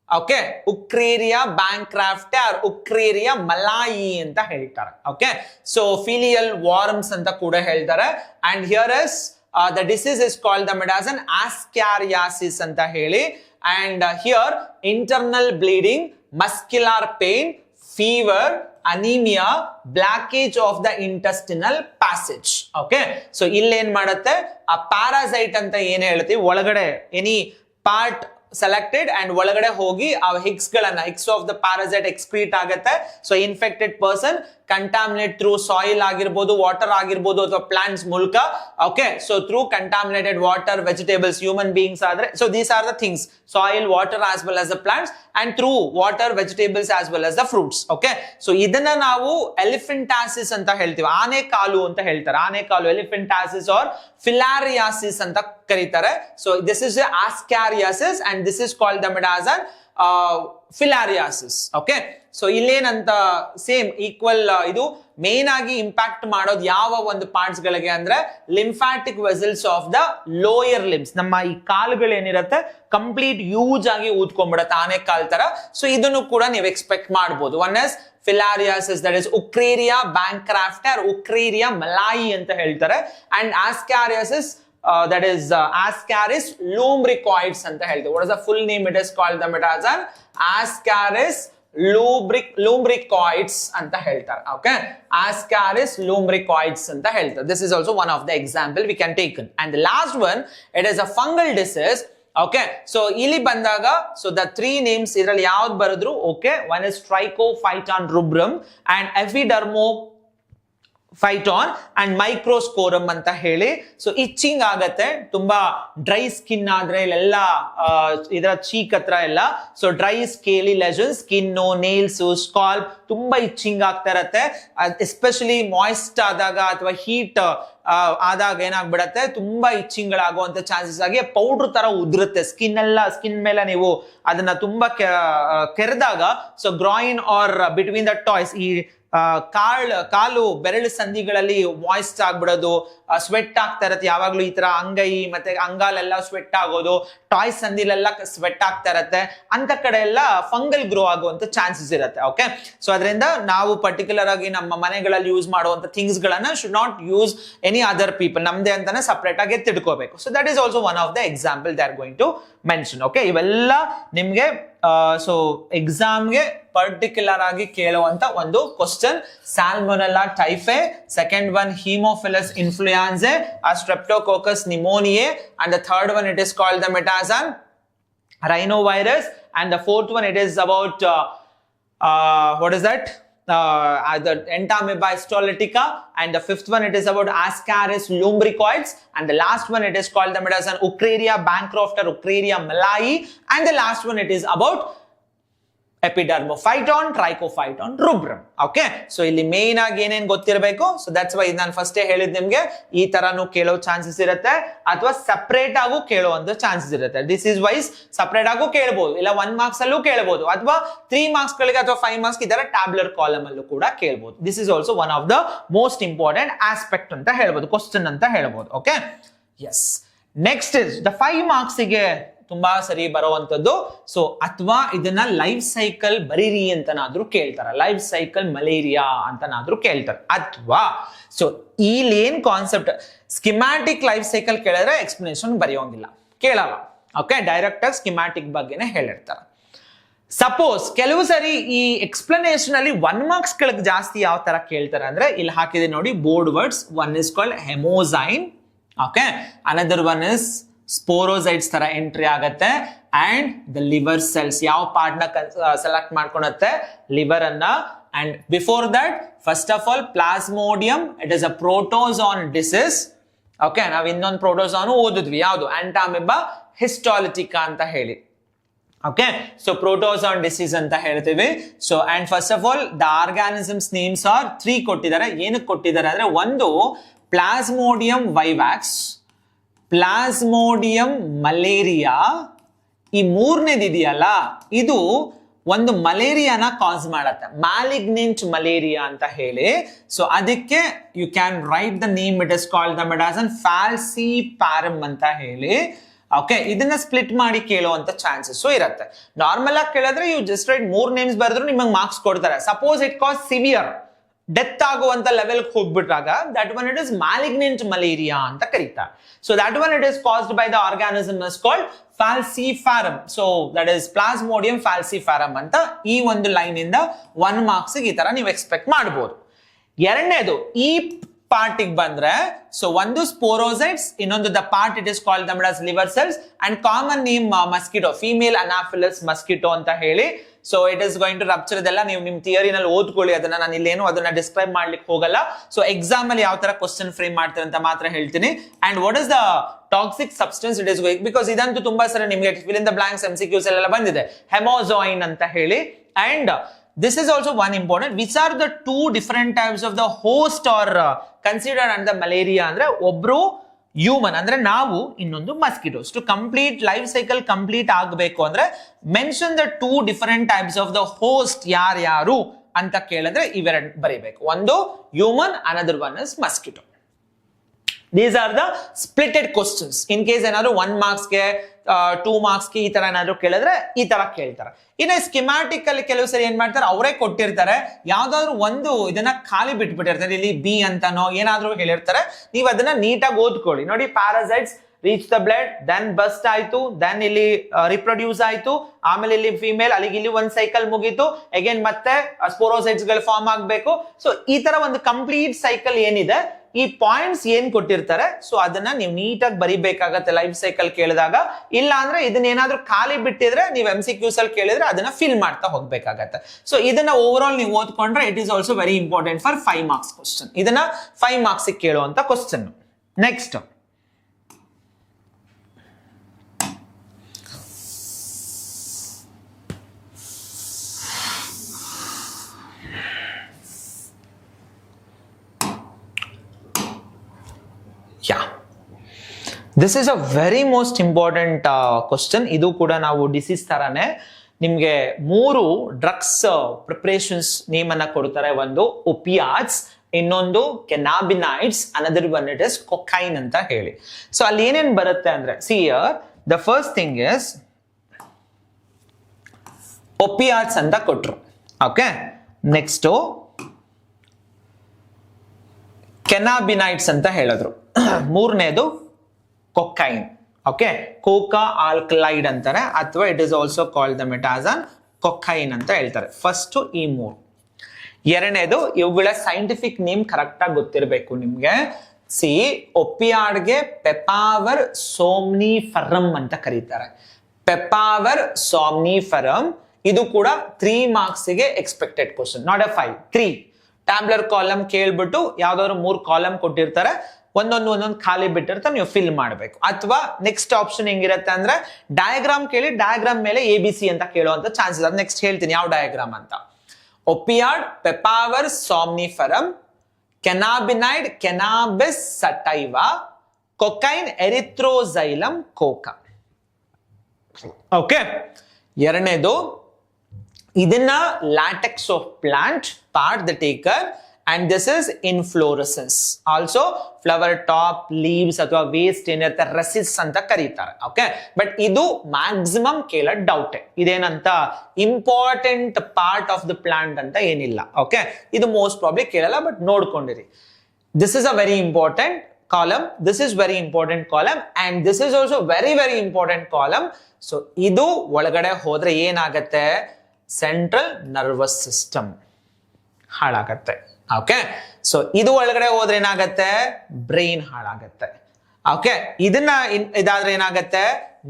Okay, wuchereria bancrofti or wuchereria malayi ಅಂತ ಹೇಳ್ತಾರೆ. ಓಕೆ, ಸೊ ಫಿಲಿಯಲ್ ವಾರ್ಮ್ಸ್ ಅಂತ ಕೂಡ ಹೇಳ್ತಾರೆ. And here is the disease is called the ಮೆಟಾಸನ್ ಆಸ್ಕ್ಯಾರಿಯಾಸಿಸ್ ಅಂತ ಹೇಳಿ. And here internal bleeding, muscular pain, fever, anaemia, blockage of the intestinal passage. Okay, so ಇಲ್ಲೇನ್ ಮಾಡುತ್ತೆ, ಆ ಪ್ಯಾರಾಸೈಟ್ ಅಂತ ಏನ್ ಹೇಳ್ತೀವಿ ಒಳಗಡೆ ಎನಿ ಪಾರ್ಟ್ ಸೆಲೆಕ್ಟೆಡ್ ಅಂಡ್ ಒಳಗಡೆ ಹೋಗಿ ಆ eggs of the parasite excrete ಆಗುತ್ತೆ. So infected person contaminate through soil ಆಗಿರ್ಬೋದು, ವಾಟರ್ ಆಗಿರ್ಬೋದು ಅಥವಾ ಪ್ಲಾಂಟ್ಸ್ ಮೂಲಕ. Okay, so through contaminated water, vegetables, human beings ಆದ್ರೆ, so these are the things, soil, water as well as the plants, and through water, vegetables as well as the fruits. Okay, so ಇದನ್ನ ನಾವು ಎಲಿಫೆಂಟಾಸಿಸ್ ಅಂತ ಹೇಳ್ತೀವಿ, ಆನೆ ಕಾಲು ಅಂತ ಹೇಳ್ತಾರೆ. ಆನೆ ಕಾಲು, ಎಲಿಫೆಂಟಾಸಿಸ್ R filariasis ಅಂತ ಕರೀತಾರೆ. So this is ascariasis and this is called the ಮೆಟಾಸನ್ ಫಿಲಾರಿಯಾಸಿಸ್. ಓಕೆ, ಸೊ ಇಲ್ಲೇನಂತ ಸೇಮ್ ಈಕ್ವಲ್ ಇದು ಮೇನ್ ಆಗಿ ಇಂಪ್ಯಾಕ್ಟ್ ಮಾಡೋದು ಯಾವ ಒಂದು ಪಾರ್ಟ್ಸ್ ಗಳಿಗೆ ಅಂದ್ರೆ lymphatic vessels of the lower limbs. ನಮ್ಮ ಈ ಕಾಲುಗಳು ಏನಿರುತ್ತೆ ಕಂಪ್ಲೀಟ್ ಯೂಸ್ ಆಗಿ ಊದ್ಕೊಂಡ್ಬಿಡುತ್ತೆ ಆನೆ ಕಾಲ್ ತರ. ಸೊ ಇದನ್ನು ಕೂಡ ನೀವು ಎಕ್ಸ್ಪೆಕ್ಟ್ ಮಾಡಬಹುದು. One is filariasis, that is wuchereria bancrofti or wuchereria malayi ಅಂತ ಹೇಳ್ತಾರೆ. And ascariasis, that is Ascaris lumbricoids ಅಂತ ಹೇಳ್ತೀವಿ. What is the full name? It is called the metaxan Ascaris lumbricoids ಅಂತ ಹೇಳ್ತಾರೆ. Okay, Ascaris lumbricoids ಅಂತ ಹೇಳ್ತಾರೆ. This is also one of the example we can take. And the last one, it is a fungal disease. Okay, so ಇಲ್ಲಿ ಬಂದಾಗ, so the three names ಇದರಲ್ಲಿ ಯಾವ್ದು ಬರೆದ್ರು, okay, one is Trichophyton rubrum and Epidermo phyton and microsporum ಅಂತ ಹೇಳಿ. So itching ಆಗತ್ತೆ ತುಂಬಾ dry skin ಆದ್ರೆ ಇಲ್ಲೆಲ್ಲ ಇದರ ಚೀಕ್ ಹತ್ರ ಎಲ್ಲ. So dry scaly lesions, skin, nails, scalp ತುಂಬಾ ಇಚ್ಚಿಂಗ್ ಆಗ್ತಾ ಇರತ್ತೆ. ಎಸ್ಪೆಷಲಿ ಮಾಯ್ಸ್ಟ್ ಆದಾಗ ಅಥವಾ ಹೀಟ್ ಆದಾಗ ಏನಾಗ್ಬಿಡತ್ತೆ, ತುಂಬಾ ಇಚ್ಚಿಂಗ್ ಗಳಾಗುವಂತ ಚಾನ್ಸಸ್ ಆಗಿ ಪೌಡರ್ ತರ ಉದುರುತ್ತೆ ಸ್ಕಿನ್ ಮೇಲೆ ನೀವು ಅದನ್ನ ತುಂಬಾ ಕೆರೆದಾಗ. So groin or between the toes, ಈ ಕಾಲು ಬೆರಳು ಸಂಧಿಗಳಲ್ಲಿ ಮಾಯ್ಸ್ಟ್ ಆಗ್ಬಿಡೋದು, ಸ್ವೆಟ್ ಆಗ್ತಾ ಇರತ್ತೆ ಯಾವಾಗ್ಲೂ. ಈ ತರ ಅಂಗೈ ಮತ್ತೆ ಅಂಗಾಲೆಲ್ಲ ಸ್ವೆಟ್ ಆಗೋದು, ಟಾಯ್ಸ್ ಸಂಧಿಲೆಲ್ಲ ಸ್ವೆಟ್ ಆಗ್ತಾ ಇರತ್ತೆ, ಅಂತ ಕಡೆ ಎಲ್ಲ ಫಂಗಲ್ ಗ್ರೋ ಆಗುವಂತ ಚಾನ್ಸಸ್ ಇರುತ್ತೆ. ಓಕೆ, ಸೊ ಅದರಿಂದ ನಾವು ಪರ್ಟಿಕ್ಯುಲರ್ ಆಗಿ ನಮ್ಮ ಮನೆಗಳಲ್ಲಿ ಯೂಸ್ ಮಾಡುವಂತ ಥಿಂಗ್ಸ್ ಗಳನ್ನ should not use any other people, ನಮ್ದೇ ಅಂತಾನೆ ಸಪರೇಟ್ ಆಗಿ ಎತ್ತಿಡ್ಕೋಬೇಕು. So that is also one of the example they are going to mention. Okay, ಇವೆಲ್ಲ ನಿಮ್ಗೆ ಸೊ ಎಕ್ಸಾಮ್ಗೆ ಪರ್ಟಿಕ್ಯುಲರ್ ಆಗಿ ಕೇಳುವಂತ ಒಂದು question. Salmonella typhi, second one haemophilus influenzae, streptococcus pneumoniae, and the third one it is called the ಮೆಟಾಸನ್ rhinovirus, and the fourth one it is about what is that, the Entamoeba histolytica, and the fifth one it is about Ascaris lumbricoids, and the last one it is called the Medasan Ucraria bancrofter, Ucraria malai, and the last one it is about epidermophyton, trichophyton, rubrum. Okay, so ಇಲ್ಲಿ main ಆಗಿ ಏನೇನ್ ಗೊತ್ತಿರಬೇಕು. So that's why ನಾನು first ಹೇಳಿದ್ ನಿಮ್ಗೆ ಈ ತರಾನು ಕೇಳೋ chances ಇರುತ್ತೆ, ಅಥವಾ ಸಪರೇಟ್ ಆಗು ಕೇಳುವಂತ ಚಾನ್ಸಸ್ ಇರುತ್ತೆ. ದಿಸ್ ಇಸ್ ವೈಸ್ ಸಪರೇಟ್ ಆಗು ಕೇಳಬಹುದು, ಇಲ್ಲ 1 ಮಾರ್ಕ್ಸ್ ಅಲ್ಲೂ ಕೇಳಬಹುದು, ಅಥವಾ 3 ಮಾರ್ಕ್ಸ್ ಗಳಿಗೆ ಅಥವಾ 5 ಮಾರ್ಕ್ಸ್ ಇದರ ಟ್ಯಾಬ್ಲರ್ ಕಾಲಮ್ ಅಲ್ಲೂ ಕೂಡ ಕೇಳಬಹುದು. This is also one of the most important aspect ಅಂತ ಹೇಳ್ಬೋದು, ಕ್ವಶನ್ ಅಂತ ಹೇಳ್ಬೋದು. Okay, yes. Next is the 5 marks ಗೆ ತುಂಬಾ ಸರಿ ಬರುವಂತದ್ದು. ಸೊ ಅಥವಾ ಇದನ್ನ ಲೈಫ್ ಸೈಕಲ್ ಬರೀರಿ ಅಂತನಾದ್ರೂ ಕೇಳ್ತಾರ, ಲೈಫ್ ಸೈಕಲ್ ಮಲೇರಿಯಾ ಅಂತನಾದ್ರೂ ಕೇಳ್ತಾರೆ. ಅಥವಾ ಸೊ ಇಲ್ಲಿ ಏನ್ ಕಾನ್ಸೆಪ್ಟ್, ಸ್ಕಿಮ್ಯಾಟಿಕ್ ಲೈಫ್ ಸೈಕಲ್ ಕೇಳಿದ್ರೆ ಎಕ್ಸ್ಪ್ಲನೇಷನ್ ಬರೆಯೋಂಗಿಲ್ಲ, ಕೇಳಲ್ಲ. ಓಕೆ, ಡೈರೆಕ್ಟ್ ಆಗಿ ಸ್ಕಿಮ್ಯಾಟಿಕ್ ಬಗ್ಗೆನೇ ಹೇಳಿರ್ತಾರೆ. ಸಪೋಸ್ ಕೆಲವು ಸರಿ ಈ ಎಕ್ಸ್ಪ್ಲನೇಷನ್ ಅಲ್ಲಿ 1 ಮಾರ್ಕ್ಸ್ ಗಳಿಗೆ ಜಾಸ್ತಿ ಯಾವ ತರ ಕೇಳ್ತಾರೆ ಅಂದ್ರೆ, ಇಲ್ಲಿ ಹಾಕಿದೆ ನೋಡಿ board words. One is called haemozoin, okay, another one is sporozoites ತರ ಎಂಟ್ರಿ ಆಗತ್ತೆ, ಅಂಡ್ ದ ಲಿವರ್ ಸೆಲ್ಸ್ ಯಾವ ಪಾರ್ಟ್ ನ ಸೆಲೆಕ್ಟ್ ಮಾಡ್ಕೊಳತ್ತೆ, ಲಿವರ್ ಅನ್ನ. And before that first of all plasmodium, it is a protozoan disease. Okay, ನಾವ್ ಇನ್ನೊಂದು ಪ್ರೋಟೋಜಾನ್ ಓದಿದ್ವಿ, ಯಾವುದು ಎಂಟಾಮಿಬಾ ಹಿಸ್ಟಾಲಿಟಿಕಾ ಅಂತ ಹೇಳಿ. ಓಕೆ, ಸೊ ಪ್ರೋಟೋಜಾನ್ ಡಿಸೀಸ್ ಅಂತ ಹೇಳ್ತೀವಿ. So and first of all the organisms names are 3 ಕೊಟ್ಟಿದ್ದಾರೆ. ಏನಕ್ಕೆ ಕೊಟ್ಟಿದ್ದಾರೆ ಅಂದ್ರೆ, ಒಂದು ಪ್ಲಾಸ್ಮೋಡಿಯಂ ವೈವ್ಯಾಕ್ಸ್, ಪ್ಲಾಸ್ಮೋಡಿಯಂ ಮಲೇರಿಯಾ, ಈ ಮೂರನೇದು ಇದೆಯಲ್ಲ ಇದು ಒಂದು ಮಲೇರಿಯಾನ ಕಾಸ್ ಮಾಡತ್ತೆ, ಮ್ಯಾಲಿಗ್ನೆಂಟ್ ಮಲೇರಿಯಾ ಅಂತ ಹೇಳಿ. ಸೊ ಅದಕ್ಕೆ you can write the name, it is called the ಮೆಡಾಸನ್ ಫಾಲ್ಸಿಪಾರಮ್ ಅಂತ ಹೇಳಿ. ಓಕೆ, ಇದನ್ನ ಸ್ಪ್ಲಿಟ್ ಮಾಡಿ ಕೇಳುವಂತ ಚಾನ್ಸಸ್ ಇರುತ್ತೆ. ನಾರ್ಮಲ್ ಆಗಿ ಕೇಳಿದ್ರೆ ಯು ಜಸ್ಟ್ ರೈಟ್ 3 ನೇಮ್ಸ್ ಬರೆದ್ರು ನಿಮಗೆ ಮಾರ್ಕ್ಸ್ ಕೊಡ್ತಾರೆ. Suppose it causes severe, death ಆಗುವಂತ ಲೆವೆಲ್ ಹೋಗ್ಬಿಟ್ಟಾಗ that one it is malignant malaria ಅಂತ ಕರೀತಾರೆ. So that one it is caused by the organism is called falciparum. So that is plasmodium falciparum ಅಂತ ಈ ಒಂದು ಲೈನ್ ಇಂದ 1 marks ಈ ತರ ನೀವು ಎಕ್ಸ್ಪೆಕ್ಟ್ ಮಾಡಬಹುದು. ಎರಡನೇದು ಈ ಪಾರ್ಟಿಗೆ ಬಂದ್ರೆ, ಸೊ ಒಂದು ಸ್ಪೋರೋಸೈಟ್ಸ್, ಇನ್ನೊಂದು the part it is called them as liver cells, and common name mosquito, female Anopheles mosquito ಅಂತ ಹೇಳಿ. So it is going to rupture. ಇದೆಲ್ಲ ನೀವು ನಿಮ್ ಥಿಯರಿನಲ್ಲಿ ಓದ್ಕೊಳ್ಳಿ, ಅದನ್ನ ನಾನು ಇಲ್ಲೇನು ಅದನ್ನ ಡಿಸ್ಕ್ರೈಬ್ ಮಾಡ್ಲಿಕ್ಕೆ ಹೋಗಲ್ಲ. ಸೊ ಎಕ್ಸಾಮ್ ಅಲ್ಲಿ ಯಾವ ತರ ಕ್ವಶನ್ ಫ್ರೇಮ್ ಮಾಡ್ತಾರೆ ಅಂತ ಮಾತ್ರ ಹೇಳ್ತೀನಿ. And what is the toxic substance it is going, because ಇದಂತೂ ತುಂಬಾ ಸರಿ ನಿಮಗೆ fill in the blanks MCQs ಎಲ್ಲ ಬಂದಿದೆ, ಹೆಮೋಜಾಯಿನ್ ಅಂತ ಹೇಳಿ. And this is also one important, which are the 2 different types of the host or considered under malaria ಅಂದ್ರೆ, ಒಬ್ರು ಹ್ಯೂಮನ್ ಅಂದ್ರೆ ನಾವು, ಇನ್ನೊಂದು mosquitoes. To complete life cycle complete ಆಗಬೇಕು ಅಂದ್ರೆ mention the 2 different types of the host ಯಾರ್ಯಾರು ಅಂತ ಕೇಳಿದ್ರೆ ಇವೆರಡು ಬರೀಬೇಕು. ಒಂದು human, another one is mosquito. These are the splitted questions. In case ಏನಾದ್ರು 1 ಮಾರ್ಕ್ಸ್ಗೆ 2 ಮಾರ್ಕ್ಸ್ಗೆ ಈ ತರ ಏನಾದ್ರು ಕೇಳಿದ್ರೆ ಈ ತರ ಕೇಳ್ತಾರೆ. ಇನ್ನು ಸ್ಕಿಮ್ಯಾಟಿಕ್ ಅಲ್ಲಿ ಕೆಲವು ಸರಿ ಏನ್ ಮಾಡ್ತಾರೆ, ಅವರೇ ಕೊಟ್ಟಿರ್ತಾರೆ, ಯಾವ್ದಾದ್ರು ಒಂದು ಇದನ್ನ ಖಾಲಿ ಬಿಟ್ಬಿಟ್ಟಿರ್ತಾರೆ, ಇಲ್ಲಿ ಬಿ ಅಂತಾನೋ ಏನಾದ್ರು ಹೇಳಿರ್ತಾರೆ, ನೀವು ಅದನ್ನ ನೀಟಾಗಿ ಓದ್ಕೊಳ್ಳಿ. ನೋಡಿ, parasites reach the blood, then burst ಆಯ್ತು, ದೆನ್ ಇಲ್ಲಿ ರಿಪ್ರೊಡ್ಯೂಸ್ ಆಯ್ತು, ಆಮೇಲೆ ಇಲ್ಲಿ ಫಿಮೇಲ್, ಅಲ್ಲಿಗೆ ಇಲ್ಲಿ ಒಂದು ಸೈಕಲ್ ಮುಗೀತು, ಅಗೇನ್ ಮತ್ತೆ ಸ್ಪೋರೋಸೈಟ್ಸ್ ಗಳು ಫಾರ್ಮ್ ಆಗ್ಬೇಕು. ಸೊ ಈ ತರ ಒಂದು ಕಂಪ್ಲೀಟ್ ಸೈಕಲ್ ಏನಿದೆ ಈ ಪಾಯಿಂಟ್ಸ್ ಏನ್ ಕೊಟ್ಟಿರ್ತಾರೆ ಸೊ ಅದನ್ನ ನೀವು ನೀಟಾಗಿ ಬರಿಬೇಕಾಗತ್ತೆ ಲೈಫ್ ಸೈಕಲ್ ಕೇಳಿದಾಗ. ಇಲ್ಲ ಅಂದ್ರೆ ಇದನ್ನ ಏನಾದ್ರೂ ಖಾಲಿ ಬಿಟ್ಟಿದ್ರೆ ನೀವು MCQs ಅಲ್ಲಿ ಕೇಳಿದ್ರೆ ಅದನ್ನ ಫಿಲ್ ಮಾಡ್ತಾ ಹೋಗ್ಬೇಕಾಗತ್ತೆ. ಸೊ ಇದನ್ನ ಓವರ್ ಆಲ್ ನೀವು ಓದ್ಕೊಂಡ್ರೆ it is also very important for 5 marks question. ಇದನ್ನ 5 ಮಾರ್ಕ್ಸ್ ಕೇಳುವಂತ question. Next this is a very most important question. ಇದು ಕೂಡ ನಾವು ಡಿಸೀಸ್ ತರಾನೇ ನಿಮ್ಗೆ 3 ಡ್ರಗ್ಸ್ ಪ್ರಿಪರೇಷನ್ಸ್ ನೇಮ್ ಅನ್ನ ಕೊಡ್ತಾರೆ. ಒಂದು ಒಪಿಯಾಟ್ಸ್, ಇನ್ನೊಂದು cannabinoids, another one it is cocaine ಅಂತ ಹೇಳಿ. ಸೊ ಅಲ್ಲಿ ಏನೇನ್ ಬರುತ್ತೆ ಅಂದ್ರೆ see here the first thing is opiates ಅಂತ ಕೊಟ್ರು. ಓಕೆ, ನೆಕ್ಸ್ಟ್ ಕೆನಾಬಿನೈಡ್ಸ್ ಅಂತ ಹೇಳಿದ್ರು. ಮೂರನೇದು ಕೊಕೈನ್. ಓಕೆ, ಕೋಕಾ ಆಲ್ಕಲೈಡ್ ಅಂತಾರೆ ಅಥವಾ it is also called them it as an cocaine ಅಂತ ಹೇಳ್ತಾರೆ. ಫಸ್ಟ್ ಈ 3. ಎರಡನೇದು ಇವುಗಳ ಸೈಂಟಿಫಿಕ್ ನೇಮ್ ಕರೆಕ್ಟ್ ಆಗಿ ಗೊತ್ತಿರಬೇಕು ನಿಮ್ಗೆ. ಸಿ ಒಪಿಯಾಡ್ಗೆ ಪೆಪಾವರ್ ಸೋಮ್ನಿಫರಮ್ ಅಂತ ಕರೀತಾರೆ. ಪೆಪಾವರ್ ಸೋಮ್ನಿಫರಮ್ ಇದು ಕೂಡ 3 ಮಾರ್ಕ್ಸ್ ಗೆ expected question, not a 5, 3. Tabular column ಕೇಳ್ಬಿಟ್ಟು ಯಾವ್ದಾದ್ರು 3 ಕಾಲಮ್ ಕೊಟ್ಟಿರ್ತಾರೆ, ಒಂದೊಂದು ಖಾಲಿ ಬಿಟ್ಟಿರ್ತಾರೆ, ನೀವು ಫಿಲ್ ಮಾಡಬೇಕು. ಅಥವಾ ನೆಕ್ಸ್ಟ್ ಆಪ್ಷನ್ ಹೆಂಗಿರುತ್ತೆ ಅಂದ್ರೆ ಡಯಾಗ್ರಾಮ್ ಕೇಳಿ ಡಯಾಗ್ರಾಮ್ ಮೇಲೆ ABC ಅಂತ ಕೇಳುವಂತ ಚಾನ್ಸಸ್. ಅದು ನೆಕ್ಸ್ಟ್ ಹೇಳ್ತೀನಿ ಯಾವ ಡಯಾಗ್ರಾಮ್ ಅಂತ. ಒಪಿಯಾಡ್ ಪೆಪಾವರ್ ಸಾಮ್ನಿಫರಮ್, ಕೆನಾಬಿನೈಡ್ ಕೆನಾಬಿಸ್ ಸಟೈವಾ, ಕೊಕೈನ್ ಎರಿಥ್ರೋಸೈಲಮ್ ಕೋಕಾ. ಓಕೆ, ಎರಡನೇದು ಇದನ್ನ latex of plant part the taker and this is inflorescence. Also flower top, leaves ಅಥವಾ waste ಏನಿರುತ್ತೆ ರಸಿಸ್ ಅಂತ ಕರೀತಾರೆ. ಓಕೆ, ಬಟ್ ಇದು ಮ್ಯಾಕ್ಸಿಮಮ್ ಕೇಳೋ ಡೌಟ್. ಇದೇನಂತ important part of the plant ಅಂತ ಏನಿಲ್ಲ. ಓಕೆ, ಇದು ಮೋಸ್ಟ್ ಪ್ರಾಬ್ಲಿ ಕೇಳಲ್ಲ, ಬಟ್ ನೋಡ್ಕೊಂಡಿರಿ. This is a very important column, this is very important column and this is also very very important column. So ಇದು ಒಳಗಡೆ ಹೋದ್ರೆ ಏನಾಗತ್ತೆ, ಸೆಂಟ್ರಲ್ ನರ್ವಸ್ ಸಿಸ್ಟಮ್ ಹಾಳಾಗತ್ತೆ. ಓಕೆ, ಸೊ ಇದು ಒಳಗಡೆ ಹೋದ್ರೆ ಏನಾಗತ್ತೆ, ಬ್ರೈನ್ ಹಾಳಾಗತ್ತೆ. ಓಕೆ, ಇದನ್ನ ಇದಾದ್ರೆ ಏನಾಗತ್ತೆ,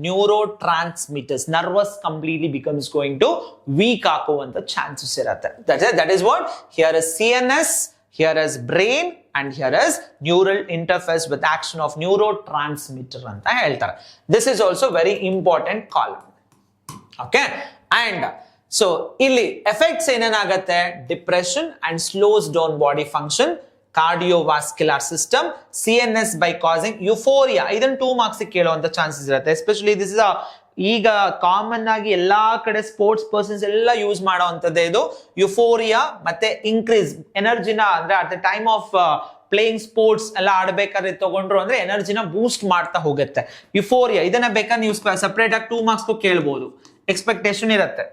neurotransmitters, nervous completely becomes going to weak ಹಾಕುವಂತ ಚಾನ್ಸಸ್ ಇರುತ್ತೆ. That is what here is CNS, here is brain and here is neural interface with action of neurotransmitter ಅಂತ ಹೇಳ್ತಾರೆ. This is also very important column. Okay, and so ಇಲ್ಲಿ effects ಏನೇನಾಗತ್ತೆ, depression and slows down body function, cardiovascular system, CNS by causing euphoria. ಇದನ್ನ 2 marks ಕೇಳುವಂತ chances ಇರುತ್ತೆ. Especially this is ಈಗ common ಆಗಿ ಎಲ್ಲಾ ಕಡೆ ಸ್ಪೋರ್ಟ್ಸ್ ಪರ್ಸನ್ಸ್ ಎಲ್ಲ ಯೂಸ್ ಮಾಡುವಂತದ್ದೇ ಇದು ಯುಫೋರಿಯಾ. ಮತ್ತೆ ಇನ್ಕ್ರೀಸ್ ಎನರ್ಜಿನ, ಅಂದ್ರೆ at the time of playing sports ಎಲ್ಲ ಆಡ್ಬೇಕಾದ್ರೆ ತಗೊಂಡ್ರು ಅಂದ್ರೆ ಎನರ್ಜಿನ ಬೂಸ್ಟ್ ಮಾಡ್ತಾ ಹೋಗುತ್ತೆ ಯುಫೋರಿಯಾ. ಇದನ್ನ ಬೇಕಾದ್ರೆ ನೀವು ಸಪರೇಟ್ ಆಗಿ 2 ಮಾರ್ಕ್ಸ್ ಕೇಳ್ಬೋದು, ಎಕ್ಸ್ಪೆಕ್ಟೇಷನ್ ಇರುತ್ತೆ.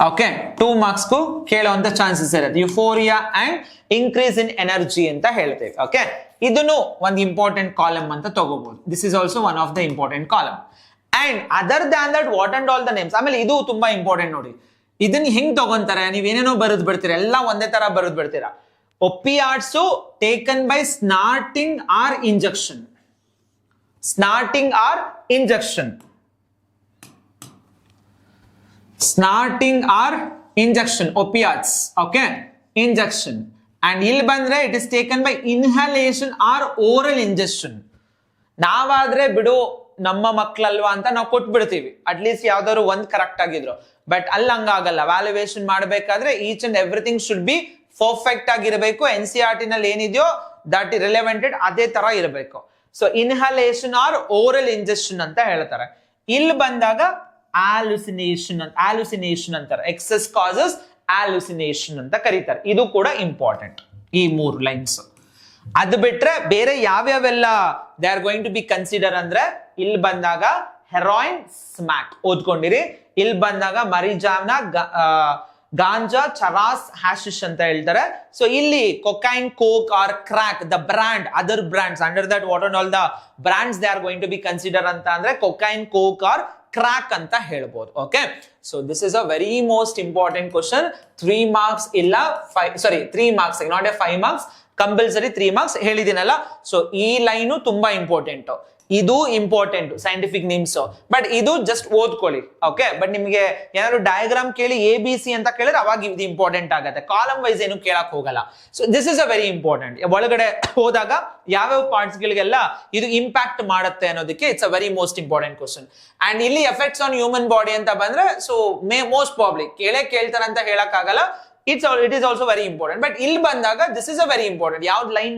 ಓಕೆ, 2 ಮಾರ್ಕ್ಸ್ ಕೇಳುವಂತ ಚಾನ್ಸಸ್ ಇರುತ್ತೆ. ಯುಫೋರಿಯಾ ಅಂಡ್ ಇನ್ಕ್ರೀಸ್ ಇನ್ ಎನರ್ಜಿ ಅಂತ ಹೇಳ್ತೇವೆ. ಓಕೆ, ಇದನ್ನು ಒಂದು ಇಂಪಾರ್ಟೆಂಟ್ ಕಾಲಮ್ ಅಂತ ತಗೋಬಹುದು. This is also one of the important column. And other than that what and all the names. ಆಮೇಲೆ ಇದು ತುಂಬಾ ಇಂಪಾರ್ಟೆಂಟ್ ನೋಡಿ. ಇದನ್ನ ಹೆಂಗ್ ತಗೊಂತಾರೆ, ನೀವೇನೇನೋ ಬರೆದ್ ಬಿಡ್ತೀರಾ, ಎಲ್ಲ ಒಂದೇ ತರ ಬರೆದ್ ಬಿಡ್ತೀರಾ. Opiates taken by snorting or injection, snorting or injection, snorting or injection opiates. Okay, injection. And ಇಲ್ಲಿ ಬಂದ್ರೆ it is taken by inhalation or oral injection. ನಾವಾದ್ರೆ ಬಿಡು ನಮ್ಮ ಮಕ್ಕಳಲ್ವಾ ಅಂತ ನಾವು ಕೊಟ್ಬಿಡ್ತೀವಿ, ಅಟ್ಲೀಸ್ಟ್ ಯಾವ್ದಾದ್ರು ಒಂದ್ ಕರೆಕ್ಟ್ ಆಗಿದ್ರು. ಬಟ್ ಅಲ್ಲಿ ಹಂಗಾಗಲ್ಲ. ವ್ಯಾಲ್ಯೂಯೇಷನ್ ಮಾಡಬೇಕಾದ್ರೆ each and everything should be perfect ಆಗಿರಬೇಕು. NCERT ನಲ್ಲಿ ಏನಿದೆಯೋ ದಟ್ ರಿಲೆವೆಂಟೆಡ್ ಅದೇ ತರ ಇರಬೇಕು. So inhalation or oral injection ಅಂತ ಹೇಳ್ತಾರೆ. ಇಲ್ಲಿ ಬಂದಾಗ ಆಲುಸಿನೇಷನ್ ಅಂತಾರೆ. ಎಕ್ಸೆಸ್ ಕಾಸಸ್ ಆಲುಸಿನೇಷನ್ ಅಂತ ಕರೀತಾರೆ. ಇದು ಕೂಡ ಇಂಪಾರ್ಟೆಂಟ್, ಈ 3 ಲೈನ್ಸ್. ಅದು ಬಿಟ್ರೆ ಬೇರೆ ಯಾವ್ಯಾವೆಲ್ಲ they are going to be consider ಅಂದ್ರೆ ಇಲ್ಲಿ ಬಂದಾಗ ಹೆರಾಯಿನ್ ಸ್ಮ್ಯಾಕ್ ಓದ್ಕೊಂಡಿರಿ. ಇಲ್ಲಿ ಬಂದಾಗ ಮರಿಜಾವ್ನ, ಗಾಂಜಾ, ಚರಾಸ್, ಹ್ಯಾಶಿಶ್ ಅಂತ ಹೇಳ್ತಾರೆ. ಸೊ ಇಲ್ಲಿ cocaine, coke or crack, the brand, other brands under that what and all the brands they are going to be consider ಅಂತ ಅಂದ್ರೆ ಕೊಕೈನ್, ಕೋಕ್ ಆರ್ ಕ್ರಾಕ್ ಅಂತ ಹೇಳ್ಬೋದು. Okay, so this is a very most important question. 3 marks ಇಲ್ಲ 3 marks, not a 5 marks, compulsory 3 marks ಹೇಳಿದಿನಲ್ಲ. So ಈ line ತುಂಬಾ important, ಇದು important scientific names, but ಇದು ಜಸ್ಟ್ ಓದ್ಕೊಳ್ಳಿ. ಓಕೆ, ಬಟ್ ನಿಮಗೆ ಏನಾದ್ರು ಡಯಾಗ್ರಾಮ್ ಕೇಳಿ ABC ಅಂತ ಕೇಳಿದ್ರೆ ಅವಾಗ ಇದು ಇಂಪಾರ್ಟೆಂಟ್ ಆಗುತ್ತೆ. ಕಾಲಮ್ ವೈಸ್ ಏನು ಕೇಳಕ್ ಹೋಗಲ್ಲ. So this is a very important. ಒಳಗಡೆ ಹೋದಾಗ ಯಾವ್ಯಾವ ಪಾರ್ಟ್ಸ್ ಗಳಿಗೆಲ್ಲ ಇದು ಇಂಪ್ಯಾಕ್ಟ್ ಮಾಡುತ್ತೆ ಅನ್ನೋದಕ್ಕೆ it's a very most important question. And ಇಲ್ಲಿ ಎಫೆಕ್ಟ್ಸ್ ಆನ್ ಹ್ಯೂಮನ್ ಬಾಡಿ ಅಂತ ಬಂದ್ರೆ ಸೊ ಮೋಸ್ಟ್ ಪ್ರಾಬ್ಲಿ ಕೇಳ್ತಾರೆ ಅಂತ ಹೇಳಕ್ ಆಗಲ್ಲ. It is also very important. But ಇಲ್ಲಿ ಬಂದಾಗ this is a very important. ಯಾವ್ದು ಲೈನ್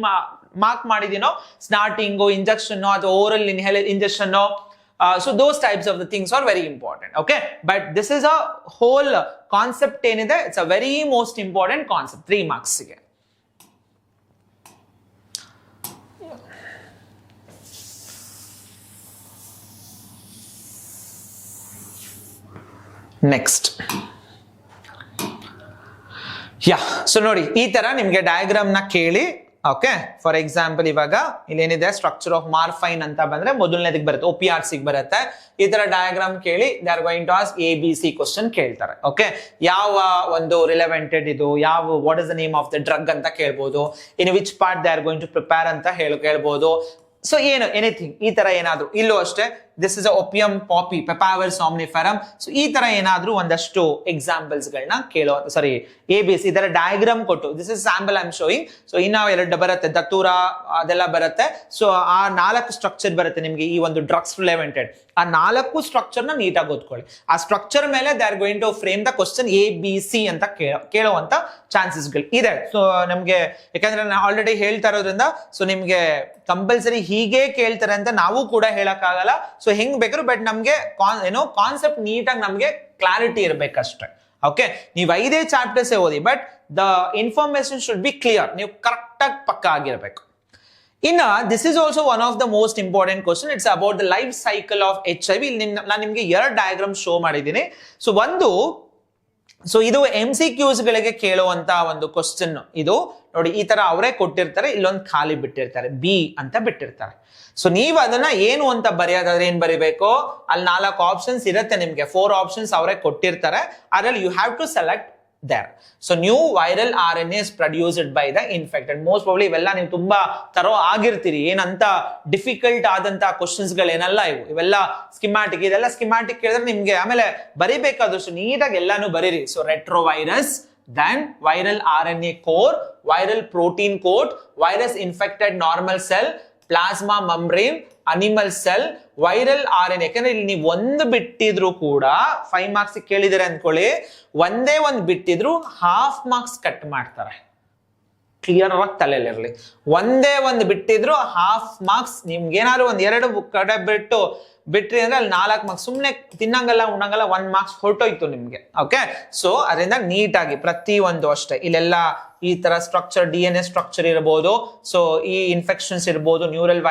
ಮಾರ್ಕ್ ಮಾಡಿದೀನೋ, ಸ್ನಾರ್ಟಿಂಗು, ಇಂಜೆಕ್ಷನ್ ಅಥವಾ oral injection, so those types of the things are very important. Okay, but this is a whole concept ಏನಿದೆ, it's a very most important concept. 3 marks ಗೆ. Next so ನೋಡಿ, ಈ ತರ ನಿಮ್ಗೆ diagram ನ ಕೇಳಿ, okay, for example ಇವಾಗ ಇಲ್ಲೇನಿದೆ structure of morphine ಅಂತ ಬಂದ್ರೆ ಮೊದಲನೇದಕ್ಕೆ ಬರುತ್ತೆ, OPRC ಬರುತ್ತೆ. ಈ ತರ ಡಯಾಗ್ರಾಮ್ ಕೇಳಿ they are going to ask ABC question ಕೇಳ್ತಾರೆ. ಓಕೆ, ಯಾವ ಒಂದು ರಿಲೆವೆಂಟೆಡ್ ಇದು, ಯಾವ what is the name of the drug ಅಂತ ಕೇಳ್ಬೋದು, in which part they are going to prepare ಅಂತ ಕೇಳ್ಬೋದು. ಸೊ ಏನು ಎನಿಥಿಂಗ್ ಈ ತರ ಏನಾದ್ರು, ಇಲ್ಲೂ ಅಷ್ಟೇ ದಿಸ್ ಇಸ್ ಓಪಿಯಂ ಪಾಪಿ ಪೆಪಾವರ್ ಸಾಮ್ನಿಫೆರಮ್. ಸೊ ಈ ತರ ಏನಾದ್ರೂ ಒಂದಷ್ಟು ಎಕ್ಸಾಂಪಲ್ಸ್ ಗಳನ್ನ ಕೇಳೋ, ಸಾರಿ ABC ಈ ತರ ಡಯಾಗ್ರಾಮ್ ಕೊಟ್ಟು, this is sample I am showing. So ಇನ್ನ 2 ಬರುತ್ತೆ, ದತ್ತೂರ ಅದೆಲ್ಲ ಬರುತ್ತೆ. ಸೊ ಆ 4 ಸ್ಟ್ರಕ್ಚರ್ ಬರುತ್ತೆ ನಿಮ್ಗೆ ಈ ಒಂದು ಡ್ರಗ್ಸ್ ರಿಲೆವೆಂಟೆಡ್. ಆ 4 ಸ್ಟ್ರಕ್ಚರ್ ನ ನೀಟಾಗಿ ಓದ್ಕೊಳ್ಳಿ. ಆ ಸ್ಟ್ರಕ್ಚರ್ ಮೇಲೆ they are going to frame the question ABC ಅಂತ ಕೇಳುವಂತ ಚಾನ್ಸಸ್ ಗಳು ಇದೆ. ಸೊ ನಮ್ಗೆ ಯಾಕಂದ್ರೆ ನಾನು ಆಲ್ರೆಡಿ ಹೇಳ್ತಾ ಇರೋದ್ರಿಂದ ಸೊ ನಿಮ್ಗೆ ಕಂಪಲ್ಸರಿ ಹೀಗೆ ಕೇಳ್ತಾರೆ ಅಂತ ನಾವು ಕೂಡ ಹೇಳಕ್ ಆಗಲ್ಲ. ಸೊ ಹೆಂಗ್ ಬೇಕಾದ್ರು, ಬಟ್ ನಮ್ಗೆ ಕಾನ್ಸೆಪ್ಟ್ ನೀಟಾಗಿ ನಮ್ಗೆ ಕ್ಲಾರಿಟಿ ಇರ್ಬೇಕಷ್ಟೇ. ಓಕೆ, ನೀವು 5 ಚಾಪ್ಟರ್ಸ್ ಓದಿ, but the information should be clear. ನೀವು ಕರೆಕ್ಟ್ ಆಗಿ ಪಕ್ಕ ಆಗಿರ್ಬೇಕು. ಇನ್ನ this is also one of the most important question. It's about the life cycle of HIV. ನಾನು ನಿಮ್ಗೆ 2 ಡಯಾಗ್ರಾಮ್ ಶೋ ಮಾಡಿದ್ದೀನಿ. ಸೊ ಸೊ ಇದು MCQs ಗಳಿಗೆ ಕೇಳುವಂತ ಒಂದು ಕ್ವಶನ್. ಇದು ನೋಡಿ, ಈ ತರ ಅವರೇ ಕೊಟ್ಟಿರ್ತಾರೆ, ಇಲ್ಲೊಂದು ಖಾಲಿ ಬಿಟ್ಟಿರ್ತಾರೆ, B ಅಂತ ಬಿಟ್ಟಿರ್ತಾರೆ. ಸೊ ನೀವು ಅದನ್ನ ಏನು ಅಂತ ಬರೆಯೋದಾದ್ರೆ ಏನ್ ಬರಿಬೇಕು, ಅಲ್ಲಿ 4 ಆಪ್ಷನ್ಸ್ ಇರುತ್ತೆ ನಿಮ್ಗೆ, 4 ಆಪ್ಷನ್ಸ್ ಅವರೇ ಕೊಟ್ಟಿರ್ತಾರೆ. ಅದ್ರಲ್ಲಿ you have to select there. So new viral RNA is produced by the infected. Most probably ಇವೆಲ್ಲ ನೀವು ತುಂಬಾ ತರೋ ಆಗಿರ್ತೀರಿ, ಏನಂತ ಡಿಫಿಕಲ್ಟ್ ಆದಂತ ಕ್ವಶನ್ಸ್ ಗಳೇನಲ್ಲ ಇವು, ಇವೆಲ್ಲ ಸ್ಕಿಮ್ಯಾಟಿಕ್. ಇದೆಲ್ಲ ಸ್ಕಿಮ್ಯಾಟಿಕ್ ಕೇಳಿದ್ರೆ ನಿಮ್ಗೆ ಆಮೇಲೆ ಬರಿಬೇಕಾದಷ್ಟು ನೀಟಾಗಿ ಎಲ್ಲಾನು ಬರೀರಿ. So retrovirus, then viral RNA core, viral protein coat, virus infected normal cell, plasma membrane, animal cell, viral RNA. ಯಾಕಂದ್ರೆ ಇಲ್ಲಿ ನೀವು ಒಂದು ಬಿಟ್ಟಿದ್ರು ಕೂಡ 5 marks ಕೇಳಿದರೆ ಅನ್ಕೊಳ್ಳಿ, ಒಂದೇ ಒಂದು ಬಿಟ್ಟಿದ್ರು half marks ಕಟ್ ಮಾಡ್ತಾರೆ. ಕ್ಲಿಯರ್ ಆಗಿ ತಲೆಯಲ್ಲಿರ್ಲಿ, ಒಂದೇ ಒಂದು ಬಿಟ್ಟಿದ್ರು half marks. ನಿಮ್ಗೆ ಏನಾದ್ರು 2 ಕಡೆ ಬಿಟ್ರಿ ಅಂದ್ರೆ ಅಲ್ಲಿ 4 marks. ಸುಮ್ನೆ ತಿನ್ನಂಗಲ್ಲ ಉಣ್ಣಂಗಲ್ಲ 1 marks ಹೊರಟೋಯ್ತು ನಿಮ್ಗೆ. ಓಕೆ, ಸೊ ಅದರಿಂದ ನೀಟಾಗಿ ಪ್ರತಿ ಒಂದು ಅಷ್ಟೇ ಇಲ್ಲೆಲ್ಲ ಈ ತರ ಸ್ಟ್ರಕ್ಚರ್, DNA ಸ್ಟ್ರಕ್ಚರ್ ಇರಬಹುದು. ಸೊ ಈ ಇನ್ಫೆಕ್ಷನ್ಸ್ ಇರಬಹುದು, neural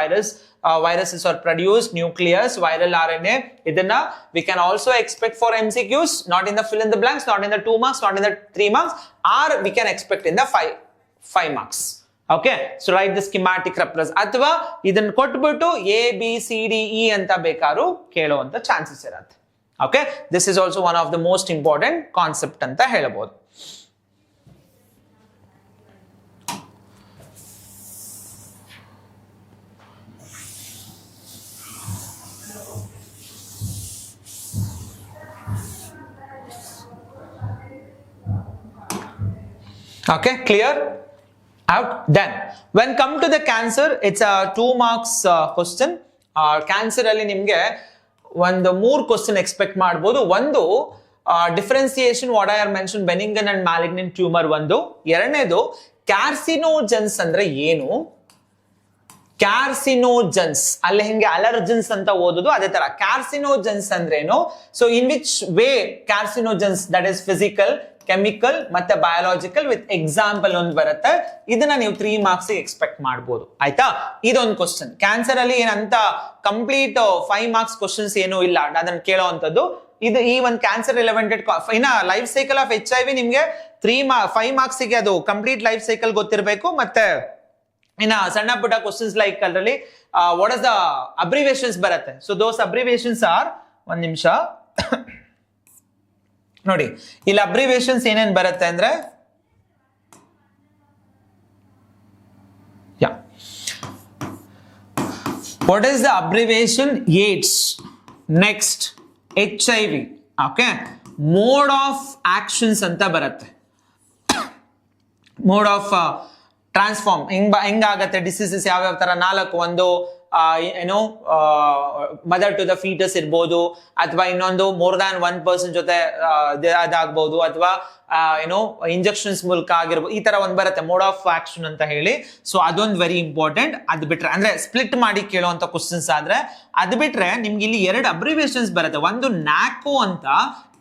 viruses are produced, nucleus, viral RNA. ಇದನ್ನ we can also expect for MCQs, not in the fill in the blanks, not in the 2 marks, not in the 3 marks, or we can expect in the 5 marks. Okay, so write the schematic represent. ಅಥವಾ ಇದನ್ನ ಕೊಟ್ಬಿಟ್ಟು ABCDE ಅಂತ ಬೇಕಾದ್ರೂ ಕೇಳುವಂತ chances ಇರುತ್ತೆ. Okay, this is also one of the most important concept ಅಂತ ಹೇಳಬಹುದು. Okay, clear? Out. Then when come to the cancer, it's a 2 marks question. Cancer ಅಲ್ಲಿ ನಿಮ್ಗೆ ಒಂದು 3 ಕ್ವಶನ್ ಎಕ್ಸ್ಪೆಕ್ಟ್ ಮಾಡಬಹುದು. ಒಂದು differentiation, what I are mention, benign and malignant tumour ಒಂದು. ಎರಡನೇದು carcinogens ಅಂದ್ರೆ ಏನು, ಕಾರ್ಸಿನೋಜನ್ಸ್ ಅಲ್ಲಿ ಹೆಂಗೆ ಅಲರ್ಜನ್ಸ್ ಅಂತ ಓದೋದು ಅದೇ ತರ ಕಾರ್ಸಿನೋಜನ್ಸ್ ಅಂದ್ರೇನು. So in which way carcinogens, that is physical, chemical ಮತ್ತೆ ಬಯಾಲಜಿಕಲ್ ವಿತ್ ಎಕ್ಸಾಂಪಲ್ ಒಂದು ಬರುತ್ತೆ. ಇದನ್ನ ನೀವು 3 marks ಎಕ್ಸ್ಪೆಕ್ಟ್ ಮಾಡಬಹುದು. ಆಯ್ತಾ, ಇದೊಂದು ಕ್ವಶನ್. ಕ್ಯಾನ್ಸರ್ ಅಲ್ಲಿ ಏನಂತ ಕಂಪ್ಲೀಟ್ 5 marks ಕ್ವಶನ್ಸ್ ಏನು ಇಲ್ಲ ಅದನ್ನ ಕೇಳೋವಂಥದ್ದು. ಇದು ಈ ಒಂದು ಕ್ಯಾನ್ಸರ್ ರಿಲೆವೆಂಟೆಡ್ ಇನ್ನ ಲೈಫ್ ಸೈಕಲ್ ಆಫ್ HIV ನಿಮ್ಗೆ 5 marks ಗೆ ಅದು ಕಂಪ್ಲೀಟ್ ಲೈಫ್ ಸೈಕಲ್ ಗೊತ್ತಿರಬೇಕು. ಮತ್ತೆ ಇನ್ನ ಸಣ್ಣ ಪುಟ್ಟ ಕ್ವಶನ್ಸ್ ಲೈಕ್ ಅದರಲ್ಲಿ ವಾಟ್ ಇಸ್ ದ ಅಬ್ರಿವೇಷನ್ಸ್ ಬರುತ್ತೆ. ಸೊ ದೋಸ್ ಅಬ್ರಿವೇಷನ್ಸ್ ಆರ್ ಒಂದ್ ನಿಮಿಷ ನೋಡಿ, ಇಲ್ಲಿ ಅಬ್ರಿವೇಶನ್ಸ್ ಏನೇನ್ ಬರುತ್ತೆ ಅಂದ್ರೆ what is the abbreviation? AIDS. Next, HIV. Okay, mode of actions anta baratte. Mode of transform ಹೆಂಗಾಗತ್ತೆ ಡಿಸೀಸಸ್ ಯಾವ್ಯಾವ ತರ 4 ಒಂದು ಏನೋ ಮದರ್ ಟು ದ ಫೀಟಸ್ ಇರ್ಬೋದು, ಅಥವಾ ಇನ್ನೊಂದು ಮೋರ್ ದ್ಯಾನ್ 1% ಜೊತೆ ಅದಾಗಬಹುದು, ಅಥವಾ ಏನೋ ಇಂಜೆಕ್ಷನ್ಸ್ ಮೂಲಕ ಆಗಿರ್ಬೋದು. ಈ ತರ ಒಂದ್ ಬರುತ್ತೆ ಮೋಡ್ ಆಫ್ ಆಕ್ಷನ್ ಅಂತ ಹೇಳಿ. ಸೊ ಅದೊಂದು ವೆರಿ ಇಂಪಾರ್ಟೆಂಟ್. ಅದ್ ಬಿಟ್ರೆ ಅಂದ್ರೆ ಸ್ಪ್ಲಿಟ್ ಮಾಡಿ ಕೇಳುವಂತ ಕ್ವಶನ್ಸ್ ಆದ್ರೆ, ಅದ್ ಬಿಟ್ರೆ ನಿಮ್ಗೆ ಇಲ್ಲಿ 2 ಅಬ್ರಿವೇಶನ್ಸ್ ಬರುತ್ತೆ. ಒಂದು ನ್ಯಾಕೋ ಅಂತ,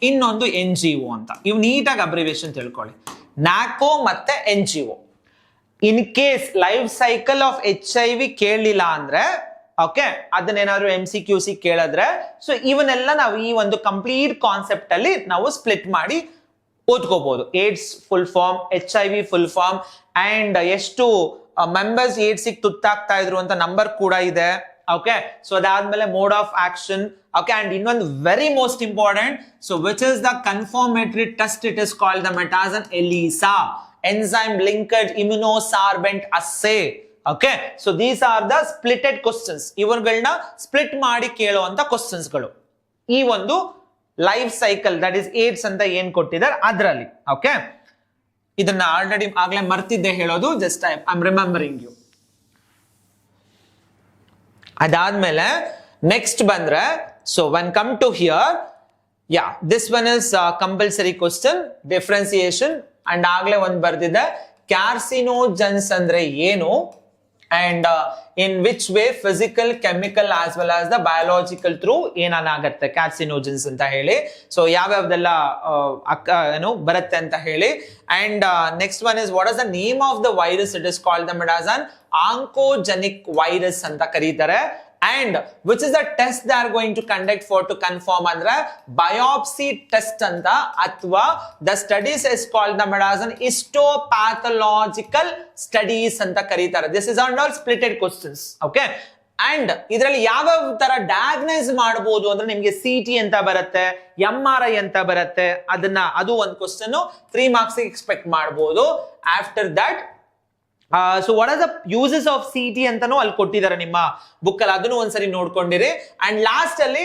ಇನ್ನೊಂದು NGO ಅಂತ. ಇವು ನೀಟಾಗಿ ಅಬ್ರಿವೇಶನ್ ತಿಳ್ಕೊಳ್ಳಿ, ನ್ಯಾಕೋ ಮತ್ತೆ NGO. In case life cycle of HIV ಕೇಳಲಿಲ್ಲ ಅಂದ್ರೆ, ಓಕೆ, ಅದನ್ನೇನಾದ್ರು MCQC ಕೇಳಿದ್ರೆ, ಸೊ ಇವನ್ನೆಲ್ಲ ನಾವು ಈ ಒಂದು ಕಂಪ್ಲೀಟ್ ಕಾನ್ಸೆಪ್ಟ್ ಅಲ್ಲಿ ನಾವು ಸ್ಪ್ಲಿಟ್ ಮಾಡಿ ಓದ್ಕೋಬಹುದು. AIDS full form, HIV full form, and ಎಷ್ಟು ಮೆಂಬರ್ಸ್ ಏಡ್ಸ್ ತುತ್ತಾಗ್ತಾ ಇದ್ರು ಅಂತ ನಂಬರ್ ಕೂಡ ಇದೆ. ಓಕೆ, ಸೊ ಅದಾದ್ಮೇಲೆ mode of action. Okay, and ಇನ್ನೊಂದು very most important, so which is the confirmatory test? It is called the ಮೆಟಾಸನ್ ELISA, enzyme linked immunosorbent assay. Okay, so these are the splitted questions. ಇವುಗಳನ್ನ split ಮಾಡಿ ಕೇಳುವಂತ questions ಗಳು ಈ ಒಂದು life cycle, that is AIDS ಅಂತ ಏನ್ ಕೊಟ್ಟಿದ್ದಾರೆ ಅದರಲ್ಲಿ. ಓಕೆ, ಇದನ್ನ ಆಲ್ರೆಡಿ ಆಗ್ಲೇ ಮರ್ತಿದ್ದೆ ಹೇಳೋದು, just I am remembering you. ಅದಾದ್ಮೇಲೆ ನೆಕ್ಸ್ಟ್ ಬಂದ್ರೆ, so when come to here, yeah this one is compulsory question, differentiation. And ಆಗ್ಲೇ ಒಂದ್ ಬರ್ದಿದೆ, ಕ್ಯಾರ್ಸಿನೋಜನ್ಸ್ ಅಂದ್ರೆ ಏನು, and in which way physical, chemical as well as the biological through ಏನಾಗುತ್ತೆ carcinogens ಅಂತ ಹೇಳಿ. ಸೊ ಯಾವ್ಯಾವ್ದೆಲ್ಲ ಏನು ಬರುತ್ತೆ ಅಂತ ಹೇಳಿ. And next one is, what is the name of the virus? It is called the ಮೆಟಾಸನ್ ಆಂಕೋಜೆನಿಕ್ ವೈರಸ್ ಅಂತ ಕರೀತಾರೆ. And which is the test they are going to conduct for to confirm andre biopsy test anta, athwa the studies is called the ಮೆಟಾಸನ್ histopathological studies anta karitare. This is all splitted questions. Okay, and ಇದರಲ್ಲಿ ಯಾವ ತರ diagnose ಮಾಡಬಹುದು ಅಂದ್ರೆ, ನಿಮ್ಗೆ CT ಅಂತ ಬರುತ್ತೆ, MRI ಅಂತ ಬರುತ್ತೆ. ಅದು ಒಂದು ಕ್ವಶನ್ 3 ಮಾರ್ಕ್ಸ್ ಎಕ್ಸ್ಪೆಕ್ಟ್ ಮಾಡಬಹುದು. After that, so what are the uses of CT ಅಂತಾನು ಅಲ್ಲಿ ಕೊಟ್ಟಿದ್ದಾರೆ ನಿಮ್ಮ ಬುಕ್ ಅಲ್ಲಿ, ಅದನ್ನು ಒಂದ್ಸರಿ ನೋಡ್ಕೊಂಡಿರಿ. ಅಂಡ್ ಲಾಸ್ಟ್ ಅಲ್ಲಿ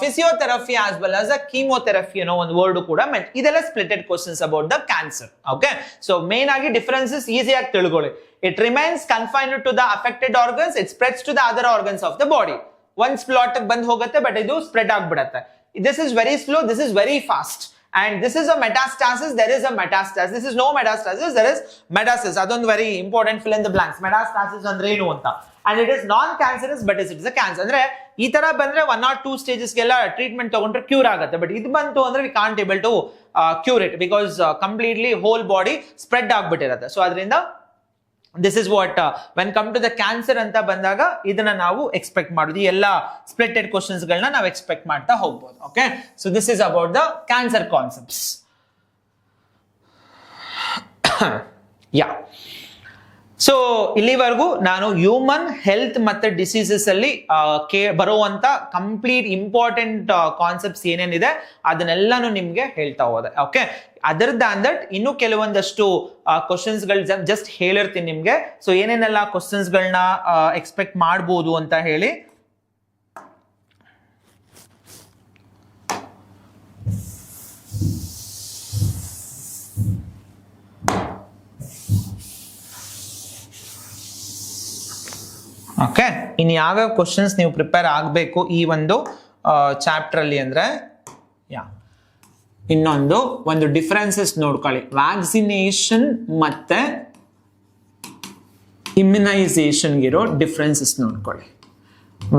physiotherapy as well as chemotherapy ಅನ್ನೋ ಒಂದು ವರ್ಡ್ ಕೂಡ ಇದೆಲ್ಲ splitted questions about the cancer. Okay, so main ಆಗಿ ಡಿಫರೆನ್ಸಸ್ ಈಸಿಯಾಗಿ ತಿಳ್ಕೊಳ್ಳಿ. It remains confined to the affected organs, it spreads to the other organs of the body. ಒಂದ್ slot ಬಂದ್ ಹೋಗುತ್ತೆ, ಬಟ್ ಇದು ಸ್ಪ್ರೆಡ್ ಆಗ್ಬಿಡತ್ತೆ. This is very slow, this is very fast. And this is a metastasis, there is a metastasis. This is no metastasis, there is metastasis. Adon very important, fill in the blanks. Metastasis andre enu anta. And it is non-cancerous, but it is a cancer. Andre ee tara bandre 1 or 2 stages ಗೆಲ್ಲ treatment ತಗೊಂಡ್ರೆ cure ಆಗುತ್ತೆ. But ಇದು ಬಂತು ಅಂದ್ರೆ we can't able to cure it because completely whole body spread ಆಗ್ಬಿಟ್ಟಿರುತ್ತೆ. So ಅದರಿಂದ this is what when come to the cancer anta bandaga idana navu expect ಮಾಡುದು. ಎಲ್ಲ ಸ್ಪ್ಲಿಟೆಡ್ ಕ್ವೆಶ್ಚನ್ಸ್ ಗಳನ್ನ ನಾವು ಎಕ್ಸ್ಪೆಕ್ಟ್ ಮಾಡ್ತಾ ಹೋಗಬಹುದು. Okay, so this is about the cancer concepts. Yeah, so ಇಲ್ಲಿವರೆಗೂ ನಾನು ಹ್ಯೂಮನ್ ಹೆಲ್ತ್ ಮತ್ತೆ ಡಿಸೀಸಸ್ ಅಲ್ಲಿ ಬರುವಂತ ಕಂಪ್ಲೀಟ್ ಇಂಪಾರ್ಟೆಂಟ್ ಕಾನ್ಸೆಪ್ಟ್ಸ್ ಏನೇನಿದೆ ಅದನ್ನೆಲ್ಲಾನು ನಿಮ್ಗೆ ಹೇಳ್ತಾ ಹೋದೆ. ಓಕೆ, ಅದರ್ ದಾನ್ ದಟ್ ಇನ್ನು ಕೆಲವೊಂದಷ್ಟು ಕ್ವಶನ್ಸ್ ಗಳು ಜಸ್ಟ್ ಹೇಳಿರ್ತೀನಿ ನಿಮ್ಗೆ. ಸೊ ಏನೇನೆಲ್ಲ ಕ್ವಶನ್ಸ್ ಗಳನ್ನ ಎಕ್ಸ್ಪೆಕ್ಟ್ ಮಾಡಬಹುದು ಅಂತ ಹೇಳಿ. ಓಕೆ, ಇನ್ನು ಯಾವ್ಯಾವ ಕ್ವಶನ್ಸ್ ನೀವು ಪ್ರಿಪೇರ್ ಆಗಬೇಕು ಈ ಒಂದು ಚಾಪ್ಟರ್ ಅಲ್ಲಿ ಅಂದ್ರೆ, ಒಂದು ಡಿಫರೆನ್ಸಸ್ ನೋಡ್ಕೊಳ್ಳಿ. ವ್ಯಾಕ್ಸಿನೇಷನ್ ಮತ್ತೆ ಇಮ್ಯುನೈಸೇಷನ್ ಇರೋ ಡಿಫರೆನ್ಸಸ್ ನೋಡ್ಕೊಳ್ಳಿ.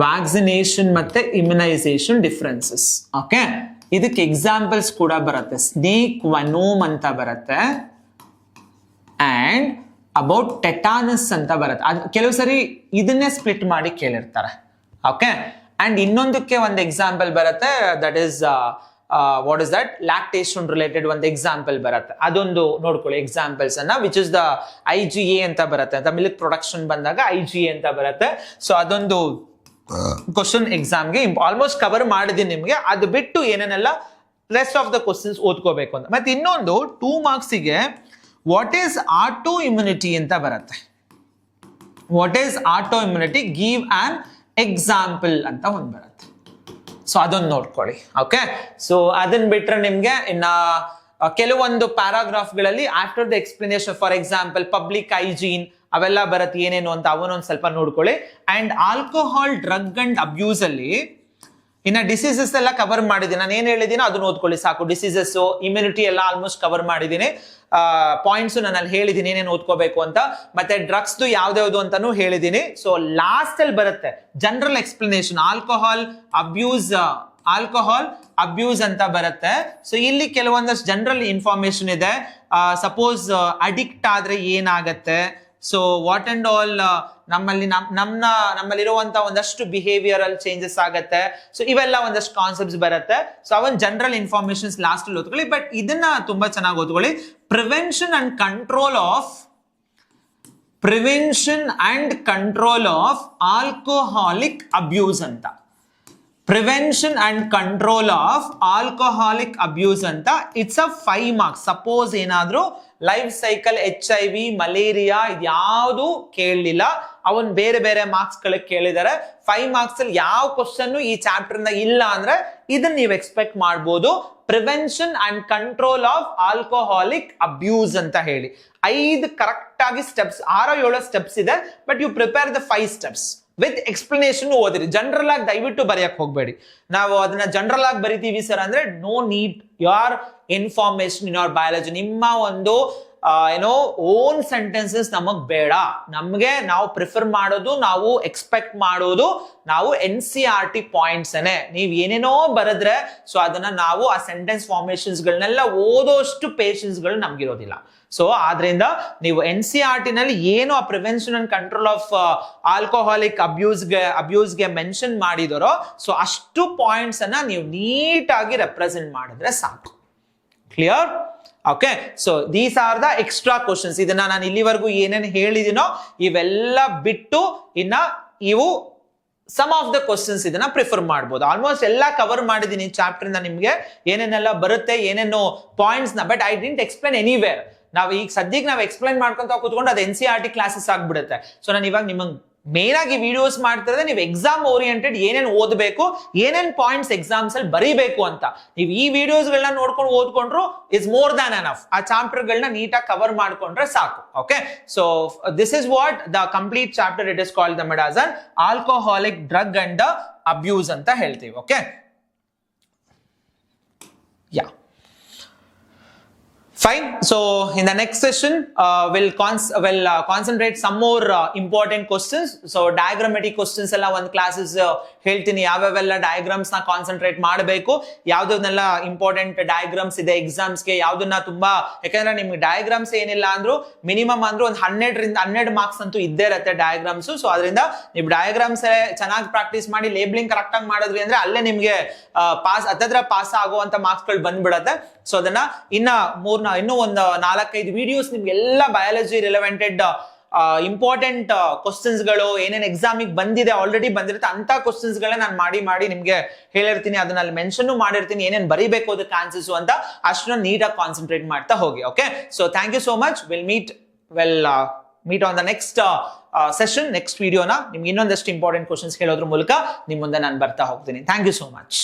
ವ್ಯಾಕ್ಸಿನೇಷನ್ ಮತ್ತೆ ಇಮ್ಯುನೈಸೇಷನ್ ಡಿಫರೆನ್ಸಸ್. ಓಕೆ, ಇದಕ್ಕೆ ಎಕ್ಸಾಂಪಲ್ಸ್ ಕೂಡ ಬರುತ್ತೆ. ಸ್ನೇಕ್ ವನೋಮ್ ಅಂತ ಬರುತ್ತೆ, ಅಂಡ್ ಅಬೌಟ್ ಟೆಟಾನಸ್ ಅಂತ ಬರುತ್ತೆ. ಕೆಲವು ಸರಿ ಇದನ್ನೇ ಸ್ಪ್ಲಿಟ್ ಮಾಡಿ ಕೇಳಿರ್ತಾರೆ. ಓಕೆ, ಅಂಡ್ ಇನ್ನೊಂದಕ್ಕೆ ಒಂದು ಎಕ್ಸಾಂಪಲ್ ಬರುತ್ತೆ, that is what is that lactation related ಒಂದು ಎಕ್ಸಾಂಪಲ್ ಬರುತ್ತೆ. ಅದೊಂದು ನೋಡ್ಕೊಳ್ಳಿ ಎಕ್ಸಾಂಪಲ್ಸ್ ಅನ್ನ, ವಿಚ್ ಇಸ್ ದ IgA ಅಂತ ಬರುತ್ತೆ ಅಂತ. ಮಿಲ್ಕ್ ಪ್ರೊಡಕ್ಷನ್ ಬಂದಾಗ IgA ಅಂತ ಬರುತ್ತೆ. ಸೊ ಅದೊಂದು ಕ್ವಶನ್ ಎಕ್ಸಾಮ್ಗೆ ಆಲ್ಮೋಸ್ಟ್ ಕವರ್ ಮಾಡಿದೀನಿ ನಿಮ್ಗೆ. ಅದು ಬಿಟ್ಟು ಏನೇನೆಲ್ಲ ರೆಸ್ಟ್ ಆಫ್ ದ ಕ್ವಶನ್ಸ್ ಓದ್ಕೋಬೇಕು ಅಂತ. ಮತ್ತೆ ಇನ್ನೊಂದು 2 ಮಾರ್ಕ್ಸಿಗೆ ವಾಟ್ ಈಸ್ ಆಟೋ ಇಮ್ಯುನಿಟಿ ಅಂತ ಬರುತ್ತೆ. What is auto immunity, give an example ಅಂತ ಒಂದು ಬರುತ್ತೆ. ಸೊ ಅದೊಂದು ನೋಡ್ಕೊಳ್ಳಿ. ಓಕೆ, ಸೊ ಅದನ್ನ ಬಿಟ್ರೆ ನಿಮ್ಗೆ ಇನ್ನ ಕೆಲವೊಂದು ಪ್ಯಾರಾಗ್ರಾಫ್ಗಳಲ್ಲಿ after the explanation, for example public hygiene ಅವೆಲ್ಲ ಬರುತ್ತೆ ಏನೇನು ಅಂತ ಅವನೊಂದು ಸ್ವಲ್ಪ ನೋಡ್ಕೊಳ್ಳಿ. And alcohol, drug and abuse ಅಲ್ಲಿ ಇನ್ನ ಡಿಸೀಸಸ್ ಎಲ್ಲ ಕವರ್ ಮಾಡಿದ್ದೀನಿ. ನಾನು ಏನ್ ಹೇಳಿದೀನೋ ಅದನ್ನ ಓದ್ಕೊಳ್ಳಿ ಸಾಕು. ಡಿಸೀಸಸ್, ಇಮ್ಯುನಿಟಿ ಎಲ್ಲ ಆಲ್ಮೋಸ್ಟ್ ಕವರ್ ಮಾಡಿದ್ದೀನಿ. ಪಾಯಿಂಟ್ಸ್ ನಾನು ಅಲ್ಲಿ ಹೇಳಿದ್ದೀನಿ ಏನೇನು ಓದ್ಕೋಬೇಕು ಅಂತ. ಮತ್ತೆ ಡ್ರಗ್ಸ್ ಯಾವ್ದ್ಯಾವ್ದು ಅಂತಾನು ಹೇಳಿದ್ದೀನಿ. ಸೊ ಲಾಸ್ಟ್ ಅಲ್ಲಿ ಬರುತ್ತೆ ಜನರಲ್ ಎಕ್ಸ್ಪ್ಲನೇಷನ್, ಆಲ್ಕೋಹಾಲ್ ಅಬ್ಯೂಸ್ ಅಂತ ಬರುತ್ತೆ. ಸೊ ಇಲ್ಲಿ ಕೆಲವೊಂದಷ್ಟು ಜನರಲ್ ಇನ್ಫಾರ್ಮೇಶನ್ ಇದೆ. ಸಪೋಸ್ ಅಡಿಕ್ಟ್ ಆದ್ರೆ ಏನಾಗತ್ತೆ, ಸೊ ವಾಟ್ ಅಂಡ್ ಆಲ್ ನಮ್ಮಲ್ಲಿರುವಂತ ಒಂದಷ್ಟು ಬಿಹೇವಿಯರಲ್ ಚೇಂಜಸ್ ಆಗತ್ತೆ. ಸೊ ಇವೆಲ್ಲ ಒಂದಷ್ಟು ಕಾನ್ಸೆಪ್ಟ್ಸ್ ಬರುತ್ತೆ. ಸೊ ಅವನ್ ಜನರಲ್ ಇನ್ಫಾರ್ಮೇಶನ್ಸ್ ಲಾಸ್ಟ್ ಅಲ್ಲಿ ಓದ್ಕೊಳ್ಳಿ. ಬಟ್ ಇದನ್ನ ತುಂಬಾ ಚೆನ್ನಾಗಿ ಓದ್ಕೊಳ್ಳಿ. Prevention and control of alcoholic abuse ಅಂತ. Prevention and control of alcoholic abuse ಅಂತ. It's a 5 marks. ಸಪೋಸ್ ಏನಾದ್ರೂ ಲೈಫ್ ಸೈಕಲ್, HIV, ಮಲೇರಿಯಾ ಇದ್ಯಾವುದು ಕೇಳಲಿಲ್ಲ, ಅವನ್ ಬೇರೆ ಬೇರೆ ಮಾರ್ಕ್ಸ್ ಗಳಿಗೆ ಕೇಳಿದಾರೆ. 5 ಮಾರ್ಕ್ಸ್ ಅಲ್ಲಿ ಯಾವ ಕ್ವಶನ್ ಈ ಚಾಪ್ಟರ್ ನ ಇಲ್ಲ ಅಂದ್ರೆ ಇದನ್ನ ನೀವು ಎಕ್ಸ್ಪೆಕ್ಟ್ ಮಾಡಬಹುದು. Prevention and control of alcoholic abuse ಅಂತ ಹೇಳಿ 5 ಕರೆಕ್ಟ್ ಆಗಿ ಸ್ಟೆಪ್ಸ್, 6-7 ಸ್ಟೆಪ್ಸ್ ಇದೆ. But you prepare the 5 steps with explanation ಓದಿರಿ. ಜನರಲ್ ಆಗಿ ದಯವಿಟ್ಟು ಬರೆಯಕ್ ಹೋಗ್ಬೇಡಿ. ನಾವು ಅದನ್ನ ಜನರಲ್ ಆಗಿ ಬರಿತೀವಿ ಸರ್ ಅಂದ್ರೆ no need your information in your biology. ನಿಮ್ಮ ಒಂದು ಓನ್ ಸೆಂಟೆನ್ಸಸ್ ನಮಗ್ ಬೇಡ. ನಮ್ಗೆ ನಾವು ಪ್ರಿಫರ್ ಮಾಡೋದು, ನಾವು ಎಕ್ಸ್ಪೆಕ್ಟ್ ಮಾಡೋದು ನಾವು NCERT ಪಾಯಿಂಟ್ಸ್. ನೀವ್ ಏನೇನೋ ಬರೆದ್ರೆ ಸೊ ಅದನ್ನ ನಾವು ಆ ಸೆಂಟೆನ್ಸ್ ಫಾರ್ಮೇಶನ್ಸ್ ಗಳನ್ನೆಲ್ಲ ಓದೋಷ್ಟು ಪೇಷನ್ಸ್ ಗಳು ನಮ್ಗಿರೋದಿಲ್ಲ. ಸೊ ನೀವು NCERT ನಲ್ಲಿ ಏನು ಆ prevention and control of alcoholic ಅಬ್ಯೂಸ್ಗೆ ಮೆನ್ಷನ್ ಮಾಡಿದರೋ ಸೊ ಅಷ್ಟು ಪಾಯಿಂಟ್ಸ್ ಅನ್ನ ನೀವು ನೀಟಾಗಿ ರೆಪ್ರೆಸೆಂಟ್ ಮಾಡಿದ್ರೆ ಸಾಕು. Clear? Okay, so these are the extra questions. ಇದನ್ನ ನಾನು ಇಲ್ಲಿವರೆಗೂ ಏನೇನು ಹೇಳಿದಿನೋ ಇವೆಲ್ಲ ಬಿಟ್ಟು ಇನ್ನ ಇವು ಸಮ್ ಆಫ್ ದ ಕ್ವಶನ್ಸ್ ಇದನ್ನ ಪ್ರಿಫರ್ ಮಾಡಬಹುದು. ಆಲ್ಮೋಸ್ಟ್ ಎಲ್ಲ ಕವರ್ ಮಾಡಿದೀನಿ ಚಾಪ್ಟರ್ ಇಂದ. ನಿಮ್ಗೆ ಏನೇನೆಲ್ಲ ಬರುತ್ತೆ, ಏನೇನು ಪಾಯಿಂಟ್ಸ್ ನ, but I didn't explain anywhere. ನಾವು ಈಗ ಸದ್ಯಕ್ಕೆ ನಾವು ಎಕ್ಸ್ಪ್ಲೈನ್ ಮಾಡ್ಕೊಂತ ಕೂತ್ಕೊಂಡು ಅದು NCERT ಕ್ಲಾಸಸ್ ಆಗ್ಬಿಡುತ್ತೆ. ಸೊ ನಾನು ಇವಾಗ ನಿಮಗೆ ಮೇನ್ ಆಗಿ ವಿಡಿಯೋಸ್ ಮಾಡ್ತಿರೋದೇ ನೀವು ಎಕ್ಸಾಮ್ ಓರಿಯೆಂಟೆಡ್ ಏನೇನು ಓದಬೇಕು, ಏನೇನ್ ಪಾಯಿಂಟ್ಸ್ ಎಕ್ಸಾಮ್ಸ್ ಅಲ್ಲಿ ಬರೀಬೇಕು ಅಂತ. ನೀವು ಈ ವಿಡಿಯೋಸ್ ಗಳನ್ನ ನೋಡ್ಕೊಂಡು ಓದ್ಕೊಂಡ್ರು ಇಸ್ ಮೋರ್ ದ್ಯಾನ್ ಎನಫ್. ಆ ಚಾಪ್ಟರ್ ಗಳನ್ನ ನೀಟಾಗಿ ಕವರ್ ಮಾಡ್ಕೊಂಡ್ರೆ ಸಾಕು. Okay, so this is what the complete chapter. It is called the ಮೆಡಾಸ್ and alcoholic drug and abuse ಅಂತ ಹೇಳ್ತೀವಿ. Okay, yeah, fine. So in the next session we'll concentrate some more important questions. So diagrammatic questions ಎಲ್ಲ ಒಂದು classes ಹೇಳ್ತೀನಿ. ಯಾವ್ಯಾವೆಲ್ಲ diagrams ನ concentrate ಮಾಡಬೇಕು, ಯಾವ್ದನ್ನೆಲ್ಲ important diagrams ಇದೆ exams ಗೆ, ಯಾವ್ದನ್ನ ತುಂಬಾ, ಯಾಕಂದ್ರೆ ನಿಮ್ಗೆ ಡಯಾಗ್ರಾಮ್ಸ್ ಏನಿಲ್ಲ ಅಂದ್ರೂ ಮಿನಿಮಮ್ ಅಂದ್ರೂ ಒಂದು 12 ಮಾರ್ಕ್ಸ್ ಅಂತೂ ಇದ್ದೇ ಇರುತ್ತೆ ಡಯಾಗ್ರಾಮ್ಸ್. ಸೊ ಅದರಿಂದ ನೀವು ಡಯಾಗ್ರಾಮ್ಸ್ ಚೆನ್ನಾಗಿ ಪ್ರಾಕ್ಟೀಸ್ ಮಾಡಿ ಲೇಬ್ಲಿಂಗ್ ಕರೆಕ್ಟ್ ಆಗಿ ಮಾಡಿದ್ರಿ ಅಂದ್ರೆ ಅಲ್ಲೇ ನಿಮ್ಗೆ ಪಾಸ್ ಆಗುವಂತ ಮಾರ್ಕ್ಸ್ ಗಳು ಬಂದ್ಬಿಡತ್ತೆ. ಸೊ ಅದನ್ನ ಇನ್ನೂ ಒಂದು 4-5 ವಿಡಿಯೋಸ್ ನಿಮ್ಗೆಲ್ಲ ಬಯಾಲಜಿ ರಿಲೆವೆಂಟೆಡ್ ಇಂಪಾರ್ಟೆಂಟ್ ಕ್ವಶನ್ಸ್ ಗಳು ಏನೇನ್ ಎಕ್ಸಾಮಿಗೆ ಬಂದಿದೆ, ಆಲ್ರೆಡಿ ಬಂದಿರುತ್ತೆ ಅಂತ ಕ್ವಶನ್ಸ್ ಗಳನ್ನ ನಾನು ಮಾಡಿ ನಿಮ್ಗೆ ಹೇಳಿರ್ತೀನಿ. ಅದನ್ನ ಅಲ್ಲಿ ಮೆನ್ಷನ್ ಮಾಡಿರ್ತೀನಿ ಏನೇನ್ ಬರೀಬೇಕು ಅದಕ್ಕೆ ಆನ್ಸರ್ಸ್ ಅಂತ. ಅಷ್ಟನ್ನ ನೀಟಾಗಿ ಕಾನ್ಸಂಟ್ರೇಟ್ ಮಾಡ್ತಾ ಹೋಗಿ. Okay, so thank you so much. Will meet on the next session, next ವಿಡಿಯೋನ ನಿಮ್ಗೆ ಇನ್ನೊಂದಷ್ಟು ಇಂಪಾರ್ಟೆಂಟ್ ಕ್ವಶನ್ಸ್ ಹೇಳೋದ್ರ ಮೂಲಕ ನಿಮ್ ಮುಂದೆ ನಾನು ಬರ್ತಾ ಹೋಗ್ತೀನಿ. Thank you so much.